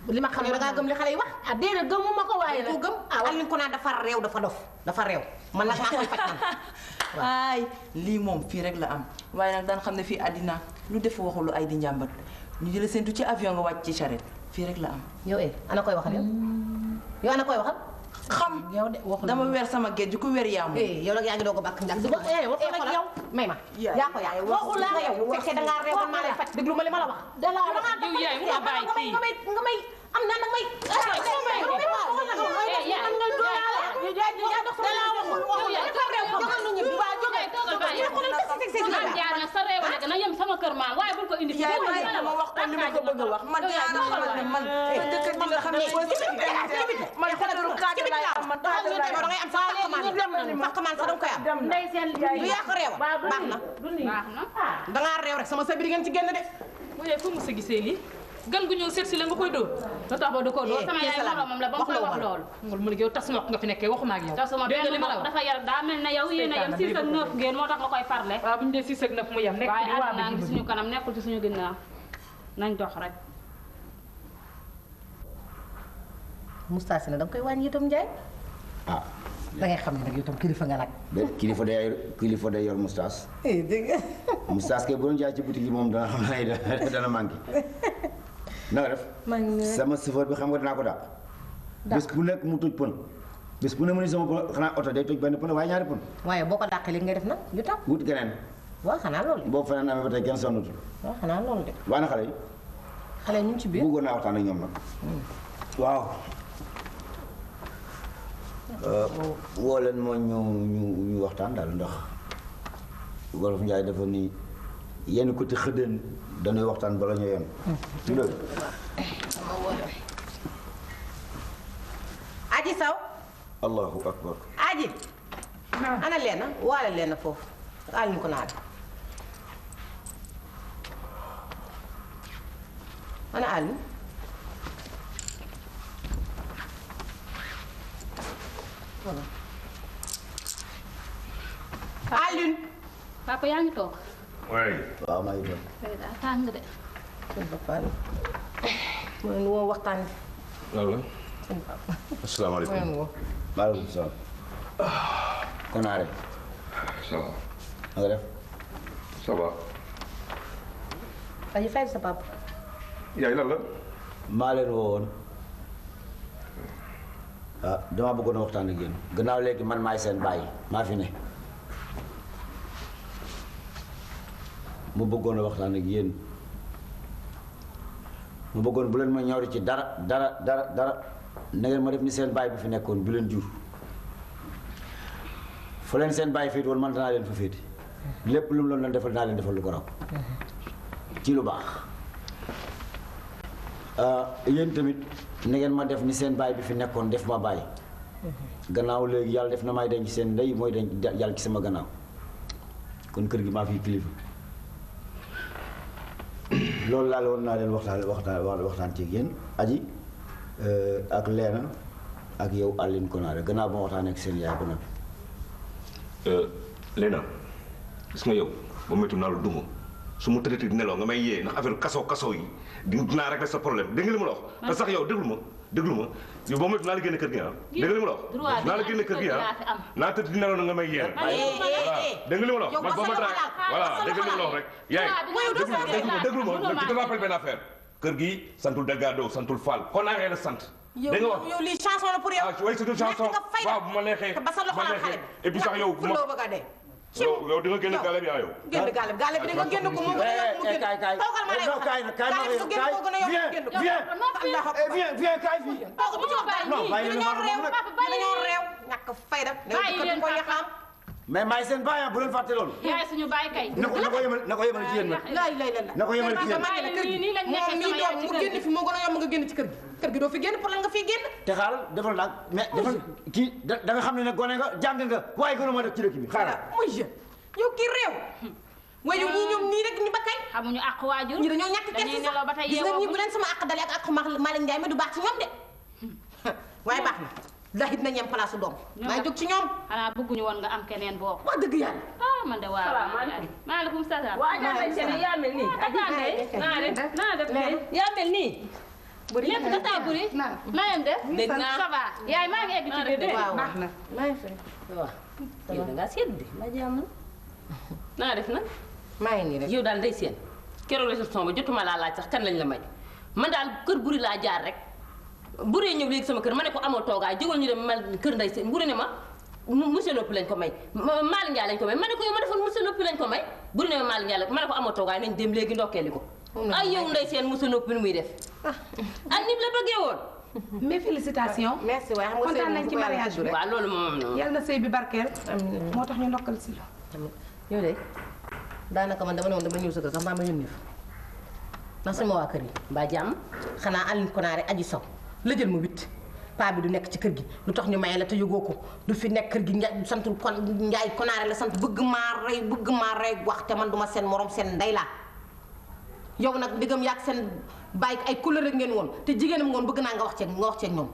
li ma xam da ngaa gëm li xale yi wax déedéet gëmuma ko waaye nag gëm Aline ko naan dafa réew dafa dof dafa réew man nag maa koy faj man ay lii moom fii rek la am waaye nag daan xam ne fii àddina lu def waxulu ay di njàmbat ñu jële séntu ci avion nga wàcc ci charrette fii rek la am yow ana koy waxal yow ana koy waxal xam yow de waxul dama weer sama géej ku weer yaa moom yow nag yaa ngi doog a bàkk njàkk waxul ak yow may ma yaa ko yaa waxul la yow bu fekkee da ngaa réew man maa lay faj déglu ma li ma la wax yow yaay nga bàyyi fii nga may am na nag may sa réew nag na yem sama kër maam waaye bul ko indi yaay ma wax ko li ma ko bëgg a wax man yaa nga xamal ne man dëkk bi nga xam ne boo man xadaru kaaj lay am man da ngay am sa fakkamaan sa danga koy am ndey seen yaay du yaa ko réew baax na da ngaa réew rek sama sëy bi di ngeen ci génn de mu yaay fu mu sa gisee lii gan gu ñëw seet si la nga koy dóor nga tax ba du ko dóor sama yaay moromam la ba mu koy wax loolu ngol mu ne yow tas nga fi nekkee waxuma ak yow tasuma benn bopp dafa yar daa mel ne yow yéen a yem 6 ak 9 ngeen moo tax nga koy farle waaw bu ñu dee 6 ak 9 mu yem nekk waaye àddina ngi suñu kanam nekkul ci suñu ginnaaw nañ dox rek moustache na da nga koy wàññi itam Ndiaye da ngay xam ne nag yow itam kilifa nga nag kilifa day yor moustache dégg nga moustache kay bu doon jaay ci boutique yi moom dana xam ne dana manqué na nga def sama chauffeur bi xam nga dinaa ko dàq bés bu nekk mu toj pën bés bu ne mu ni sama pën xanaa oto day toj benn pën waaye ñaari pën waaye boo ko dàqee li ngay def nag lu tax wut keneen waaw xanaa loolu de boobu feneen amee ba tey kenn sonnatul waaw xanaa loolu de waa na xale yi xale ñu ngi ci biir bëggoon naa waxtaan ak ñoom nag waaw woo leen moo ñu waxtaan daal ndax Wolof Njaay dafa ni yenn côté xëddeen dañuy waxtaan bala ñoo yem loolu aji saw allahu akbar aji ana leena waale leena foofu al ñu ko naal ana al Alioune. papa yaa ngi toog. oui. waaw maa ngi toog. daa tàng de. mu ne woo waxtaan bi. lan la. asalaamaaleykum. maaleykum salaam. Konaré. ça va. na nga def. ça va. aji fay sa papa. yaay lan la. maa leen woo woon. damaa bëggoon a waxtaan ak yéen gannaaw léegi man maay seen bàyyi maa fi ne mu bëggoon a waxtaan ak yéen mu bëggoon bu leen ma ñawri ci dara na ngeen ma def ni seen bàyyi bi fi nekkoon bi leen jur fu leen seen bàyyi féeti woon man danaa leen fa féeti lépp lu mu leen defal dinaa leen defal lu ko raw ci lu baax yéen tamit na ngeen ma def ni seen baay bi fi nekkoon def ma baay gannaaw léegi yàlla def na may denc seen ndey mooy denc yàlla ci sama gannaaw kon kër gi maa fi kilifa loolu laa la woon naa leen waxtaan ci yéen aji ak Leena ak yow Aline Konaare gannaaw ba ma waxtaan ak seen yaay ba noppi. Leena gis nga yow ba métti naa la duma su ma tëddee nelaw nga may yee ndax affaire kaso yi dinaa régler sa problème dégg nga li ma la wax. te sax yow déglu ma yow ba métti naa la génne kër gi ah. dégg nga li ma la wax naa la génne kër gi ah naa tëdd di nelaw na nga may yee. dégg nga li ma la wax man ba ma dara voilà dégg nga li ma la wax rek. yaay déglu ma je te rappelle benn affaire kër gi santul Delgado santul Fall Konaare la sant. dégg nga wax yow lii chanson la pour yow. oui c'est une chanson waaw bu ma neexee ba sa loxo la xale et puis sax yow yow di nga génn gaale bi yow. génn gaale bi di nga génn ko moom gën a yokk mu génn. toogal ma lay wax gaale bi su génn ko gën a yokk mu génn. viens kaay fii. bu ci wax daal dañoo réew ñàkk fayda. ko yaxaam. mais maay seen baay bu leen fàtte loolu. yaay suñu baay kay. na ko yemal ci yéen nag. na ko yemal ci yéen. moom mii doom mu génn fi moo gën a yomb nga génn ci kër gi doo fi génn pour lan nga fiy génn. te xaaral defal nag mais defal kii da nga xam ne nag gone nga jàng nga waaye gënu ma def ci dëkk bi xaaral. muy jeune yow kii réew. waaye yow ñii ñoom nii rek ñu ba kay. xamuñu àq waajur. ñi dañoo ñàkk kersa sax gis nga ñii bu leen sama àq dalee ak àq Malick Ndiaye mi du baax ci ñoom de waaye baax na daxit nañ yem place doom maa jóg ci ñoom. xanaa bëgguñu woon nga am keneen boo. wax dëgg yàlla. man de waaw. salaamaaleykum. maaleykum salaam. waa Adja Ndeye yaa mel nii. naa def yaa mel nii. buri lépp tata buri. na ngeen def. dégg naa ça va yaay maa ngi egg ci biir de. waaw baax na. maa ngi fi waaw. yow da ngaa seet de ma jàmm. naa def nag. maa ngi nii rek yow daal Ndeye Sène keroog réception ba jotuma laa laaj sax kan lañ la may man daal kër buri laa jaar rek buree ñëw léegi sama kër ma ne ko amoo toogaay jógal ñu dem ma kër Ndeye Sène buri ne ma monsieur Noppi lañ ko may Malick Ndiaye lañ ko may ma ne ko yow ma defoon monsieur Noppi lañ ko may buri ne ma Malick Ndiaye ma ne ko amoo toogaay nañ dem léegi ndokkeeli ko ay yow Ndeye Sène monsieur Noppi nu muy def ak ni la bëggee woon mais félicitations. merci waay xam nga kontaan nañ ci mariage bi. waaw loolu moom yal na sëy bi barkeel. moo tax ñu ndokkal si la. yow de daanaka man dama ne woon dama ñëw sa kër sax maa ma yónni fa ndax sama waa kër yi mbaa jàmm xanaa Aline Konaare aji saw la jël ma witt paa bi du nekk ci kër gi lu tax ñu maye la te yëgoo ko du fi nekk kër gi santul kon Njaay Konaare la sant bëgg maa rey wax te man duma seen morom seen ndey laa yow nag diggam yaag seen bàyyi ay couleur rek ngeen woon te jigéenam ngoon bëgg naa nga wax ceeg ñoom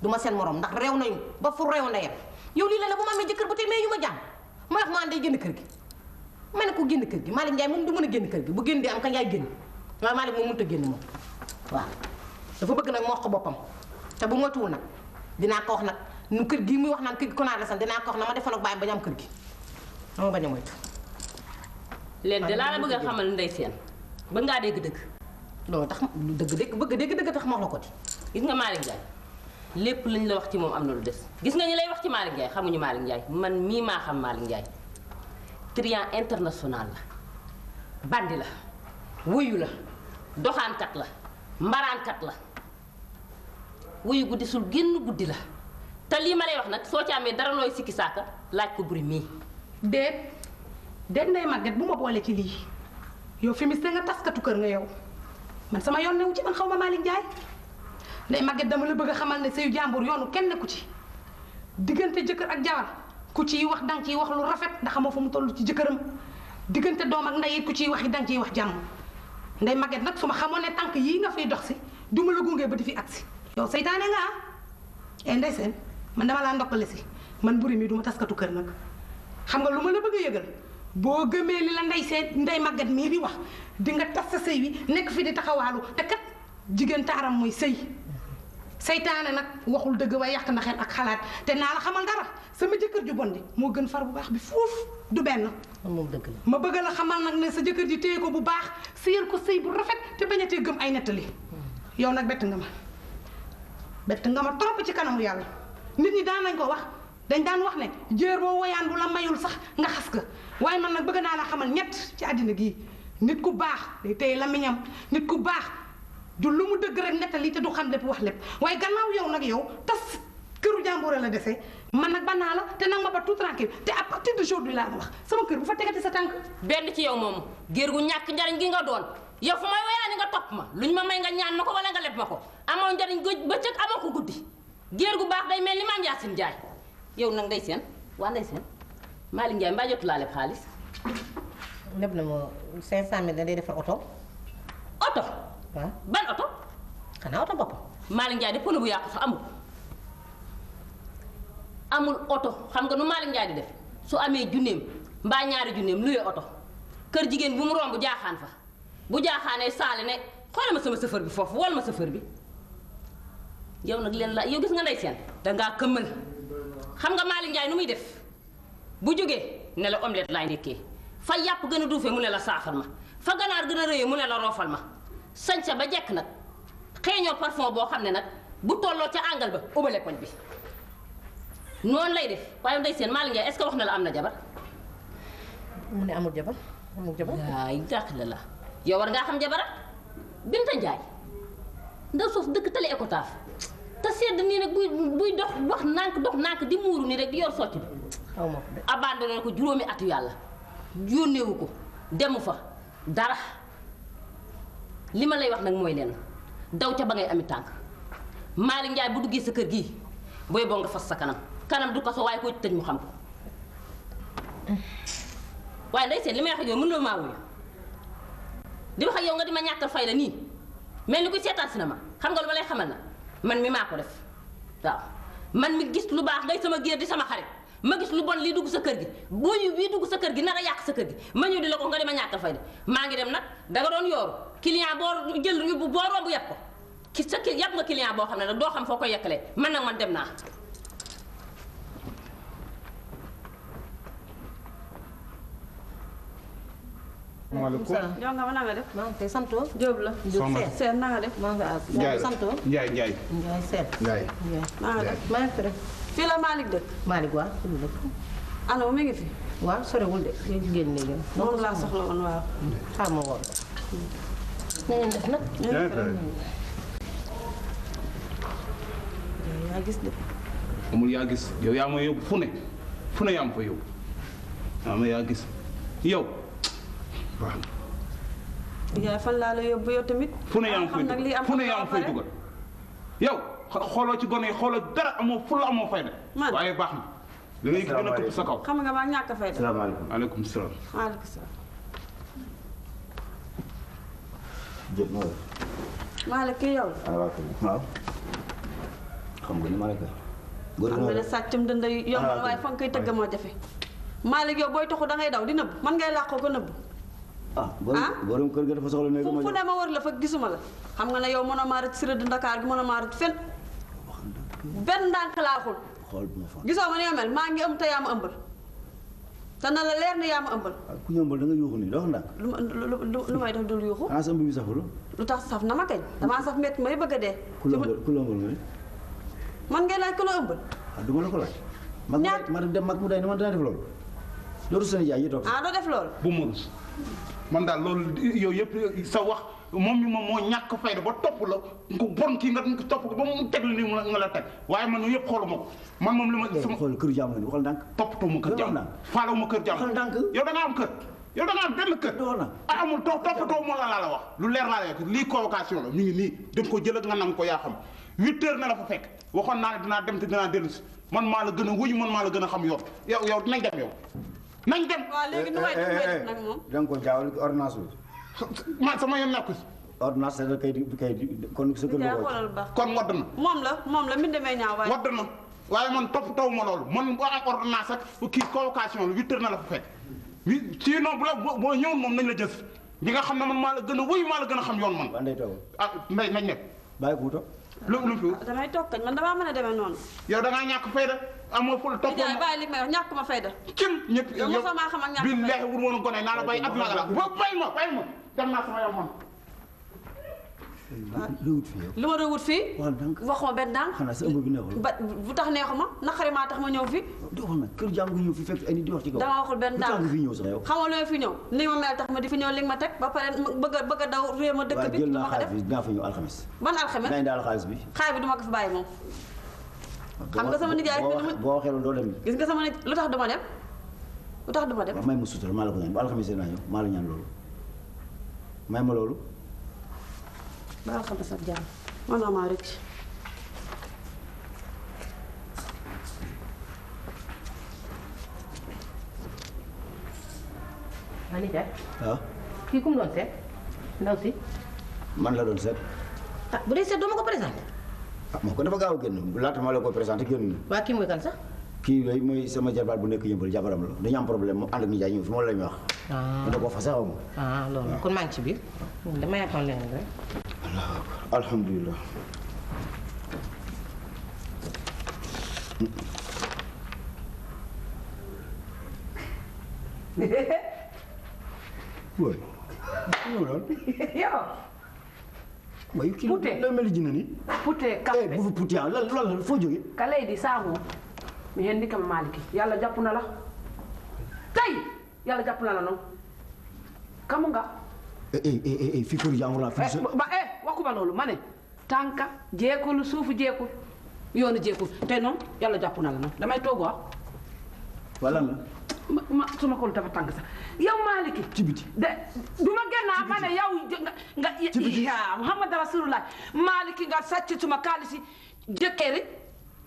duma seen morom ndax réew nañu ba fu réew ndeyam yow lii la la bu ma amee jëkkër ba tey mais yu ma jàmm ma wax maa day génn kër gi ma ne ko génn kër gi Malick Ndiaye moom du mën a génn kër gi bu génn di am kañ yaay génn waaye Malick moom mënut a génn moom waaw dafa bëgg nag moo wax ko boppam te bu moytuwul nag dinaa ko wax nag nu kër gi muy wax naan kër gi Konaare la sant dinaa ko wax na ma defoon ak bàyyam bañ am kër gi dama bañ a moytu leen de laa la bëgg a xamal Ndeye Sène ba ngaa dégg dëgg loolu tax bëgg dégg tax ma wax la ko di gis nga Malick Ndiaye lépp lañ la wax ci moom am na lu des gis nga ñi lay wax ci Malick Ndiaye xamuñu Malick Ndiaye man mii maa xam Malick Ndiaye triant international la bandi la wuyu la doxaankat la mbaraankat la wuyu guddi sul génn guddi la te lii ma lay wax nag soo ci amee dara looy sikki saaka laaj ko buri mii déet Ndeye Maguette bu ma boole ci lii yow féministe nga taskatu kër nga yow man sama yoon newu ci man xaw ma Malick Ndiaye Ndeye Maguette dama la bëgg a xamal ne sëyu jàmbur yoonu kenn nekku ci diggante jëkkër ak jabar ku ciy wax danga ciy wax lu rafet ndax xamoo fa mu toll ci jëkkëram diggante doom ak ndey it ku ciy wax danga ciy wax jàmm Ndeye Maguette nag su ma xamoon ne tànk yii nga fiy dox si du ma la gunge ba di fi agsi yow seytaane nga ah Ndeye Sène man dama laa ndokkale si man buri mi du ma taskatu kër nag xam nga lu ma la bëgg a yëgal boo gëmee li la Ndeye Maguette mii di wax di nga tas sa sëy wi nekk fi di taxawaalu te kat jigéen taaram mooy sëy seytaane nag waxul dëgg waaye yàq na xel ak xalaat te naa la xamal dara sama jëkkër ju bon di moo gën far bu baax bi foofu du benn. moom dëgg la ma bëgg la xamal nag ne sa jëkkër ji téye ko bu baax sëyal ko sëy bu rafet te bañ a tee gëm ay nettali yow nag bett nga ma trop ci kanamu yàlla nit ñi daan nañ ko wax dañ daan wax ne jéer boo woyaan bu la mayul sax nga xas ka waaye man nag bëgg naa la xamal ñett ci àddina gii nit ku baax day téye lamiñam nit ku baax du lu mu dëgg rek nettali te du xam lépp wax lépp waaye gannaaw yow nag yow tas këru jàmbur la dese man nag banaa la te nag ma ba tout tranquille te à partir d'aujourd'hui laa la wax sama kër bu fa tegati sa tànk benn ci yow moomu géer gu ñàkk njariñ gi nga doon yow fu may woyaani nga topp ma luñ ma may nga ñaan ma ko wala nga leb ma ko amoo njariñ bëccëg amoo ko guddi géer gu baax day mel ni Mame Yacine Ndiaye yow nag Ndeye Sène waa Ndeye Sène Malick Ndiaye mbaa jotu laa leb xaalis leb na ma 500 000 da day defar oto. oto waaw ban oto xanaa oto boppam. Malick Ndiaye de pono bu yàqu sax amul oto xam nga nu Malick Ndiaye di def su amee junneem mbaa ñaari junneem luyee oto kër jigéen bu mu romb jaaxaan fa bu jaaxaanee saale ne xoolal ma sama chauffeur bi foofu wol ma chauffeur bi yow nag leen la yow gis nga Ndeye Sène dangaa këmmal xam nga Malick Ndiaye nu muy def bu jógee ne la omelette laay ndekkee fa yàpp gën a duufee mu ne la saafal ma fa ganaar gën a rëyee mu ne la roofal ma sañsa ba jekk nag xeeñoo parfum boo xam ne nag bu tolloo ca àngal ba ubale koñ bi noonu lay def waaye Ndeye Sène Malick Ndiaye est-ce que wax na la am na jabar mu ne amul jabar amul jabar. waay dàq la yow war ngaa xam jabara Binta Ndiaye ndaw suuf dëkk tali Ecotaf te sedd nii nag buy dox nànk di muuru nii rek di yor socc bi xaw ma ko de. abandonné ko juróomi atu yàlla yónneewu ko demu fa dara li ma lay wax nag mooy lenn daw ca ba ngay ami tànk Malick Ndiaye bu duggee sa kër gii booy boo nga fas sa kanam du kaso waaye ko tëj mu xam ko waaye Ndeye Sène li may wax ak yow mënuloo maa wuyu di wax ak yow nga di ma ñàkkal fay la nii mel ni kuy seetaan cinéma xam nga lu ma lay xamal na man mi maa ko def waaw man mi gis lu baax ngay sama géer di sama xarit ma gis lu bon lii dugg sa kër gi boo yu bii dugg sa kër gi nar a yàq sa kër gi ma ñëw di la ko nga di ma ñàkkal fay de maa ngi dem nag danga doon yooru client boo jël yóbbu boo romb yàpp ko ki sa yàpp nga client boo xam ne nag doo xam foo koy yekkalee man nag man dem naa maaleykum yow nga ma na nga def. maa ngi koy santoo. Diop la. Soxna Seen na nga def. maa ngi koy Ndiaye santoo. Ndiaye Ndiaye Sène. Ndiaye. na nga def. maa ngi fi rek. fii la Malick dëkk. Malick waaw fi mu dëkk. ano mi ngi fi. waaw sorewul de yéen jigéen ñi ngeen. moom laa soxla woon waaw. xaar ma woon. na ngeen def nag. yaa gis de. amul yaa gis yow yaa ma yóbbu fu ne yaa ma fa yóbbu ama yaa gis yow waaw yaay fan laa la yóbbu yow tamit. fu ne yaa ma fay dugal yow xooloo ci gone yi xooloo dara amoo fulla amoo fayda waaye baax na da ngay gën a këpp sa kaw xam nga maa ñàkk fayda. salaamaaleykum maaleykum salaam maaleykum salaam. Diop moo Malick kii yow la. waaw xam nga ni Malick xam nga ne sàccum dënd yomb na waaye fa nga koy tëgg moo jafe. Malick yow booy toxu da ngay daw di nëbb man ngay làqoo ko nëbb. borom kër ga dafa soxla néeg fu ne ma war la fa gisuma la xam nga ne yow mën a maa rëcc si rëdd Ndakaar gi mën a maa rëcc fen benn ndànk laaxul gisoo ma ne yow mel maa ngi ëm te yaa ma ëmbal te na la leer ne yaa ma ëmbal ku ñu ëmbal da nga yuuxu nii doo ndànk lu may def dul yuuxu sa ëmb bi saful lu tax saf na ma kañ damaa saf métti may bëgg a dee ku la ëmbal nga man ngay laaj ku la ëmbal du ma la ko laaj ma dem mag mu day ni man dana def loolu loolu seen jaay yi toog doo def loolu bu ma rus man daal loolu yow yëpp sa wax moom mi moom moo ñàkk fayda ba topp la ko bon kii nga topp ko ba mu teg la ni nga la teg waaye man yëpp xooluma ko man moom li ma sama xool kër jàmm ni waxal ndànk toppatoo ma kër jàmm faalaw ma kër jàmm yow da nga am kër yow da nga am benn kër amul toppatoo moo la wax lu leer laa la lii convocation la ñu ngi nii da nga ko jël ak nga nam ko yaa xam 8 heures na la fa fekk waxoon naa ne dinaa dem te dinaa dellu si man maa la gën a wuyu man maa la gën a xam yoon yow nañ dem yow nañ dem. waaw léegi nu may def nag moom. da nga ko jaawale ordonnance bi. man sama yoon nekku si. ordonnance c'est kay kon sa kër nga ko kon wadd na. moom la mi demee ñaaw waaye. wadd na waaye man toppatoo ma loolu man boo am ordonnance ak kii convocation la 8 heures na la fa fekk sinon bu la boo ñëwoon moom nañ la jëf bi nga xam ne man maa la gën a wuyu maa la gën a xam yoon man. waaw ndey toog ndey nañ nekk. bàyyi ko wuto. lu fi damay toog kañ man damaa mën a demee noonu. yow da ngaa ñàkk fayda amoo ful topp ma bàyyi li may wax ñàkk ma fayda. kim ñëpp yow mosoo maa xam ak ñàkk bi leex wur woon gone naa la bay at maga la bàyyi ma dem naa sama yoon man lu ma doon wut fii wax ma benn daan xanaa sa ëmb bi neexul ba bu tax neexuma naqari maa tax ma ñëw fi di wax nag kër jàmm nga ñëw fi fekk ay nit di wax ci kaw dama waxul benn daan fi ñëw sax yow xam nga lu fi ñëw li ma mel tax ma di fi ñëw li ma teg ba pare bëgg a daw réew ma dëkk bi jël naa xaalis bi dinaa fa ñëw alxames ban alxames dañ daal xaalis bi xaalis bi duma ko fi bàyyi moom xam nga sama nijaay boo waxee loolu doo dem gis nga sama nit lu tax duma dem lu tax duma dem may ma sutura maa la ko ñaan bu alxames naa ñëw maa la ñaan loolu may ma loolu baal xam sa jàmm man maa rëcc. maa ngi jaay. waaw. kii ku mu doon seet ndaw si. man la doon seet. ah bu dee seet doo ma ko présenté. ah moo ko dafa gaaw a génn laata ma la ko présenté génn. waa kii mooy kan sax. kii yooyu mooy sama jarbaat bu nekk yëmbal jabaram la dañu am problème mu ànd ak nijaay ñëw fi moom la ñu wax. mu ne ko fa saxaw ma. loolu kon maa ngi ci biir. dama yaakaar leen rek. alhamdulilah. woy ñëw daal. yow. mooy kii la mel ni nii. Pute kamɓe bu fi Pute lan foo jógee. ka leydi saahu mi hen ndikam maliki yalla jappu na la tay yalla jappu na la noon kamu nga fii kër jàmbur la fii ba wakkuma loolu ma ne tànka jeekul suufu jeekul yoonu jeekul te noon yalla jappu na la noon damay toog wa wala la ma suma kolu dafa tànk sax yow maliki ci biti de duma gennaa ma ne yow nga ya muhammad rasulullah maliki nga sàcc suma kaalisi jëkkëri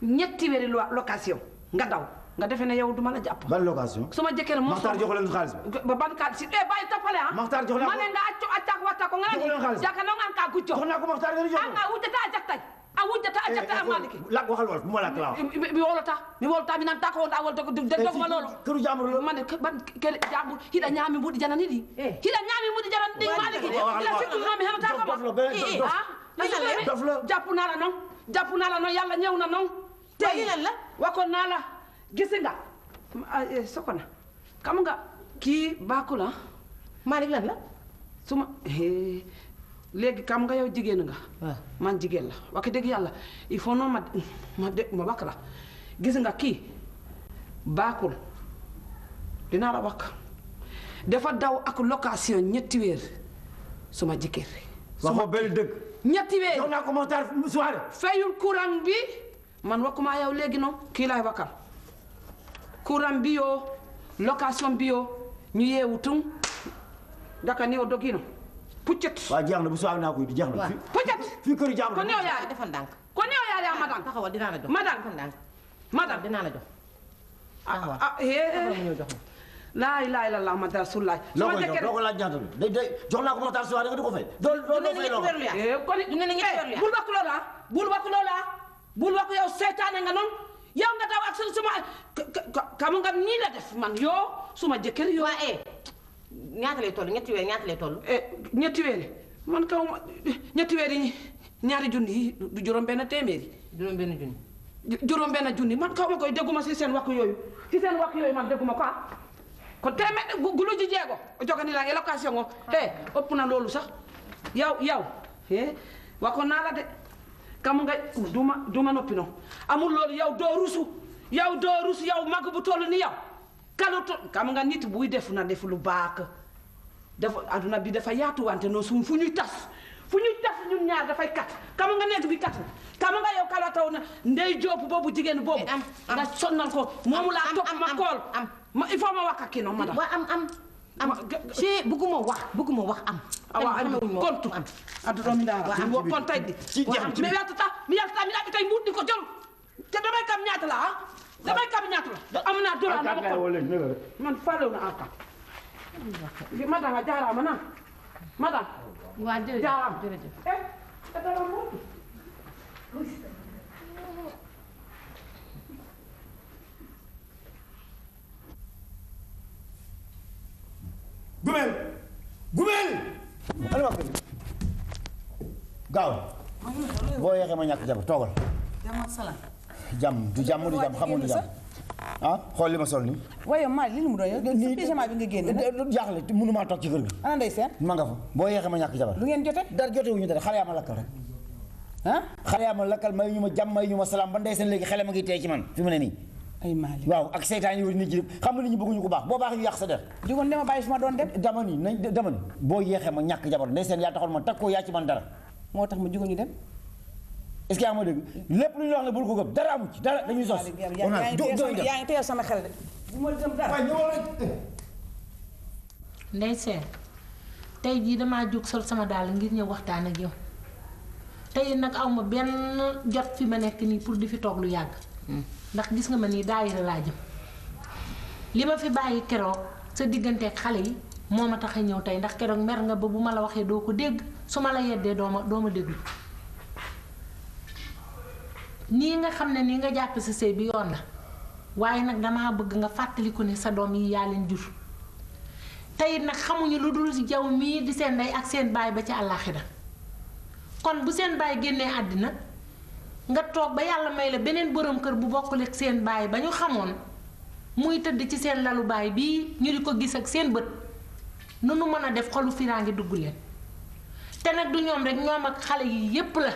ñetti weri location nga daw nga defe ne yow duma la jàpp. ban location. suma jëkkër moo Maxtaar jox leen xaalis ba ban xaalis bàyyi toppale ah. Maxtaar jox naa ko ma ne nga acca watta ko nga jox leen xaalis jaka no nga ka gucco. jox naa ko Maxtaar nga jox anga wujjata a jaktay a wujjata a jaktay a maliki. lak waxal wala bu ma lak laa mi wolota mi nan ta ko wol dogma loolu. këru jàmbur la ma ne ban kele jàmbur hiɗa ñaami mbuɗi janani ɗi hiɗa ñaami mbuɗi janani ɗi maliki hiɗa sikkunomi heɓata ko ma jàpp naa la noon yàlla ñëw na noon tey wakkoon naa la gis nga Sokona xam nga kii baaku la Malick lan la suma léegi xam nga yow jigéen nga man jigéen la wax dëgg yàlla il faut noonu ma wax la gis nga kii baakul dinaa la wax dafa daw ak location ñetti weer suma jëkkër waxoo benn dëgg ñetti weer jox naa ko Maxtaar soirée fayul courant bi man wakkuma yow léegi noonu kii laay wakkal courant bi yoo location bi yoo ñu yeewu tun daka ni o dogino puccet waaw jeex na bu soobee naa koy di jeex na puccet fii kër jàmbur kon yow yaa defal ndànk kon yow yaa yaa madame taxawal dinaa la jox madame dinaa la jox laa ilaaha illallaah Muhammad Rasulullaah loo koy jox doo ko laaj ñaata la day jox naa ko Maxtaar soirée nga di ko fay doo fay loo bul wax loola bul wax yow seetaane nga noonu yow nga daw ak suma kamu nga nii la def man yoo suma jëkkër yoo ñaata lay toll ñetti weer ñaata lay toll ñetti weer man kaw ñetti weer yi ñaari junni yi du juróom benn téeméeri juróom benn junni man kaw ma koy dégguma si seen wax yooyu man dégguma ko kon téeméer gulu ji jeego joga ni la location ngo ëpp na loolu sax yow waxoon naa la de kamu nga duma noppi noonu amul loolu yow doo rusu yow mag bu toll ni yow kaluto kamu nga nit buy def na def lu baax dafa aduna bi dafa yaatu wante noonu suñ fu ñuy tas ñun ñaar dafay kat kamu nga nekk bi kat kamu nga yow kala taw na ndey jóob boobu jigéen boobu nga sonnal ko moomu laa topp ma kool il faut ma wax ak kii noonu madame am si bëgguma wax am kontu aduna mi daa wo kontay di mi yaltata mi tay mbuut di ko jël te damay kam ñaata la am naa dollar na ko man falew na aka madame a jaarama nan madame waa jërëjëf jaarama Gumel ana wax gaaw boo yeexee ma ñàkk jabar toogal jàmm du jàmm xamul du jàmm xool li ma sol nii waaye maa li mu doon yow pyjama bi nga génn jaaxle mënumaa toog ci kër gi ana ndey seen ma nga fa boo yeexee ma ñàkk jabar lu ngeen jote dara jotewuñu dara xale yaa ma lakkal rek xale yaa ma lakkal may ñu ma jàmm may ñu ma salaam ba ndey seen léegi xale ma ngi tey ci man fi mu ne nii ay Malick waaw ak seytaan yi wër nit ñi xam nga nit ñi bëgguñu ko baax boo baax ñu yàq sa der jugoon dama bàyyi fi ma doon dem dama ni boo yeexee ma ñàkk jabar ndey seen yaa taxoon ma tag ko yaa ci man dara moo tax ma jugoon ñu dem est-ce que yaa ma dégg lépp lu ñu wax ne bul ko gëm dara amu ci dara dañuy sos yaa ngi teyal sama xel de bu ma dem dara Ndey Seen tey jii damaa jóg sol sama daal ngir ñëw waxtaan ak yow tey nag aw ma benn jot fi ma nekk nii pour di fi toog lu yàgg ndax gis nga ma nii daayira laa jëm li ma fi bàyyi keroog sa diggante ak xale yi moo ma tax a ñëw tey ndax keroog mer nga ba bu ma la waxee doo ko dégg su ma la yeddee doo ma déglu nii nga xam ne nii nga jàpp sa sëy bi yoon la waaye nag damaa bëgg nga fàttaliku ne sa doom yi yaa leen jur tey nag xamuñu lu dul jaw mii di seen ndey ak seen baay ba ci àllaaxira kon bu seen baay génnee àddina nga toog ba yàlla may la beneen borom kër bu bokkul ak seen baay ba ñu xamoon muy tëdd ci seen lalu baay bii ñu di ko gis ak seen bët nu nu mën a def xolu firaangi dugg leen te nag du ñoom rek ñoom ak xale yi yépp la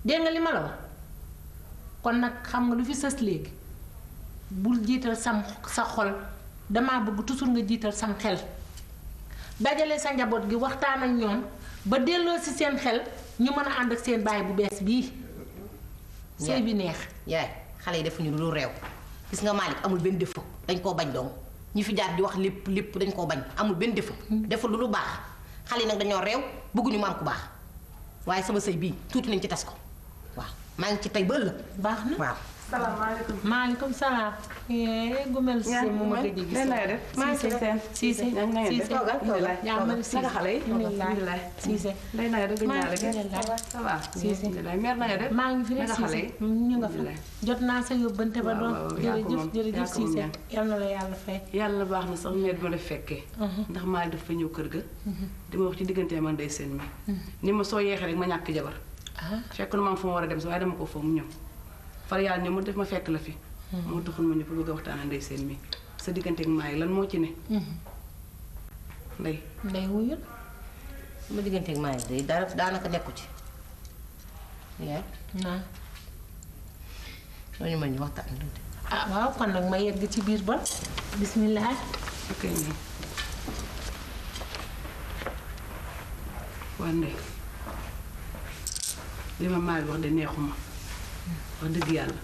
dégg nga li ma la wax kon nag xam nga lu fi sës léegi bul jiital sa xol damaa bëgg toujours nga jiital sam xel dajale sa njaboot gi waxtaan ak ñoom ba delloo si seen xel ñu mën a ànd ak seen baay bu bees bii sëy bi neex yaay xale yi defuñu lu réew gis nga Malick amul benn défaut dañ koo bañ dong ñi fi jaar di wax lépp dañ koo bañ amul benn défaut deful lu baax xale yi nag dañoo réew bëgguñu mu am ku baax waaye sama sëy bii tuuti nañ ci tas ko waaw maa ngi ci tey ba ëllëg baax na waaw salaamaaleykum maaleykum salaam. Gumel si mu ma gëj a gis. maa ngi seen Cissé Cissé jàmbal si naka xale yi. alhamdulilah Cissé. day na def ñaale ça va Cissé mer na def maa ngi fi rek Cissé ñu nga fa jot naa sa yóbbante ba doon jërëjëf Cissé yal na la yàlla fay. yàlla baax na sax meer ma la fekkee ndax maa def fa ñëw kër ga di ma wax ci diggante man day seen mi ni ma soo yeexee rek ma ñàkk jabar fekk na ma am fu ma war a dem si waaye dama ko foofu mu ñëw far yàlla ñëw mu def ma fekk la fi moo taxul ma ñu fa bëgg a waxtaan ndey seen mi sa diggante ak maay lan moo ci ne ndey wuyul sama diggante ak maay day dara daanaka nekku ci yaay naa loolu ma ñu waxtaan tuuti ah waaw kon nag ma yegg ci biir ba bismillah ok nii waa ndey li ma maay wax de neexuma wax dëgg yàlla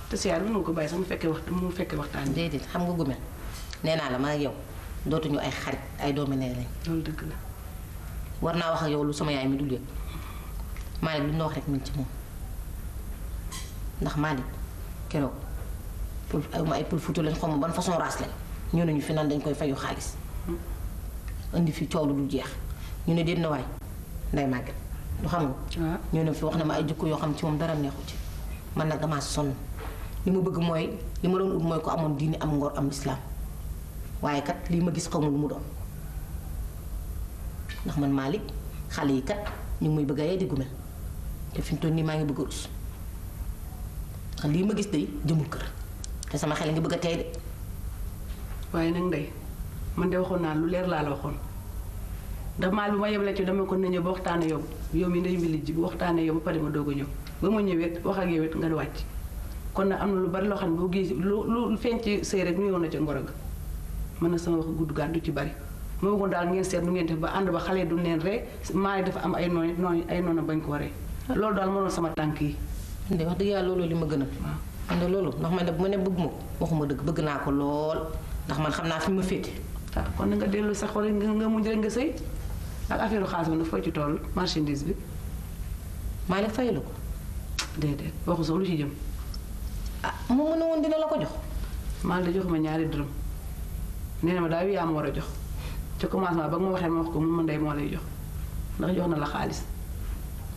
te si yàlla mën nga ko bàyyi sax mu fekkee waxtaan déedéet xam nga Gumel nee naa la ma ak yow dootuñu ay xarit ay doomi nee lañ loolu dëgg la war naa wax ak yow lu sama yaay mi dul yëg Malick lu ñu wax rek min ci moom ndax Malick keroog pour ay pour futu lañ xaw ma ban façon race lañ ñëw nañu fi naan dañ koy fayu xaalis indi fi coow lu dul jeex ñu ne déet na waay nday màgget du xam nga ñoo ne fi wax na ma ay jikko yoo xam ci moom dara neexu ci man nag damaa sonn li ma bëgg mooy li ma doon ut mooy ko amoon diini am ngor am lislaam waaye kat lii ma gis xaw ma lu mu doon ndax man Malick xale yi kat ñu ngi muy bëgg a yee di Gumel te fi mu toll nii maa ngi bëgg a rus ndax lii ma gis day jëmul kër te sama xel nga bëgg a tey de waaye nag ndey man de waxoon naa lu leer laa la waxoon ndax maal bi ma yeblee ci dama ko na ñëw ba waxtaane yow yow mi ndey mbi ji bu waxtaane yow ba pare ma doog a ñëw ba ma ñëwee wax ak yow it nga wàcc kon nag am na lu bari loo xam ne boo gis lu feeñ ci sëy rek nuyoon na ca ngoro ga mën na sama wax gudd gàtt du ci bari ma bëggoon daal ngeen seet nu ngeen def ba ànd ba xale du leen ree maal dafa am ay noonu bañ ko ree loolu daal mënoon sama tànk yi de wax dëgg yàlla loolu li ma gënal man de loolu ndax man de bu ma ne bëgg ma ko waxuma dëgg bëgg naa ko lool ndax man xam naa fi ma féete kon na nga dellu sa xol nga muñ rek nga sëy ak affaire xaalis bi nag foo ci toll marchandise bi maa ngi fayalu ko déedéet waxu sax lu ci jëm moom mu ne woon dina la ko jox maa ngi jox ma ñaari dërëm nee na ma daal yaa ma war a jox ca commencement ba nga ma waxee ma wax ko mun ma ndey moo lay jox ndax jox na la xaalis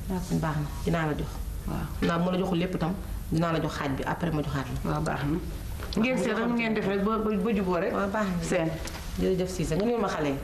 waaw kon baax na dinaa la jox waaw naa bu ma la joxul lépp itam dinaa la jox xaaj bi après ma joxaat la waaw baax na ngeen seet rek ngeen def rek ba juboo rek waaw baax na seen jërëjëf Cissé nga nuyu ma xale yi